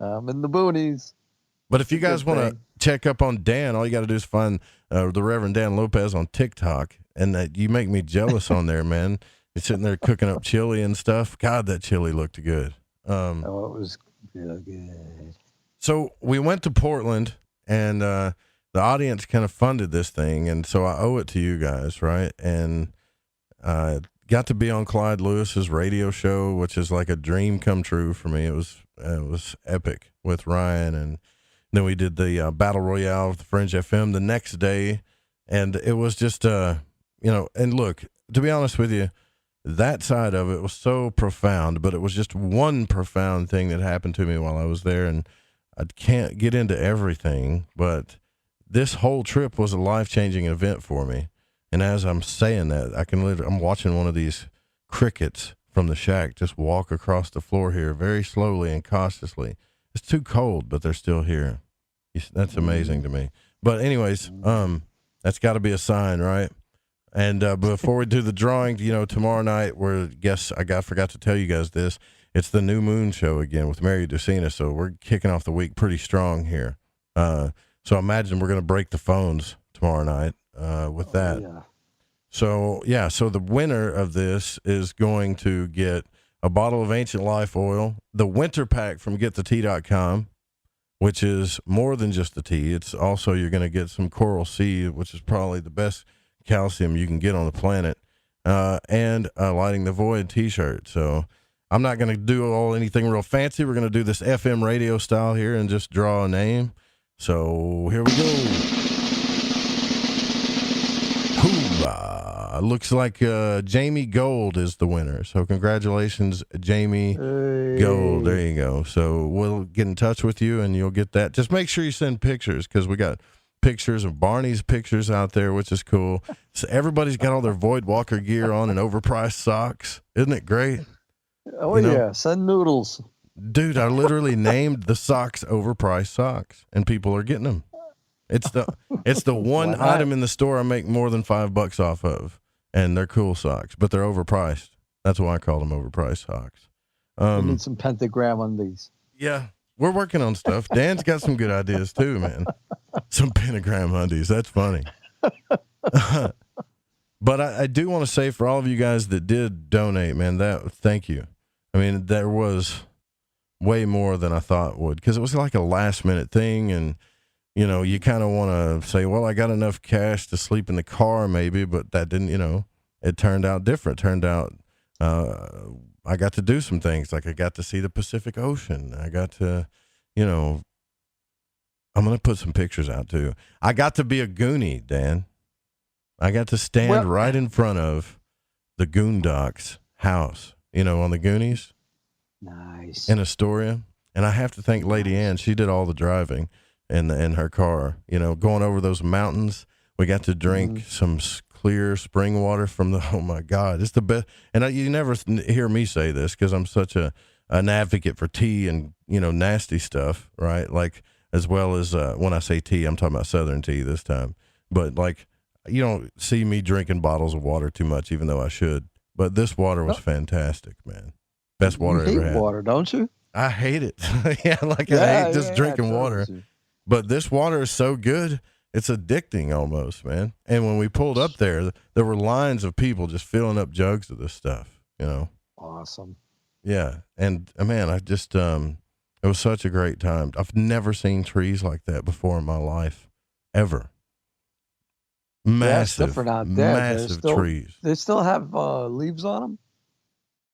I'm in the boonies. But if you guys want to check up on Dan, all you got to do is find the Reverend Dan Lopez on TikTok, and you make me jealous on there, man. You're sitting there cooking up chili and stuff. God, that chili looked good. It was real good. So we went to Portland, and the audience kind of funded this thing, and so I owe it to you guys, right? And got to be on Clyde Lewis's radio show, which is like a dream come true for me. It was epic with Ryan, and then we did the Battle Royale with the Fringe FM the next day, and it was just, and look, to be honest with you, that side of it was so profound, but it was just one profound thing that happened to me while I was there, and I can't get into everything, but this whole trip was a life-changing event for me. And as I'm saying that, I'm watching one of these crickets from the shack just walk across the floor here very slowly and cautiously. It's too cold, but they're still here. That's amazing to me. But anyways, that's got to be a sign, right? And before we do the drawing, tomorrow night, I forgot to tell you guys this. It's the New Moon show again with Mary Ducina, so we're kicking off the week pretty strong here. So imagine we're going to break the phones tomorrow night with that. Yeah. So the winner of this is going to get a bottle of Ancient Life Oil, the winter pack from getthetea.com, which is more than just the tea. It's also, you're going to get some Coral Sea, which is probably the best calcium you can get on the planet, and a Lighting the Void t-shirt. So I'm not going to do anything real fancy. We're going to do this FM radio style here and just draw a name. So here we go. Hoorah. Looks like Jamie Gold is the winner. So congratulations, Jamie Gold. There you go. So we'll get in touch with you and you'll get that. Just make sure you send pictures, because we got pictures of Barney's pictures out there, which is cool. So everybody's got all their Void Walker gear on and overpriced socks. Isn't it great? Oh, yeah. Send noodles. Dude, I literally named the socks overpriced socks, and people are getting them. It's the one item in the store I make more than $5 off of, and they're cool socks, but they're overpriced. That's why I call them overpriced socks. We need some pentagram on these. Yeah, we're working on stuff. Dan's got some good ideas too, man. Some pentagram undies. That's funny. But I do want to say, for all of you guys that did donate, man, thank you. I mean, there was way more than I thought would, because it was like a last minute thing, and you kind of want to say, well, I got enough cash to sleep in the car maybe, but that didn't, it turned out different. Turned out I got to do some things, like I got to see the Pacific Ocean. I got to, I'm going to put some pictures out too. I got to be a Goonie, Dan. I got to stand right in front of the Goondocks house, on the Goonies. Nice. In Astoria. And I have to thank Lady Ann. She did all the driving in her car, going over those mountains. We got to drink some clear spring water from oh my God, it's the best. And you never hear me say this, because I'm such an advocate for tea and, nasty stuff, right? Like, as well as when I say tea, I'm talking about Southern tea this time. But like, you don't see me drinking bottles of water too much, even though I should. But this water was fantastic, man. Best water I ever had. Water, don't you? I hate it. I hate just drinking water. But this water is so good, it's addicting almost, man. And when we pulled up there were lines of people just filling up jugs of this stuff, Awesome. Yeah. And man, I just, it was such a great time. I've never seen trees like that before in my life, ever. Massive, different out there. Massive trees. They still have leaves on them?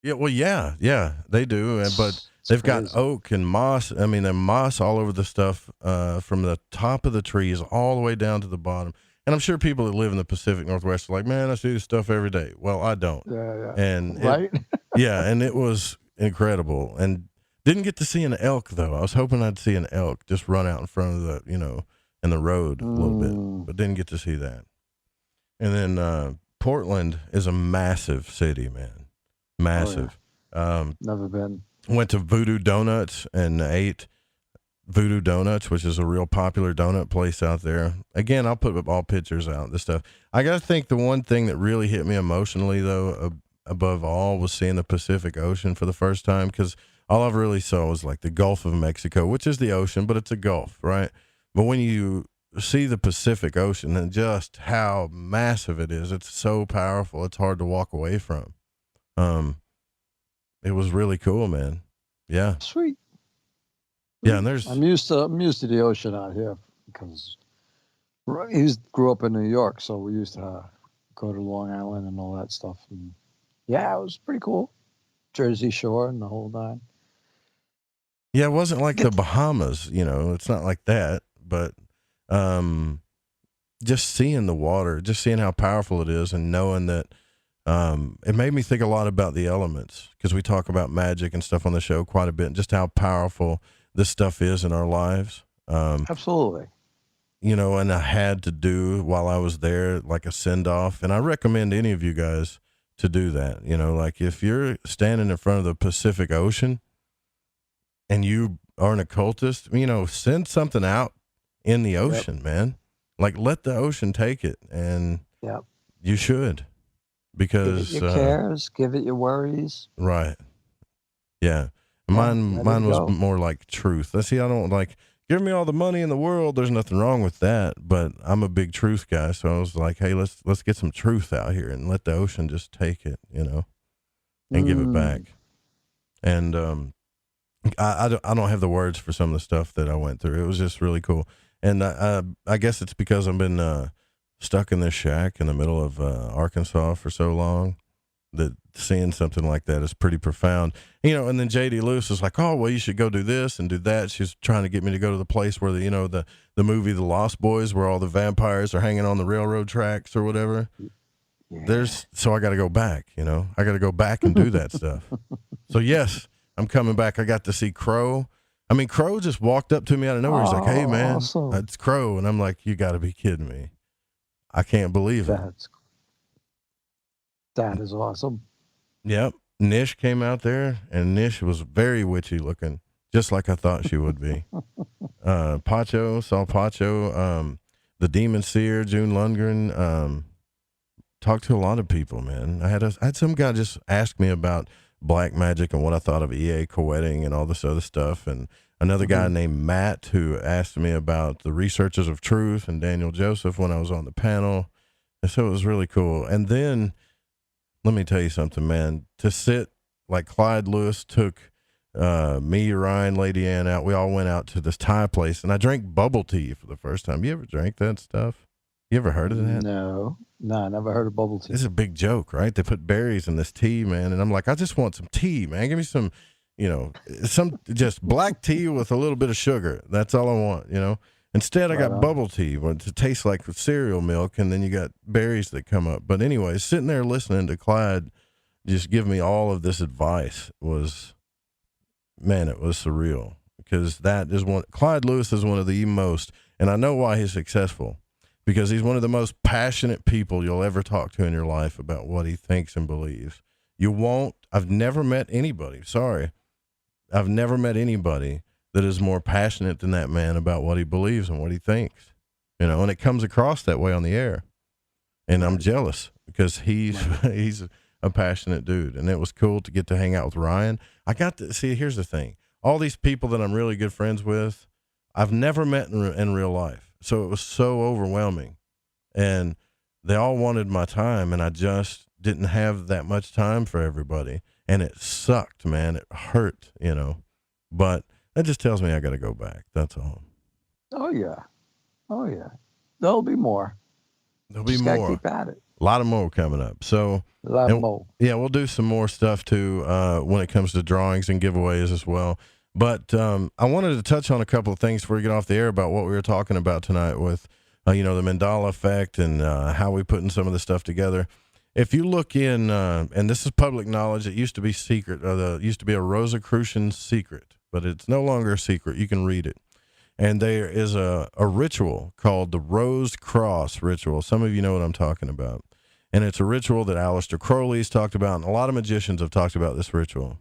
Yeah, well, yeah, they do. But they've got oak and moss. I mean, the moss all over the stuff, from the top of the trees all the way down to the bottom. And I'm sure people that live in the Pacific Northwest are like, man, I see this stuff every day. Well, I don't. Yeah. And right? And it was incredible. And didn't get to see an elk, though. I was hoping I'd see an elk just run out in front of the, in the road a little bit, but didn't get to see that. And then Portland is a massive city, man. Massive. Oh, yeah. Never been. Went to Voodoo Donuts and ate Voodoo Donuts, which is a real popular donut place out there. Again, I'll put all pictures out, this stuff. I got to think the one thing that really hit me emotionally, though, above all, was seeing the Pacific Ocean for the first time, because all I've really saw was like the Gulf of Mexico, which is the ocean, but it's a gulf, right? But when you see the Pacific Ocean and just how massive it is, it's so powerful, it's hard to walk away from. It was really cool, man. Yeah. Sweet. Yeah, and there's I'm used to the ocean out here because he grew up in New York, so we used to go to Long Island and all that stuff. And yeah, it was pretty cool. Jersey Shore and the whole nine. Yeah, it wasn't like the Bahamas, you know, it's not like that, but just seeing the water, just seeing how powerful it is, and knowing that it made me think a lot about the elements, because we talk about magic and stuff on the show quite a bit, and just how powerful this stuff is in our lives. Absolutely. You know, and I had to do while I was there, like a send off. And I recommend any of you guys to do that. You know, like if you're standing in front of the Pacific Ocean and you are an occultist, you know, send something out in the ocean, man. Like let the ocean take it. And you should, because give it your cares, give it your worries. Right. Yeah. Mine was more like truth. See, I don't like, give me all the money in the world. There's nothing wrong with that, but I'm a big truth guy. So I was like, hey, let's get some truth out here and let the ocean just take it, you know, and give it back. And I don't have the words for some of the stuff that I went through. It was just really cool. And I guess it's because I've been stuck in this shack in the middle of Arkansas for so long, that seeing something like that is pretty profound, you know. And then JD Lewis is like, oh, well, you should go do this and do that. She's trying to get me to go to the place where the movie The Lost Boys, where all the vampires are hanging on the railroad tracks or whatever. Yeah. So I got to go back, you know, I got to go back and do that stuff. So yes, I'm coming back. I got to see Crow. I mean, Crow just walked up to me out of nowhere. He's like, hey man, awesome. It's Crow. And I'm like, you got to be kidding me. I can't believe it. That is awesome. Yep. Nish came out there, and Nish was very witchy looking, just like I thought she would be. Pacho, saw Pacho, the Demon Seer, June Lundgren, talked to a lot of people, man. I had some guy just ask me about black magic and what I thought of E.A. Coetting and all this other stuff. And another guy named Matt who asked me about the Researchers of Truth and Daniel Joseph when I was on the panel. And so it was really cool. And then, let me tell you something, man. To sit, like Clyde Lewis took me, Ryan, Lady Ann out. We all went out to this Thai place, and I drank bubble tea for the first time. You ever drank that stuff? You ever heard of that? No, I never heard of bubble tea. It's a big joke, right? They put berries in this tea, man. And I'm like, I just want some tea, man. Give me some, you know, some just black tea with a little bit of sugar. That's all I want, you know. Instead, I got bubble tea, which it tastes like cereal milk, and then you got berries that come up. But anyway, sitting there listening to Clyde just give me all of this advice was, man, it was surreal. Because that is Clyde Lewis is one of the most, and I know why he's successful, because he's one of the most passionate people you'll ever talk to in your life about what he thinks and believes. I've never met anybody, I've never met anybody that is more passionate than that man about what he believes and what he thinks, you know, and it comes across that way on the air. And I'm jealous because he's a passionate dude. And it was cool to get to hang out with Ryan. I got to see, here's the thing. All these people that I'm really good friends with, I've never met in real life. So it was so overwhelming, and they all wanted my time, and I just didn't have that much time for everybody. And it sucked, man. It hurt, you know, but that just tells me I got to go back. That's all. Oh yeah. There'll be more. There'll be more. Keep at it. A lot of more coming up. So a lot more. Yeah, we'll do some more stuff too when it comes to drawings and giveaways as well. But I wanted to touch on a couple of things before we get off the air about what we were talking about tonight with, you know, the Mandela effect and how we putting some of the stuff together. If you look in, and this is public knowledge, it used to be secret. It used to be a Rosicrucian secret, but it's no longer a secret. You can read it. And there is a ritual called the Rose Cross ritual. Some of you know what I'm talking about. And it's a ritual that Aleister Crowley's talked about, and a lot of magicians have talked about this ritual.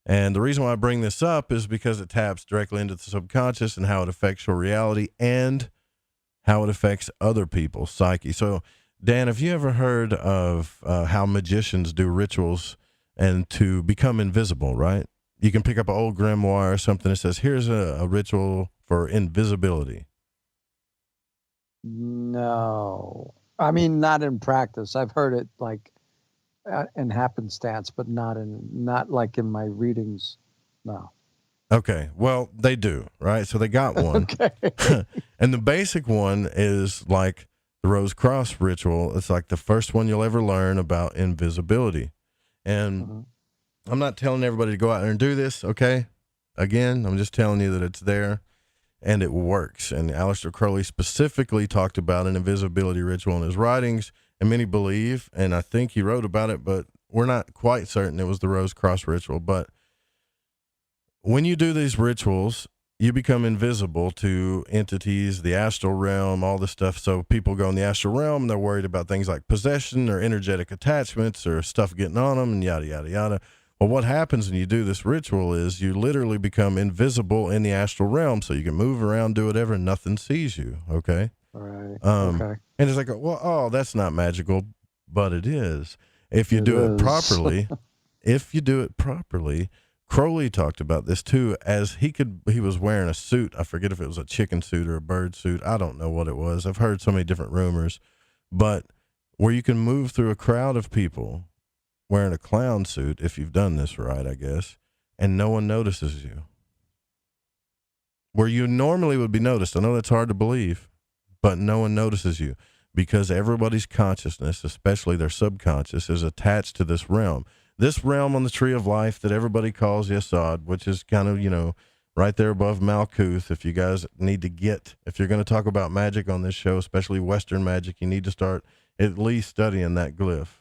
And the reason why I bring this up is because it taps directly into the subconscious and how it affects your reality and how it affects other people's psyche. So, Dan, have you ever heard of how magicians do rituals and to become invisible, right? You can pick up an old grimoire or something that says, here's a ritual for invisibility. No. I mean, not in practice. I've heard it like in happenstance, but not like in my readings. No. Okay. Well, they do, right? So they got one. Okay. And the basic one is like the Rose Cross ritual. It's like the first one you'll ever learn about invisibility. And I'm not telling everybody to go out there and do this, okay? Again, I'm just telling you that it's there and it works. And Aleister Crowley specifically talked about an invisibility ritual in his writings, and many believe, and I think he wrote about it, but we're not quite certain it was the Rose Cross ritual. But when you do these rituals, you become invisible to entities, the astral realm, all this stuff. So people go in the astral realm, they're worried about things like possession or energetic attachments or stuff getting on them and yada, yada, yada. Well, what happens when you do this ritual is you literally become invisible in the astral realm, so you can move around, do whatever, and nothing sees you, okay? Right. Okay. And it's like, well, oh, that's not magical, but it is. If you do it properly, Crowley talked about this too, as he was wearing a suit. I forget if it was a chicken suit or a bird suit. I don't know what it was. I've heard so many different rumors, but where you can move through a crowd of people wearing a clown suit, if you've done this right, I guess, and no one notices you. Where you normally would be noticed. I know that's hard to believe, but no one notices you because everybody's consciousness, especially their subconscious, is attached to this realm. This realm on the tree of life that everybody calls Yesod, which is kind of, right there above Malkuth. If you guys need to if you're going to talk about magic on this show, especially Western magic, you need to start at least studying that glyph,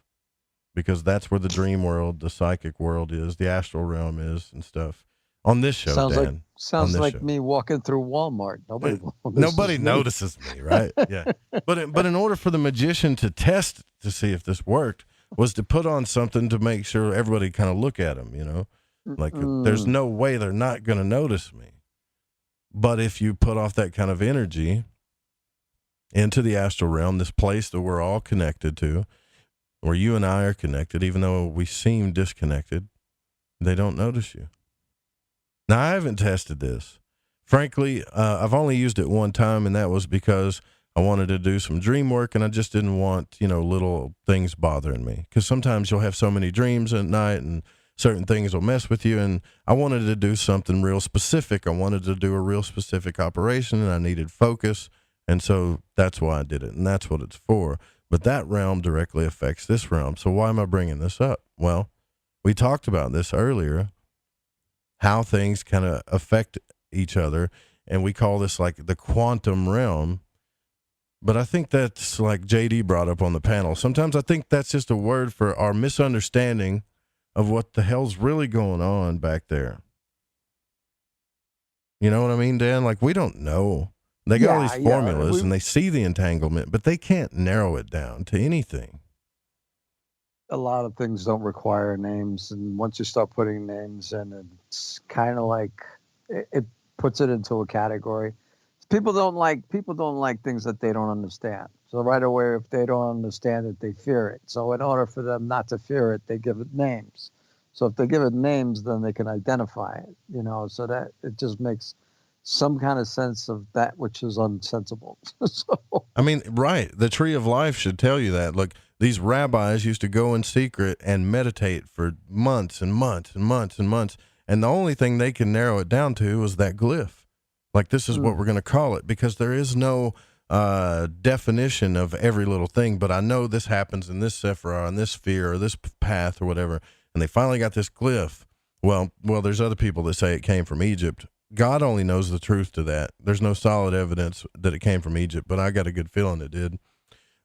because that's where the dream world, the psychic world is, the astral realm is, and stuff. On this show, sounds like me walking through Walmart. Nobody notices me, right? Yeah. But in order for the magician to test to see if this worked, was to put on something to make sure everybody kind of look at him, like there's no way they're not going to notice me. But if you put off that kind of energy into the astral realm, this place that we're all connected to, where you and I are connected, even though we seem disconnected, they don't notice you. Now, I haven't tested this. Frankly, I've only used it one time, and that was because I wanted to do some dream work, and I just didn't want, little things bothering me. Because sometimes you'll have so many dreams at night, and certain things will mess with you, and I wanted to do something real specific. I wanted to do a real specific operation, and I needed focus, and so that's why I did it, and that's what it's for. But that realm directly affects this realm. So why am I bringing this up? Well, we talked about this earlier, how things kind of affect each other, and we call this like the quantum realm. But I think that's like JD brought up on the panel. Sometimes I think that's just a word for our misunderstanding of what the hell's really going on back there. You know what I mean, Dan? Like, we don't know. They got all these formulas and they see the entanglement, but they can't narrow it down to anything. A lot of things don't require names, and once you start putting names in, it's kind of like it puts it into a category. People don't like things that they don't understand. So right away, if they don't understand it, they fear it. So in order for them not to fear it, they give it names. So if they give it names, then they can identify it, so that it just makes some kind of sense of that which is unsensible. I mean, right. The tree of life should tell you that. Look, these rabbis used to go in secret and meditate for months and months and months and months. And the only thing they could narrow it down to was that glyph. Like, this is what we're going to call it, because there is no definition of every little thing. But I know this happens in this sephira, in this sphere, or this path, or whatever. And they finally got this glyph. Well, there's other people that say it came from Egypt. God only knows the truth to that. There's no solid evidence that it came from Egypt, but I got a good feeling it did.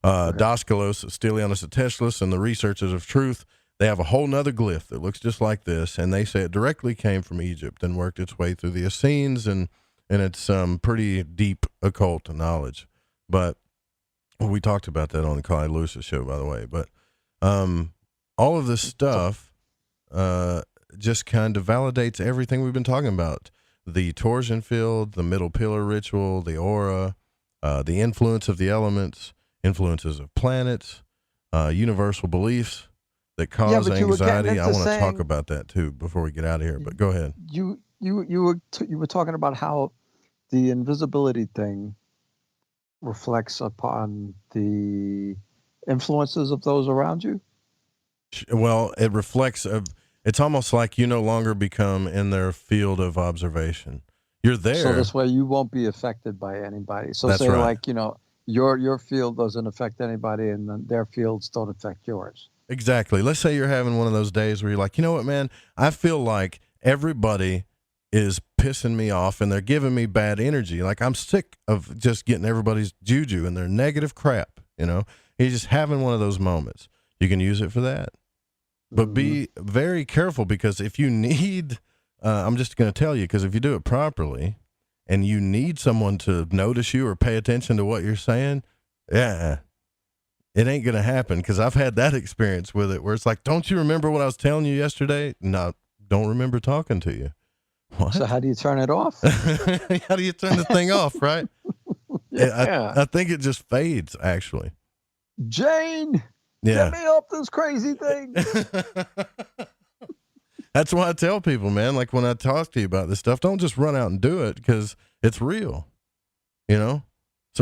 Daskalos, Stylianus Ateshlis, and the researchers of truth, they have a whole nother glyph that looks just like this, and they say it directly came from Egypt and worked its way through the Essenes, and it's some pretty deep occult knowledge. But we talked about that on the Clyde Lewis's show, by the way. But all of this stuff just kind of validates everything we've been talking about. The torsion field, the middle pillar ritual, the aura, the influence of the elements, influences of planets, universal beliefs that cause anxiety. I want to talk about that too before we get out of here, but go ahead. You were talking about how the invisibility thing reflects upon the influences of those around you. Well, it reflects it's almost like you no longer become in their field of observation. You're there. So this way you won't be affected by anybody. So That's say right. like, your field doesn't affect anybody and then their fields don't affect yours. Exactly. Let's say you're having one of those days where you're like, you know what, man, I feel like everybody is pissing me off and they're giving me bad energy. Like I'm sick of just getting everybody's juju and their negative crap, You're just having one of those moments. You can use it for that. But be very careful, because if you need, I'm just going to tell you, because if you do it properly and you need someone to notice you or pay attention to what you're saying, it ain't going to happen, because I've had that experience with it where it's like, don't you remember what I was telling you yesterday? No, don't remember talking to you. What? So how do you turn it off? How do you turn the thing off, right? Yeah. I think it just fades, actually. Jane, yeah. get me off this crazy thing. That's why I tell people, man, like when I talk to you about this stuff, don't just run out and do it, because it's real, So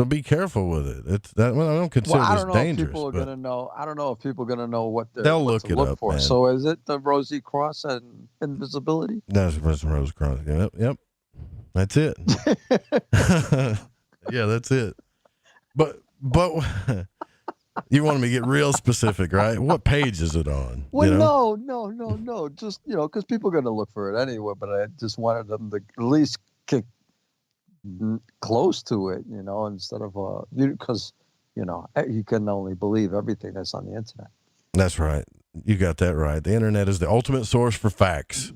be careful with it. It's that. Well, I don't consider this dangerous. People are gonna know. I don't know if people are gonna know what they'll look it up for. Man. So is it the Rosy Cross and invisibility? That's the Rose Cross. Yep. That's it. Yeah, that's it. But you wanted me to get real specific, right? What page is it on? Well, no. Just because people are gonna look for it anyway. But I just wanted them to at least kick close to it, instead of because you can only believe everything that's on the internet. That's right. You got that right. The internet is the ultimate source for facts.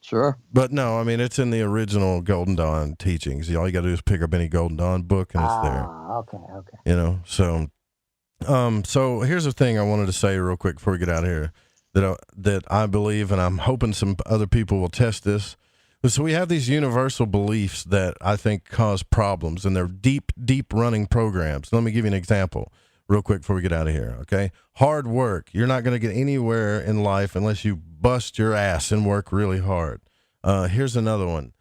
Sure. But no, I mean, it's in the original Golden Dawn teachings. All you got to do is pick up any Golden Dawn book, and it's there. Okay. So here's the thing I wanted to say real quick before we get out of here, that I believe, and I'm hoping some other people will test this. So we have these universal beliefs that I think cause problems, and they're deep running programs. Let me give you an example real quick before we get out of here, okay? Hard work. You're not going to get anywhere in life unless you bust your ass and work really hard. Here's another one.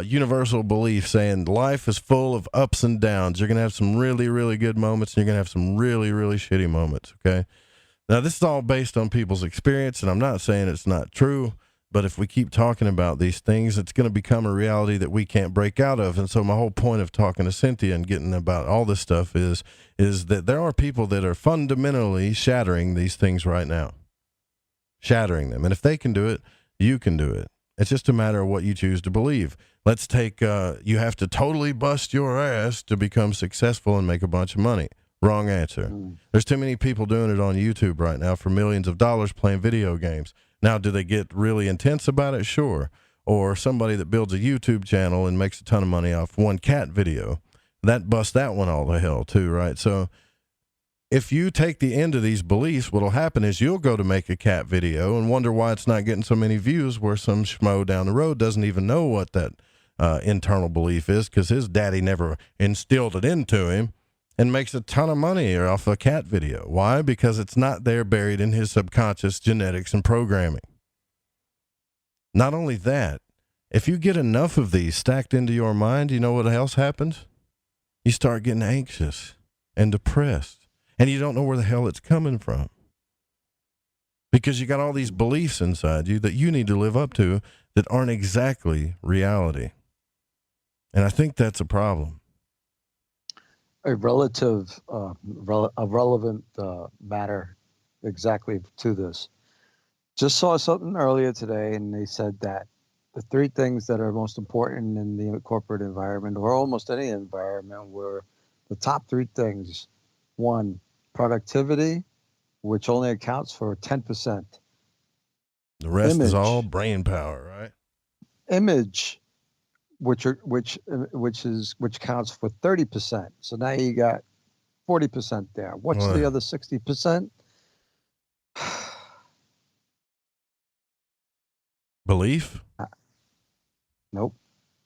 Universal belief saying life is full of ups and downs. You're going to have some really, really good moments, and you're going to have some really, really shitty moments, okay? Now, this is all based on people's experience, and I'm not saying it's not true. But if we keep talking about these things, it's going to become a reality that we can't break out of. And so my whole point of talking to Cynthia and getting about all this stuff is that there are people that are fundamentally shattering these things right now. Shattering them. And if they can do it, you can do it. It's just a matter of what you choose to believe. Let's take, you have to totally bust your ass to become successful and make a bunch of money. Wrong answer. There's too many people doing it on YouTube right now for millions of dollars playing video games. Now, do they get really intense about it? Sure. Or somebody that builds a YouTube channel and makes a ton of money off one cat video, that busts that one all to hell too, right? So if you take the end of these beliefs, what'll happen is you'll go to make a cat video and wonder why it's not getting so many views, where some schmo down the road doesn't even know what that internal belief is, because his daddy never instilled it into him, and makes a ton of money off a cat video. Why? Because it's not there, buried in his subconscious genetics and programming. Not only that, if you get enough of these stacked into your mind, you know what else happens? You start getting anxious and depressed, and you don't know where the hell it's coming from. Because you got all these beliefs inside you that you need to live up to that aren't exactly reality. And I think that's a problem. A relevant matter exactly to this. Just saw something earlier today, and they said that the three things that are most important in the corporate environment, or almost any environment, were the top three things. One, productivity, which only accounts for 10%. The rest is all brain power, right? Image, which counts for 30%. So now you got 40% there. What's the other 60%? Belief? Nope.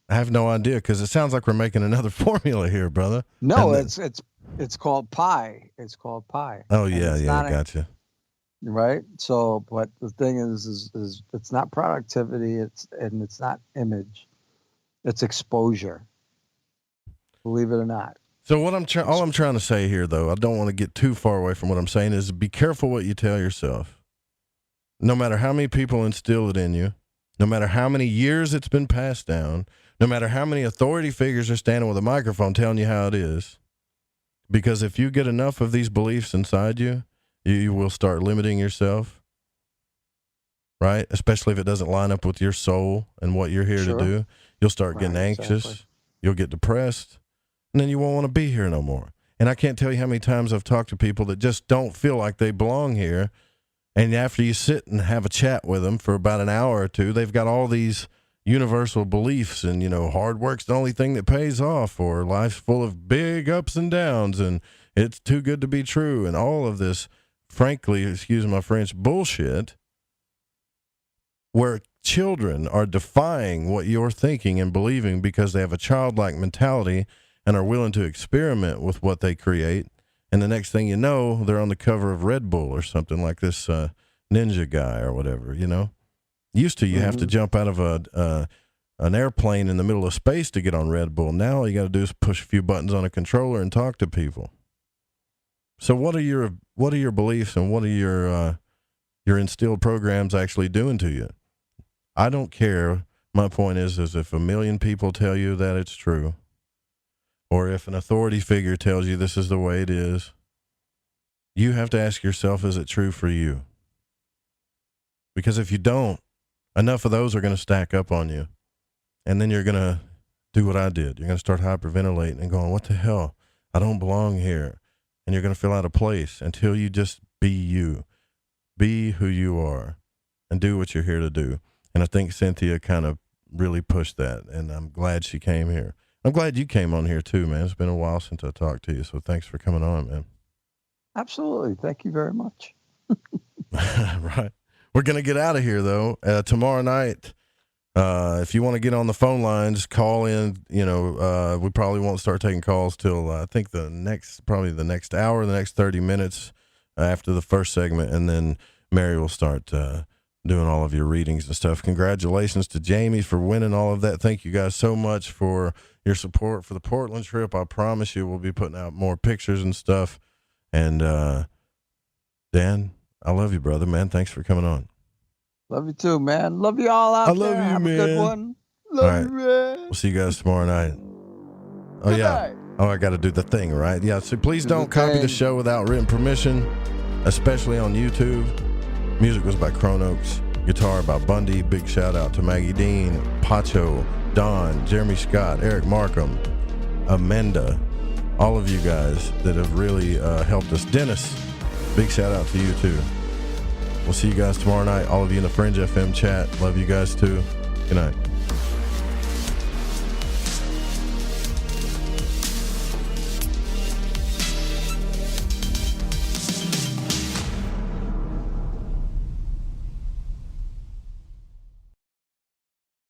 I have no idea, because it sounds like we're making another formula here, brother. No, it's called pi. It's called pi. Oh yeah, gotcha. Right. So, but the thing is it's not productivity. It's not image. It's exposure. Believe it or not. So what all I'm trying to say here, though, I don't want to get too far away from what I'm saying, is be careful what you tell yourself. No matter how many people instill it in you, no matter how many years it's been passed down, no matter how many authority figures are standing with a microphone telling you how it is, because if you get enough of these beliefs inside you, you will start limiting yourself, right? Especially if it doesn't line up with your soul and what you're here to do. You'll start getting anxious. Exactly. You'll get depressed. And then you won't want to be here no more. And I can't tell you how many times I've talked to people that just don't feel like they belong here. And after you sit and have a chat with them for about an hour or two, they've got all these universal beliefs and, hard work's the only thing that pays off, or life's full of big ups and downs and it's too good to be true. And all of this, frankly, excuse my French, bullshit, where children are defying what you're thinking and believing because they have a childlike mentality and are willing to experiment with what they create. And the next thing you know, they're on the cover of Red Bull or something like this ninja guy or whatever, Used to, you have to jump out of an airplane in the middle of space to get on Red Bull. Now all you got to do is push a few buttons on a controller and talk to people. So what are your beliefs and what are your instilled programs actually doing to you? I don't care. My point is if a million people tell you that it's true, or if an authority figure tells you this is the way it is, you have to ask yourself, is it true for you? Because if you don't, enough of those are going to stack up on you. And then you're going to do what I did. You're going to start hyperventilating and going, what the hell? I don't belong here. And you're going to feel out of place until you just be you. Be who you are and do what you're here to do. And I think Cynthia kind of really pushed that, and I'm glad she came here. I'm glad you came on here too, man. It's been a while since I talked to you, so thanks for coming on, man. Absolutely. Thank you very much. Right. We're going to get out of here, though. Tomorrow night, if you want to get on the phone lines, call in. We probably won't start taking calls till I think the next hour, the next 30 minutes after the first segment, and then Mary will start doing all of your readings and stuff. Congratulations to Jamie for winning all of that. Thank you guys so much for your support for the Portland trip. I promise you we'll be putting out more pictures and stuff. And Dan, I love you, brother, man. Thanks for coming on. Love you too, man. Love you all out there. I love you, man. Have a good one. Love you, man. We'll see you guys tomorrow night. Oh, good night. Oh, I got to do the thing, right? Yeah, so please don't copy the show without written permission, especially on YouTube. Music was by Chronox. Guitar by Bundy. Big shout out to Maggie Dean, Pacho, Don, Jeremy Scott, Eric Markham, Amanda, all of you guys that have really helped us. Dennis, big shout out to you too. We'll see you guys tomorrow night. All of you in the Fringe FM chat. Love you guys too. Good night.